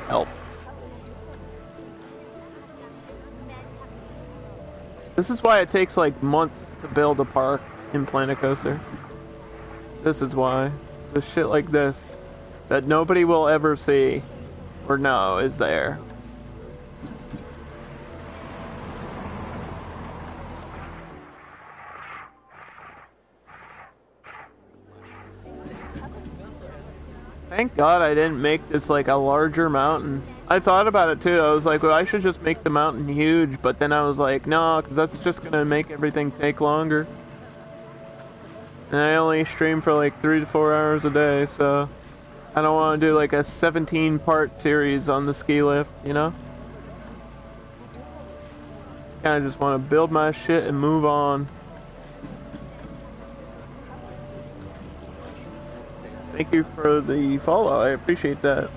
Help. This is why it takes like months to build a park in Planet Coaster. This is why. There's shit like this that nobody will ever see or know is there. Thank God I didn't make this like a larger mountain. I thought about it too. I was like, well, I should just make the mountain huge, but then I was like, no, because that's just gonna make everything take longer. And I only stream for like 3 to 4 hours a day, so I don't want to do like a 17-part series on the ski lift, you know? Kinda just want to build my shit and move on. Thank you for the follow, I appreciate that.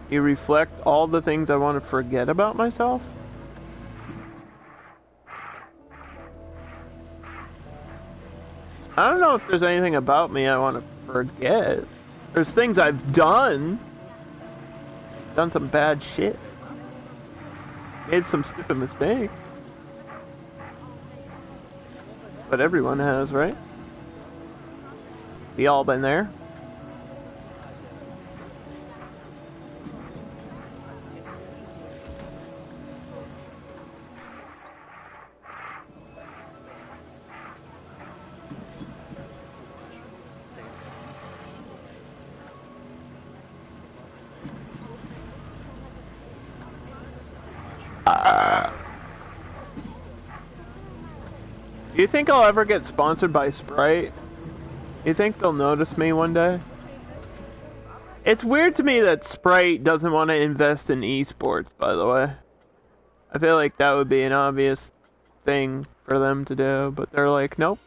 You reflect all the things I want to forget about myself? I don't know if there's anything about me I want to forget. There's things I've done. Done some bad shit. Made some stupid mistakes. But everyone has, right? We all been there. Do you think I'll ever get sponsored by Sprite? You think they'll notice me one day? It's weird to me that Sprite doesn't want to invest in esports, by the way. I feel like that would be an obvious thing for them to do, but they're like, nope.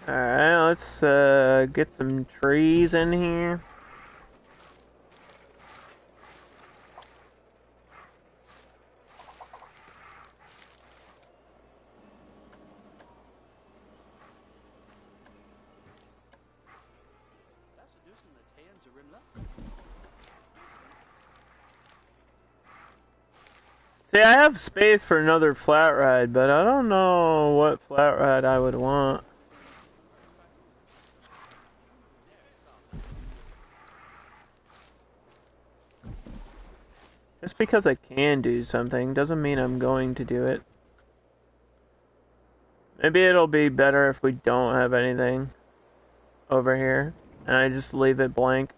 Alright, let's get some trees in here. See, I have space for another flat ride, but I don't know what flat ride I would want. Just because I can do something doesn't mean I'm going to do it. Maybe it'll be better if we don't have anything over here, and I just leave it blank.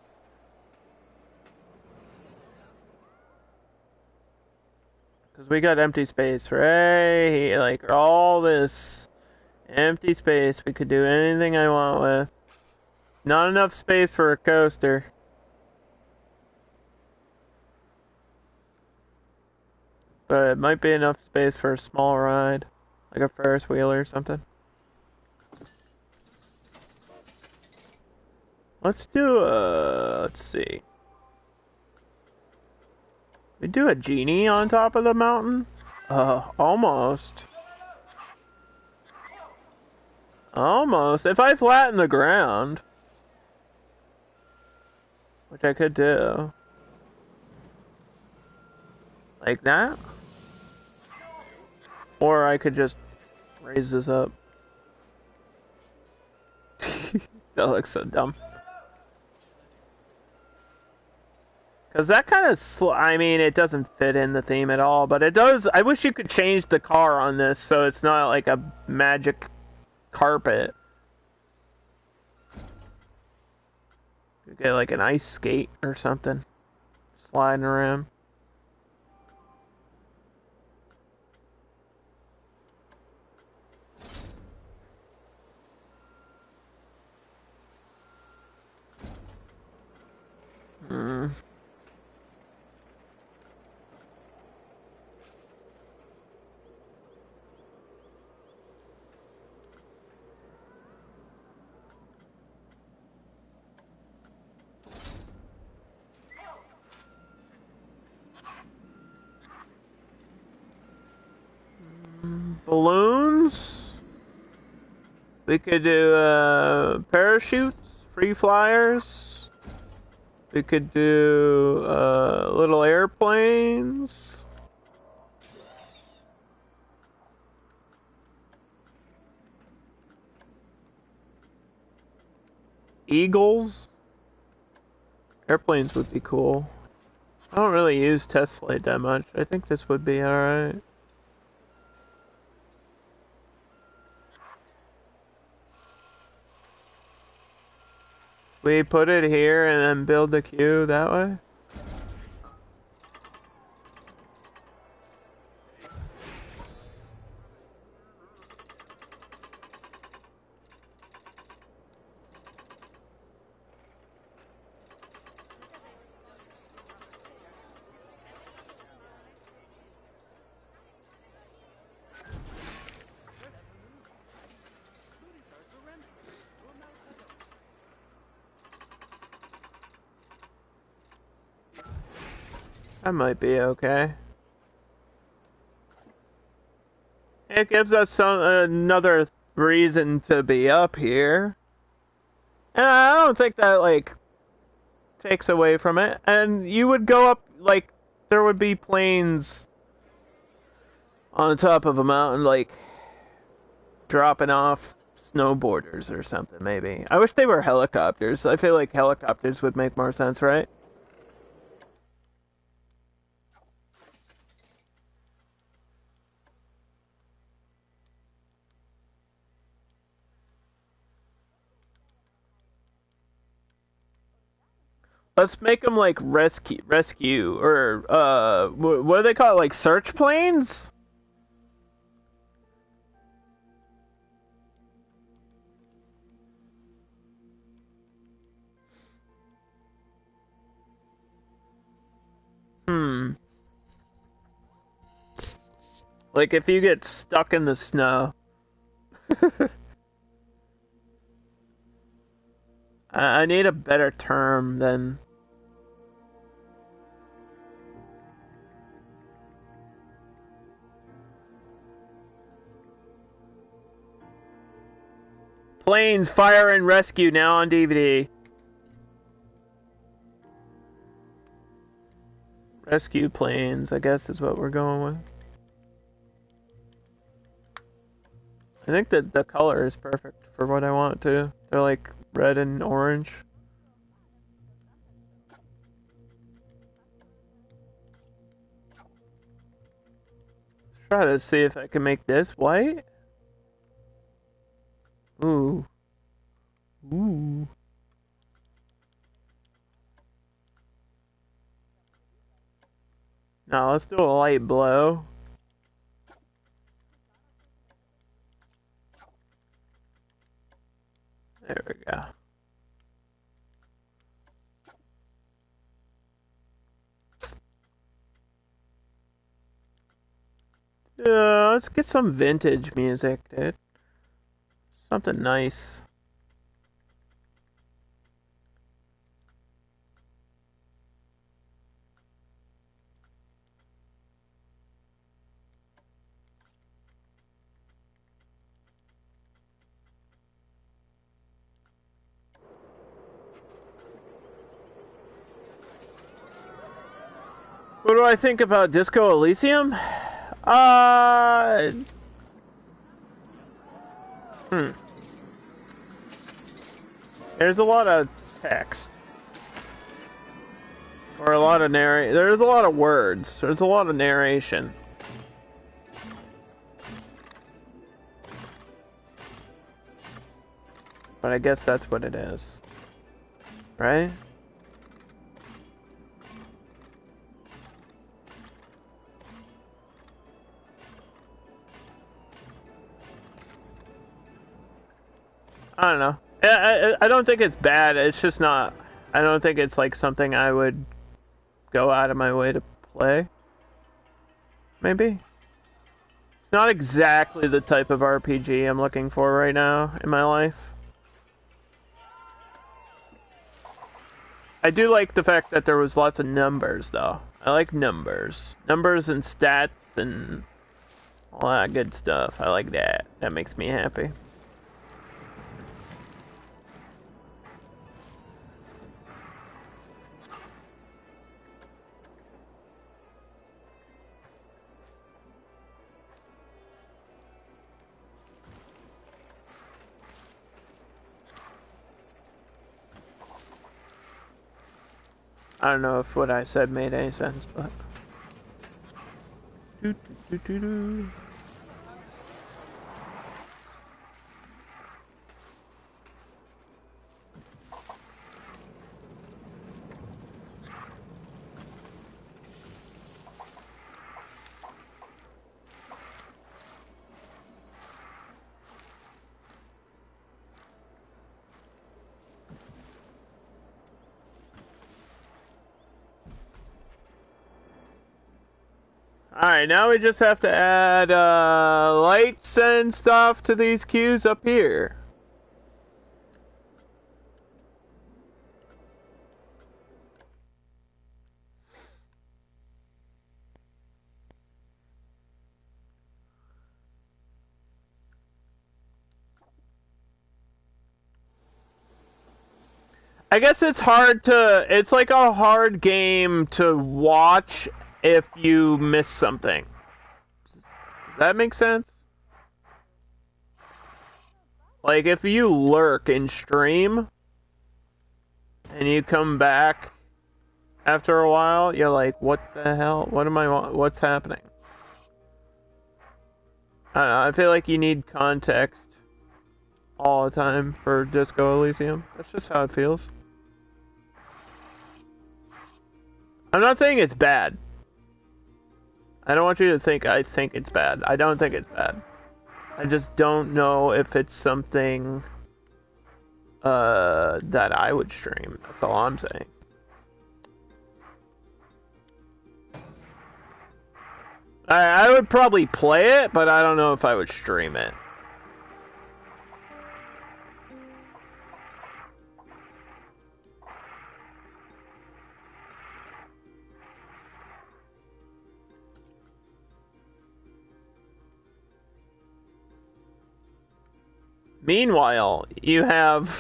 Because we got empty space right here, like all this empty space we could do anything I want with. Not enough space for a coaster. But it might be enough space for a small ride, like a Ferris wheel or something. Let's do let's see. We do a genie on top of the mountain? Almost. Almost. If I flatten the ground. Which I could do. Like that. Or I could just raise this up. That looks so dumb. Because that kind of, I mean, it doesn't fit in the theme at all, but it does. I wish you could change the car on this so it's not like a magic carpet. You get like an ice skate or something sliding around. Balloons. We could do parachutes, free flyers. We could do little airplanes. Eagles. Airplanes would be cool. I don't really use test flight that much. I think this would be alright. We put it here and then build the queue that way? That might be okay. It gives us another reason to be up here. And I don't think that, like, takes away from it. And you would go up, like, there would be planes on top of a mountain, like, dropping off snowboarders or something, maybe. I wish they were helicopters. I feel like helicopters would make more sense, right? Let's make them like rescue, or what do they call it? Like search planes? Like if you get stuck in the snow. I need a better term than... Planes, Fire and Rescue, now on DVD. Rescue planes, I guess is what we're going with. I think that the color is perfect for what I want to. They're like red and orange. Try to see if I can make this white. Ooh. Ooh. Now let's do a light blue. There we go. Let's get some vintage music, dude. Something nice. What do I think about Disco Elysium? There's a lot of text. Or a lot of there's a lot of words. There's a lot of narration. But I guess that's what it is. Right? I don't know. I don't think it's bad. It's just not... I don't think it's like something I would go out of my way to play. Maybe? It's not exactly the type of RPG I'm looking for right now in my life. I do like the fact that there was lots of numbers, though. I like numbers. Numbers and stats and all that good stuff. I like that. That makes me happy. I don't know if what I said made any sense, but... Alright, now we just have to add lights and stuff to these queues up here. I guess it's hard to... It's like a hard game to watch if you miss something. Does that make sense? Like, if you lurk in stream, and you come back after a while, you're like, what the hell? What's happening? I don't know, I feel like you need context all the time for Disco Elysium. That's just how it feels. I'm not saying it's bad. I don't want you to think I think it's bad. I don't think it's bad. I just don't know if it's something that I would stream. That's all I'm saying. I would probably play it, but I don't know if I would stream it. Meanwhile, you have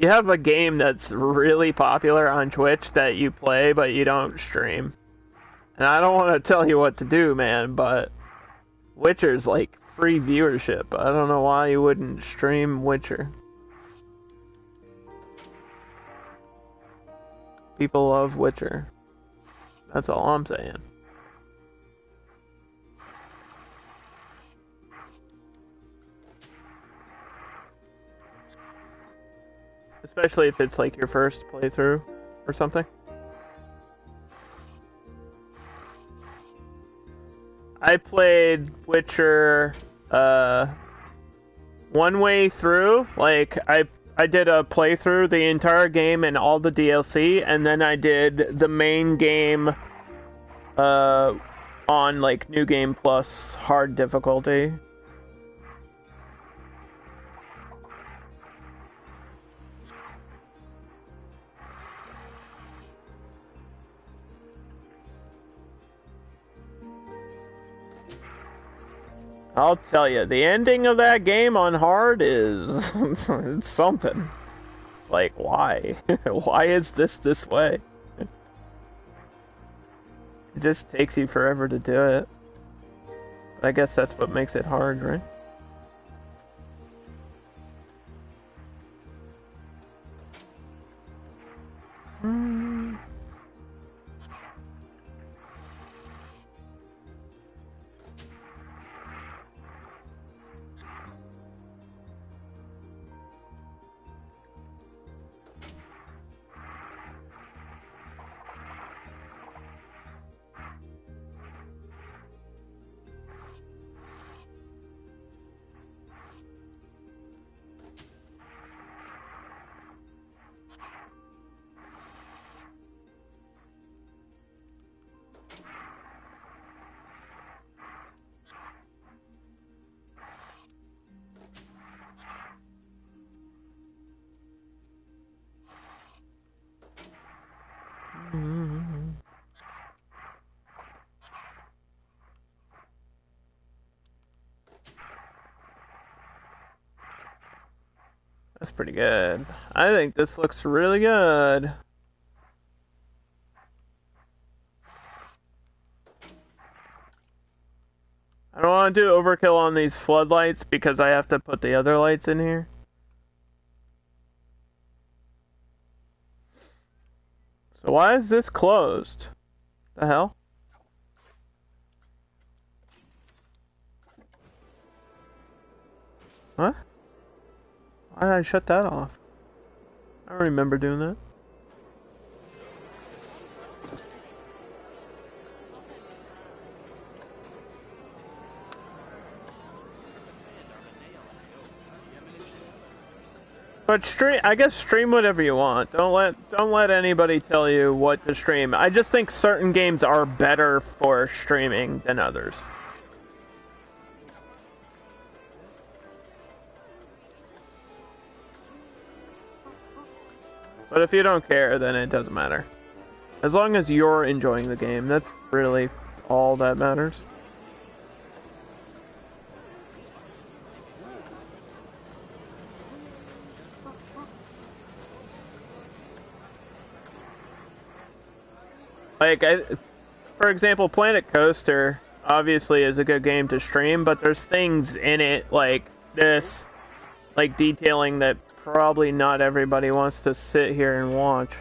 a game that's really popular on Twitch that you play but you don't stream. And I don't want to tell you what to do, man, but Witcher's like free viewership. I don't know why you wouldn't stream Witcher. People love Witcher. That's all I'm saying. Especially if it's like your first playthrough or something. I played Witcher one way through. Like I did a playthrough the entire game and all the DLC, and then I did the main game on like New Game Plus hard difficulty. I'll tell you, the ending of that game on hard is it's something. It's like, why? Why is this way? It just takes you forever to do it. I guess that's what makes it hard, right? That's pretty good. I think this looks really good. I don't want to do overkill on these floodlights because I have to put the other lights in here. So why is this closed? The hell? What? Why did I shut that off? I don't remember doing that. But stream, I guess stream whatever you want. Don't let anybody tell you what to stream. I just think certain games are better for streaming than others. But if you don't care, then it doesn't matter. As long as you're enjoying the game, that's really all that matters. Like, for example, Planet Coaster obviously is a good game to stream, but there's things in it like this, like detailing that probably not everybody wants to sit here and watch.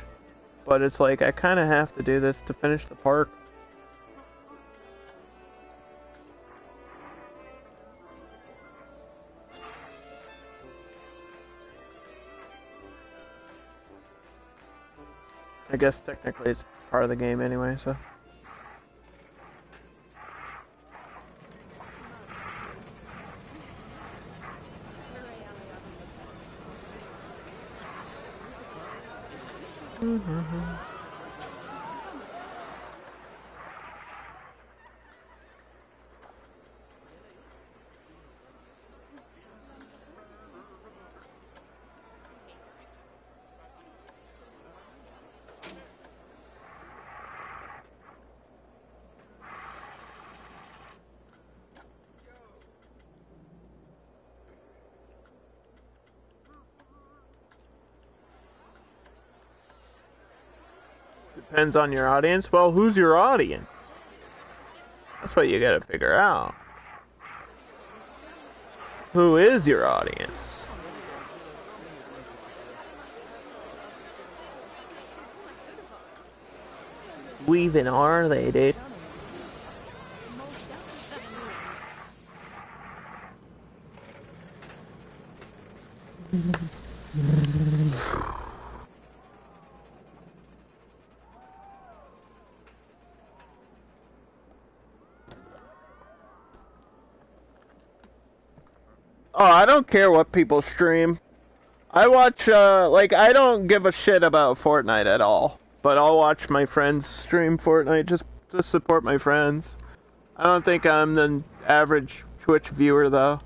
But it's like, I kind of have to do this to finish the park. I guess technically it's part of the game anyway, so. Depends on your audience. Well, who's your audience? That's what you gotta figure out. Who is your audience? Who even are they, dude? Oh, I don't care what people stream. I watch, like, I don't give a shit about Fortnite at all. But I'll watch my friends stream Fortnite just to support my friends. I don't think I'm the average Twitch viewer, though.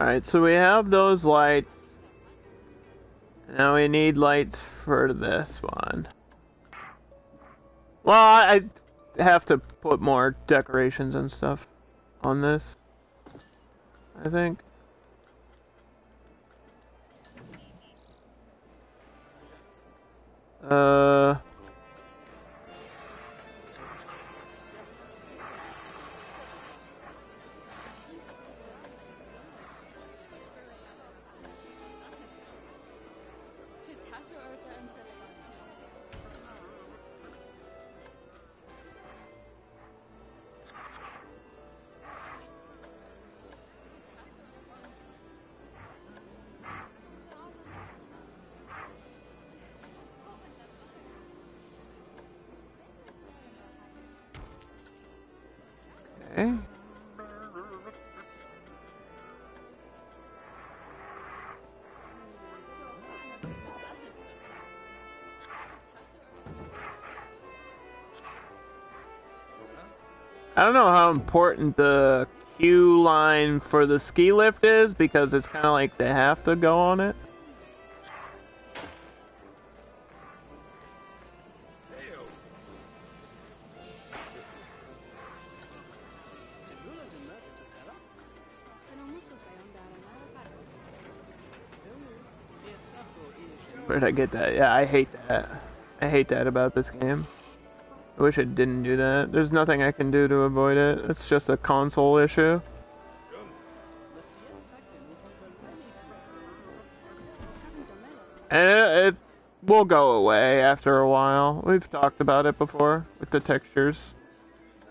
Alright, so we have those lights. Now we need lights for this one. Well, I have to put more decorations and stuff on this, I think. Okay. I don't know how important the queue line for the ski lift is, because it's kind of like they have to go on it. Where'd I get that? Yeah, I hate that. I hate that about this game. I wish it didn't do that. There's nothing I can do to avoid it. It's just a console issue. And it will go away after a while. We've talked about it before with the textures.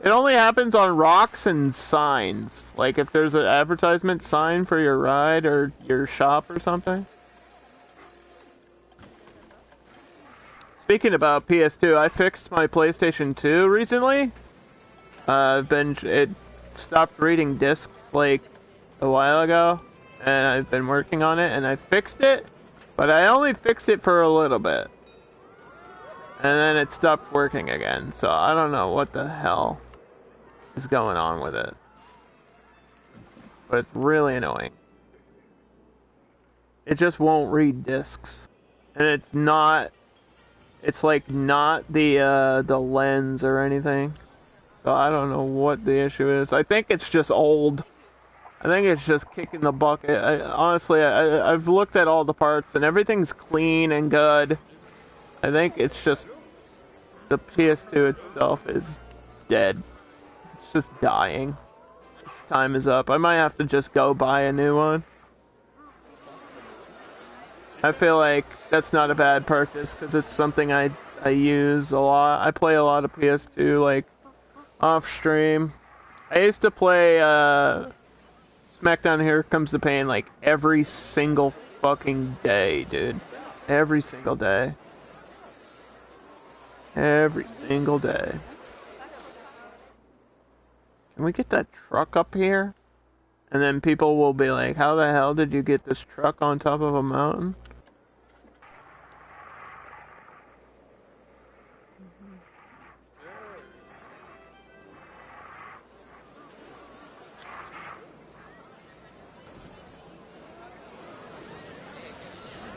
It only happens on rocks and signs. Like if there's an advertisement sign for your ride or your shop or something. Speaking about PS2, I fixed my PlayStation 2 recently. It stopped reading discs like a while ago, and I've been working on it, and I fixed it, but I only fixed it for a little bit, and then it stopped working again. So I don't know what the hell is going on with it, but it's really annoying. It just won't read discs, and it's not. It's like not the lens or anything. So I don't know what the issue is. I think it's just old. I think it's just kicking the bucket. Honestly, I've looked at all the parts and everything's clean and good. I think it's just the PS2 itself is dead. It's just dying. Its time is up. I might have to just go buy a new one. I feel like that's not a bad purchase because it's something I use a lot. I play a lot of PS2 like off stream. I used to play SmackDown Here Comes the Pain like every single fucking day, dude. Every single day. Every single day. Can we get that truck up here? And then people will be like, how the hell did you get this truck on top of a mountain?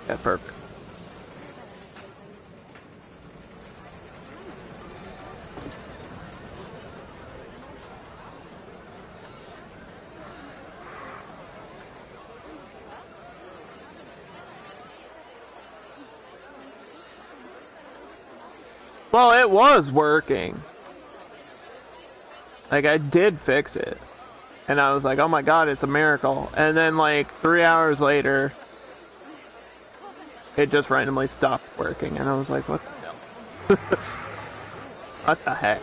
Yeah, perfect. Well, it was working. Like, I did fix it. And I was like, oh my god, it's a miracle. And then, like, 3 hours later, it just randomly stopped working. And I was like, what the hell? What the heck?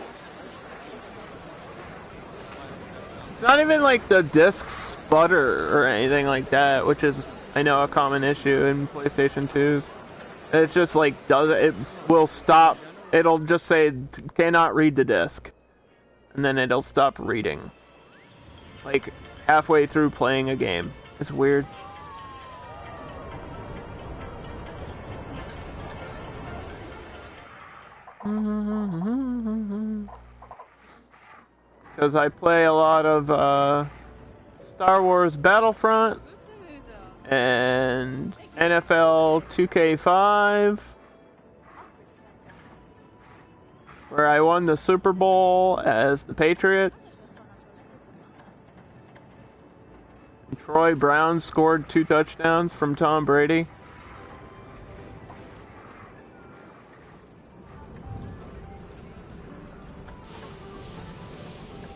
It's not even like the discs sputter or anything like that, which is, I know, a common issue in PlayStation 2s. It's just like, it will stop. It'll just say, cannot read the disc. And then it'll stop reading. Like, halfway through playing a game. It's weird. Because I play a lot of Star Wars Battlefront and NFL 2K5, where I won the Super Bowl as the Patriots. And Troy Brown scored 2 touchdowns from Tom Brady.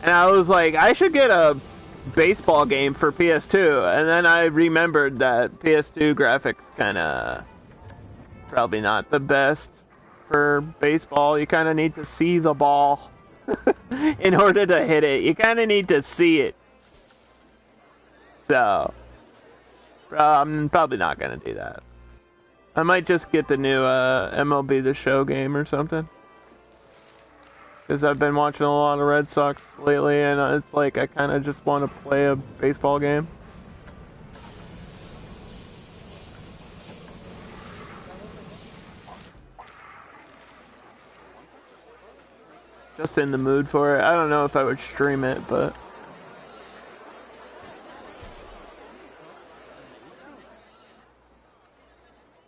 And I was like, I should get a baseball game for PS2. And then I remembered that PS2 graphics kind of probably not the best for baseball. You kind of need to see the ball in order to hit it. You kind of need to see it. So, I'm probably not going to do that. I might just get the new MLB The Show game or something. Because I've been watching a lot of Red Sox lately, and it's like I kind of just want to play a baseball game. Just in the mood for it. I don't know if I would stream it, but...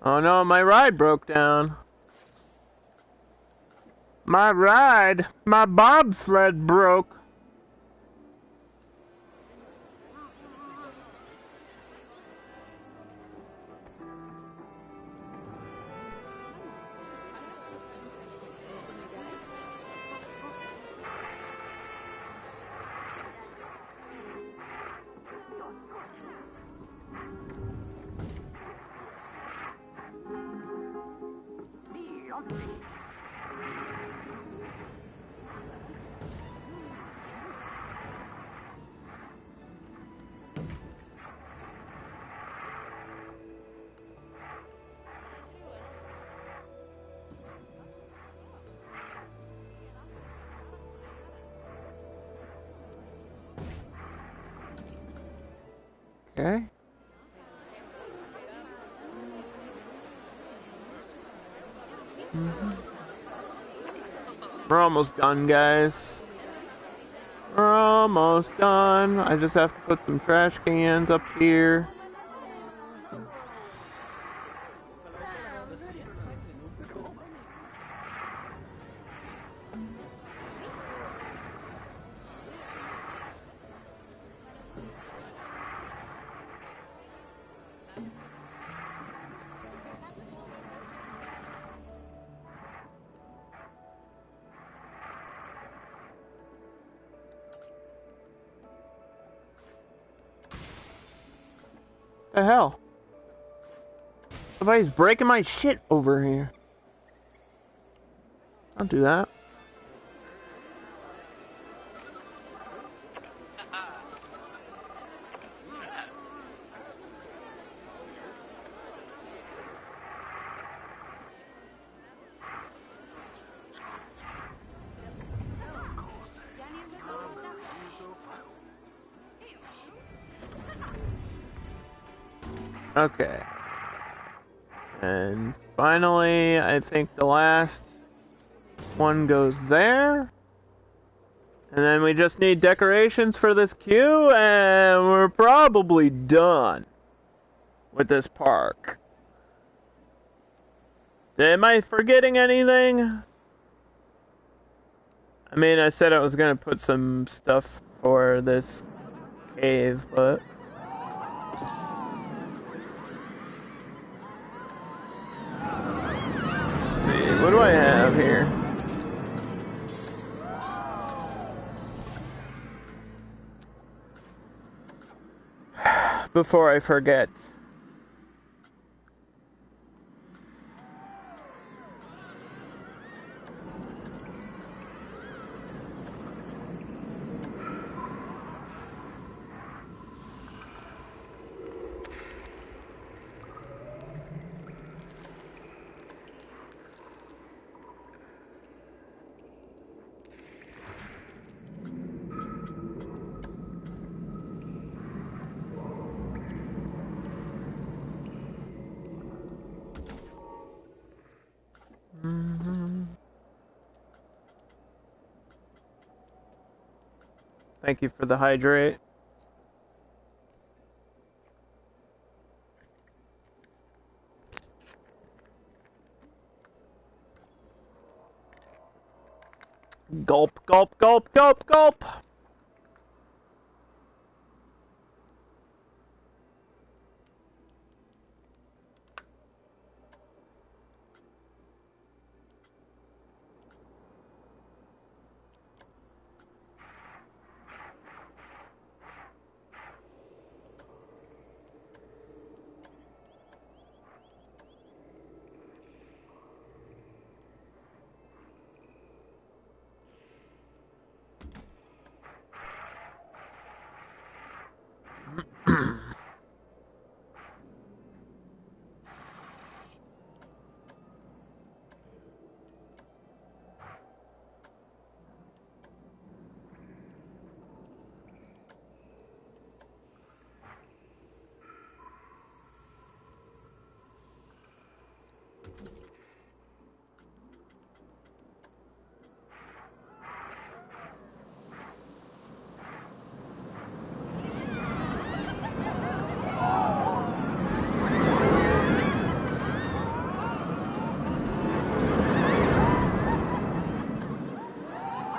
Oh no, my ride broke down. My bobsled broke. Okay. We're almost done, guys. We're almost done. I just have to put some trash cans up here. The hell? Somebody's breaking my shit over here. Don't do that. Okay. And finally, I think the last one goes there. And then we just need decorations for this queue, and we're probably done with this park. Am I forgetting anything? I mean, I said I was gonna put some stuff for this cave, but... Let's see, what do I have here? Before I forget. Thank you for the hydrate. Gulp, gulp, gulp, gulp, gulp!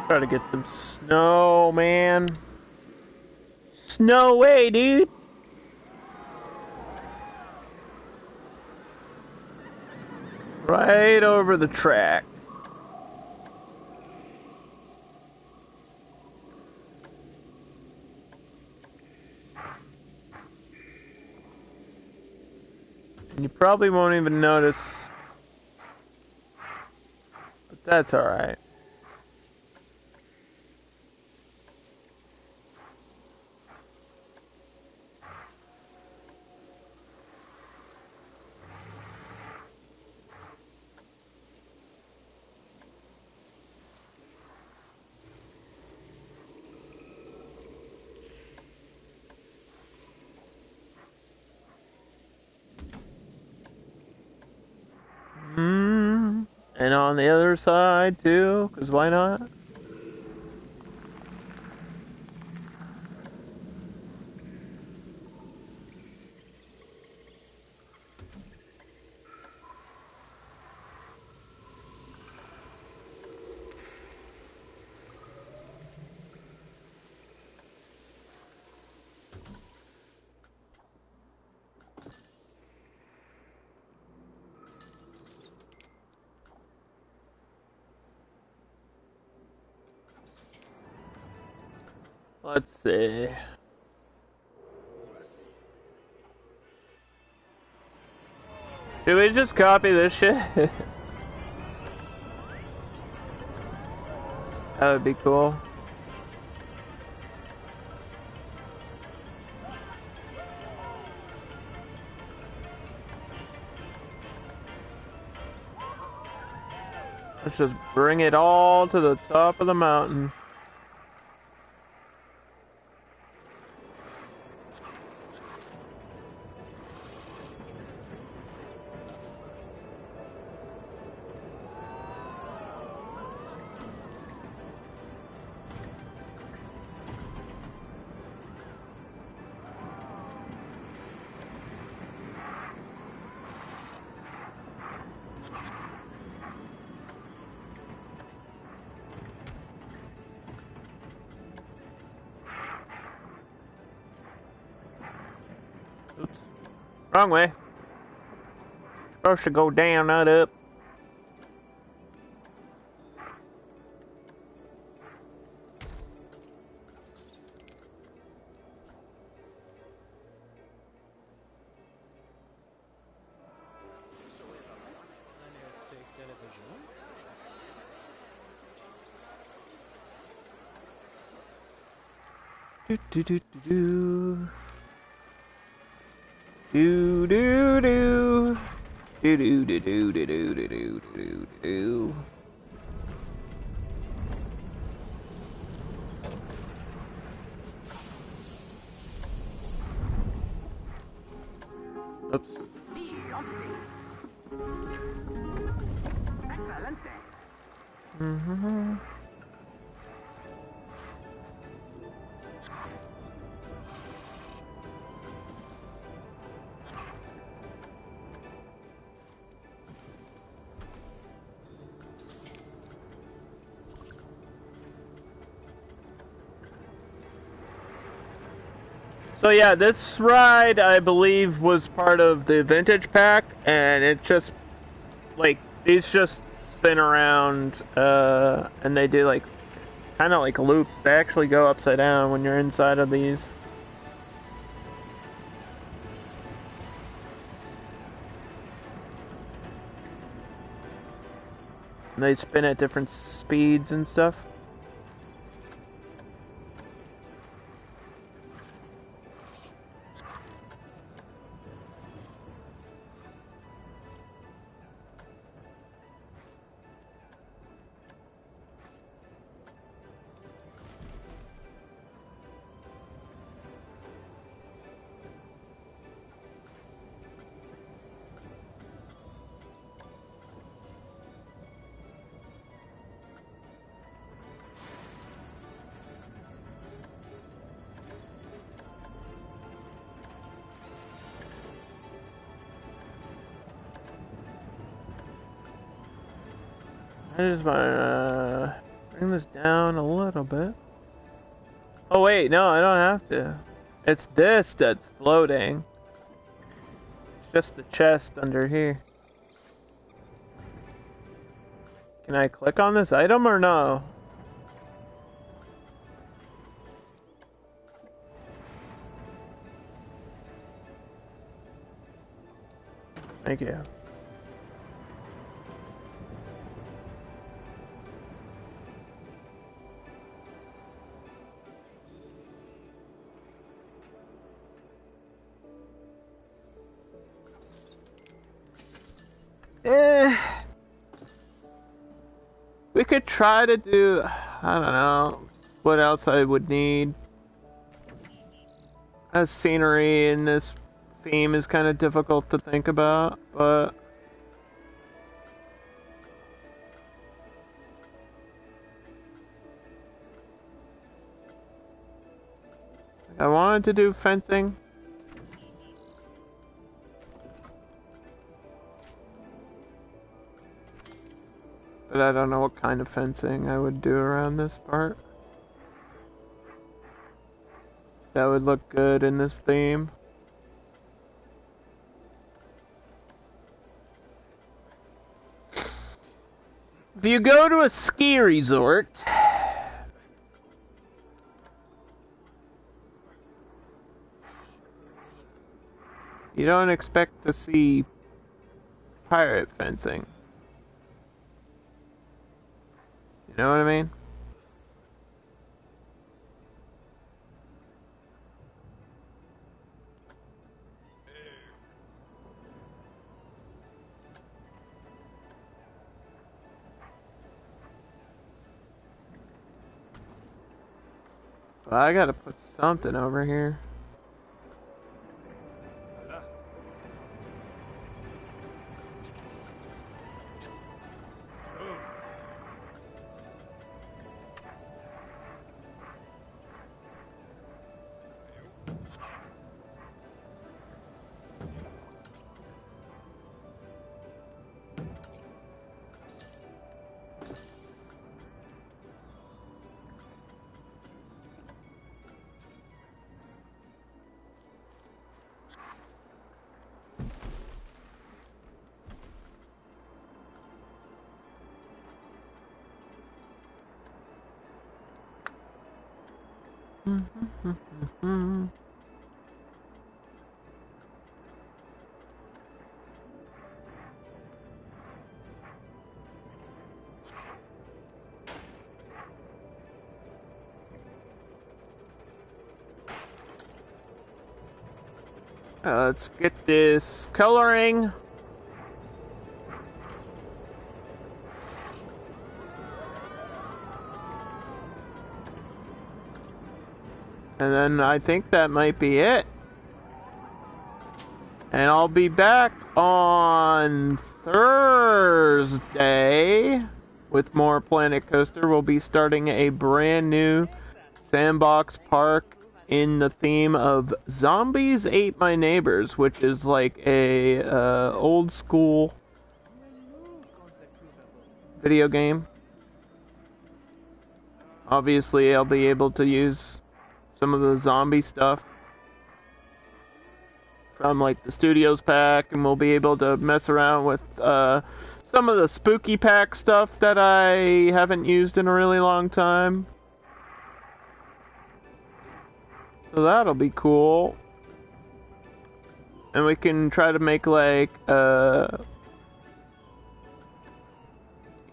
Try to get some snow, man. Snow away, dude. Right over the track. And you probably won't even notice. But that's alright. And on the other side too, because why not? Let's see. Should we just copy this shit? That would be cool. Let's just bring it all to the top of the mountain. Oops. Wrong way. Supposed to go down, not up. Do do do do do do do do do do do do do do do do do do. Oops. Mm-hmm. So yeah, this ride I believe was part of the vintage pack, and it just like these just spin around, and they do like kind of like loops. They actually go upside down when you're inside of these. And they spin at different speeds and stuff. I just want to bring this down a little bit. Oh wait, no, I don't have to. It's this that's floating. It's just the chest under here. Can I click on this item or no? Thank you. We could try to do, I don't know, what else I would need. As scenery in this theme is kind of difficult to think about, but I wanted to do fencing. But I don't know what kind of fencing I would do around this part. That would look good in this theme. If you go to a ski resort, you don't expect to see pirate fencing. You know what I mean? Well, I gotta put something over here. Let's get this coloring. And then I think that might be it. And I'll be back on Thursday with more Planet Coaster. We'll be starting a brand new sandbox park in the theme of Zombies Ate My Neighbors, which is like a old school video game. Obviously, I'll be able to use some of the zombie stuff from like the Studios pack, and we'll be able to mess around with some of the spooky pack stuff that I haven't used in a really long time. So that'll be cool. And we can try to make like you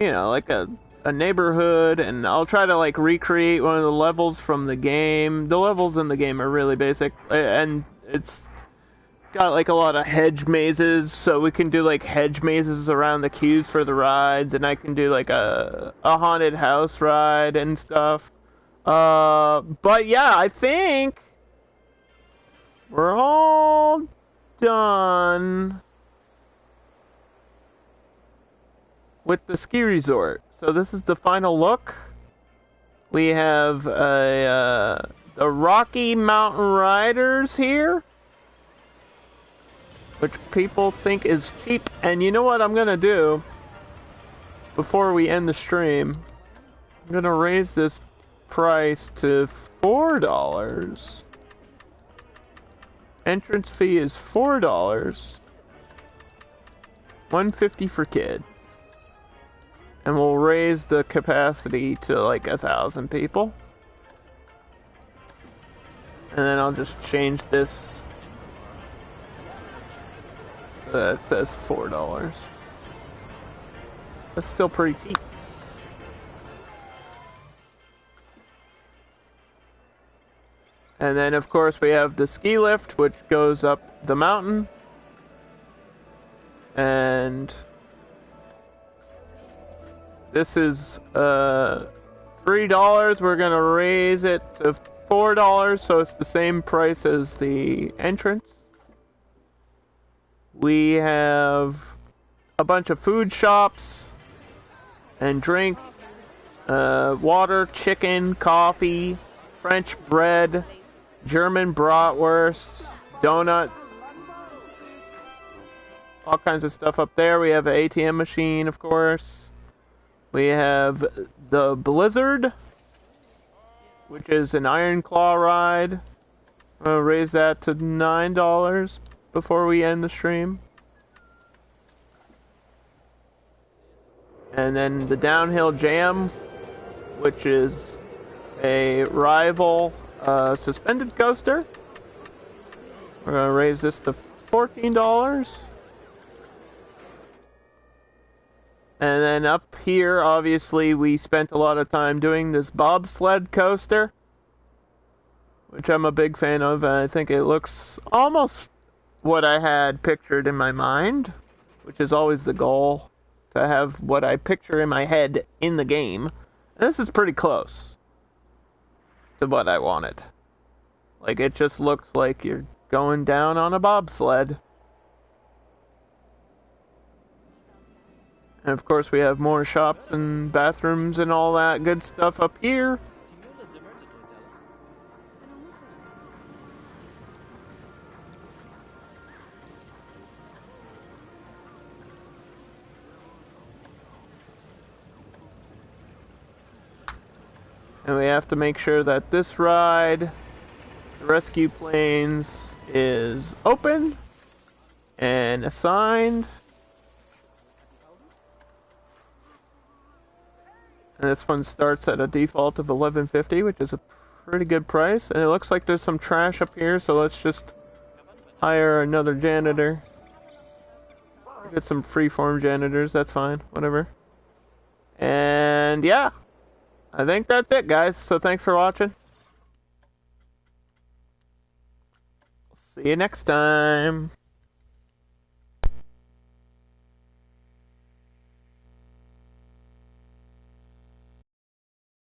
know, like a neighborhood, and I'll try to like recreate one of the levels from the game. The levels in the game are really basic, and it's got like a lot of hedge mazes, so we can do like hedge mazes around the queues for the rides, and I can do like a haunted house ride and stuff. But yeah, I think we're all done with the ski resort. So this is the final look. We have the Rocky Mountain Riders here, which people think is cheap. And you know what I'm gonna do before we end the stream? I'm gonna raise this price to $4. Entrance fee is $4. $150 for kids. And we'll raise the capacity to like 1,000 people. And then I'll just change this so that it says $4. That's still pretty cheap. And then of course we have the ski lift, which goes up the mountain. And this is $3. We're gonna raise it to $4, so it's the same price as the entrance. We have a bunch of food shops and drinks, water, chicken, coffee, French bread, German bratwursts, donuts, all kinds of stuff up there. We have an ATM machine, of course. We have the Blizzard, which is an Iron Claw ride. I'm going to raise that to $9 before we end the stream. And then the Downhill Jam, which is a rival suspended coaster. We're going to raise this to $14. And then up here, obviously, we spent a lot of time doing this bobsled coaster, which I'm a big fan of, and I think it looks almost what I had pictured in my mind, which is always the goal, to have what I picture in my head in the game. And this is pretty close to what I wanted. Like, it just looks like you're going down on a bobsled. And of course we have more shops and bathrooms and all that good stuff up here. And we have to make sure that this ride, the rescue planes, is open and assigned. And this one starts at a default of $11.50, which is a pretty good price. And it looks like there's some trash up here, so let's just hire another janitor. Get some freeform janitors, that's fine, whatever. And yeah, I think that's it, guys. So thanks for watching. See you next time.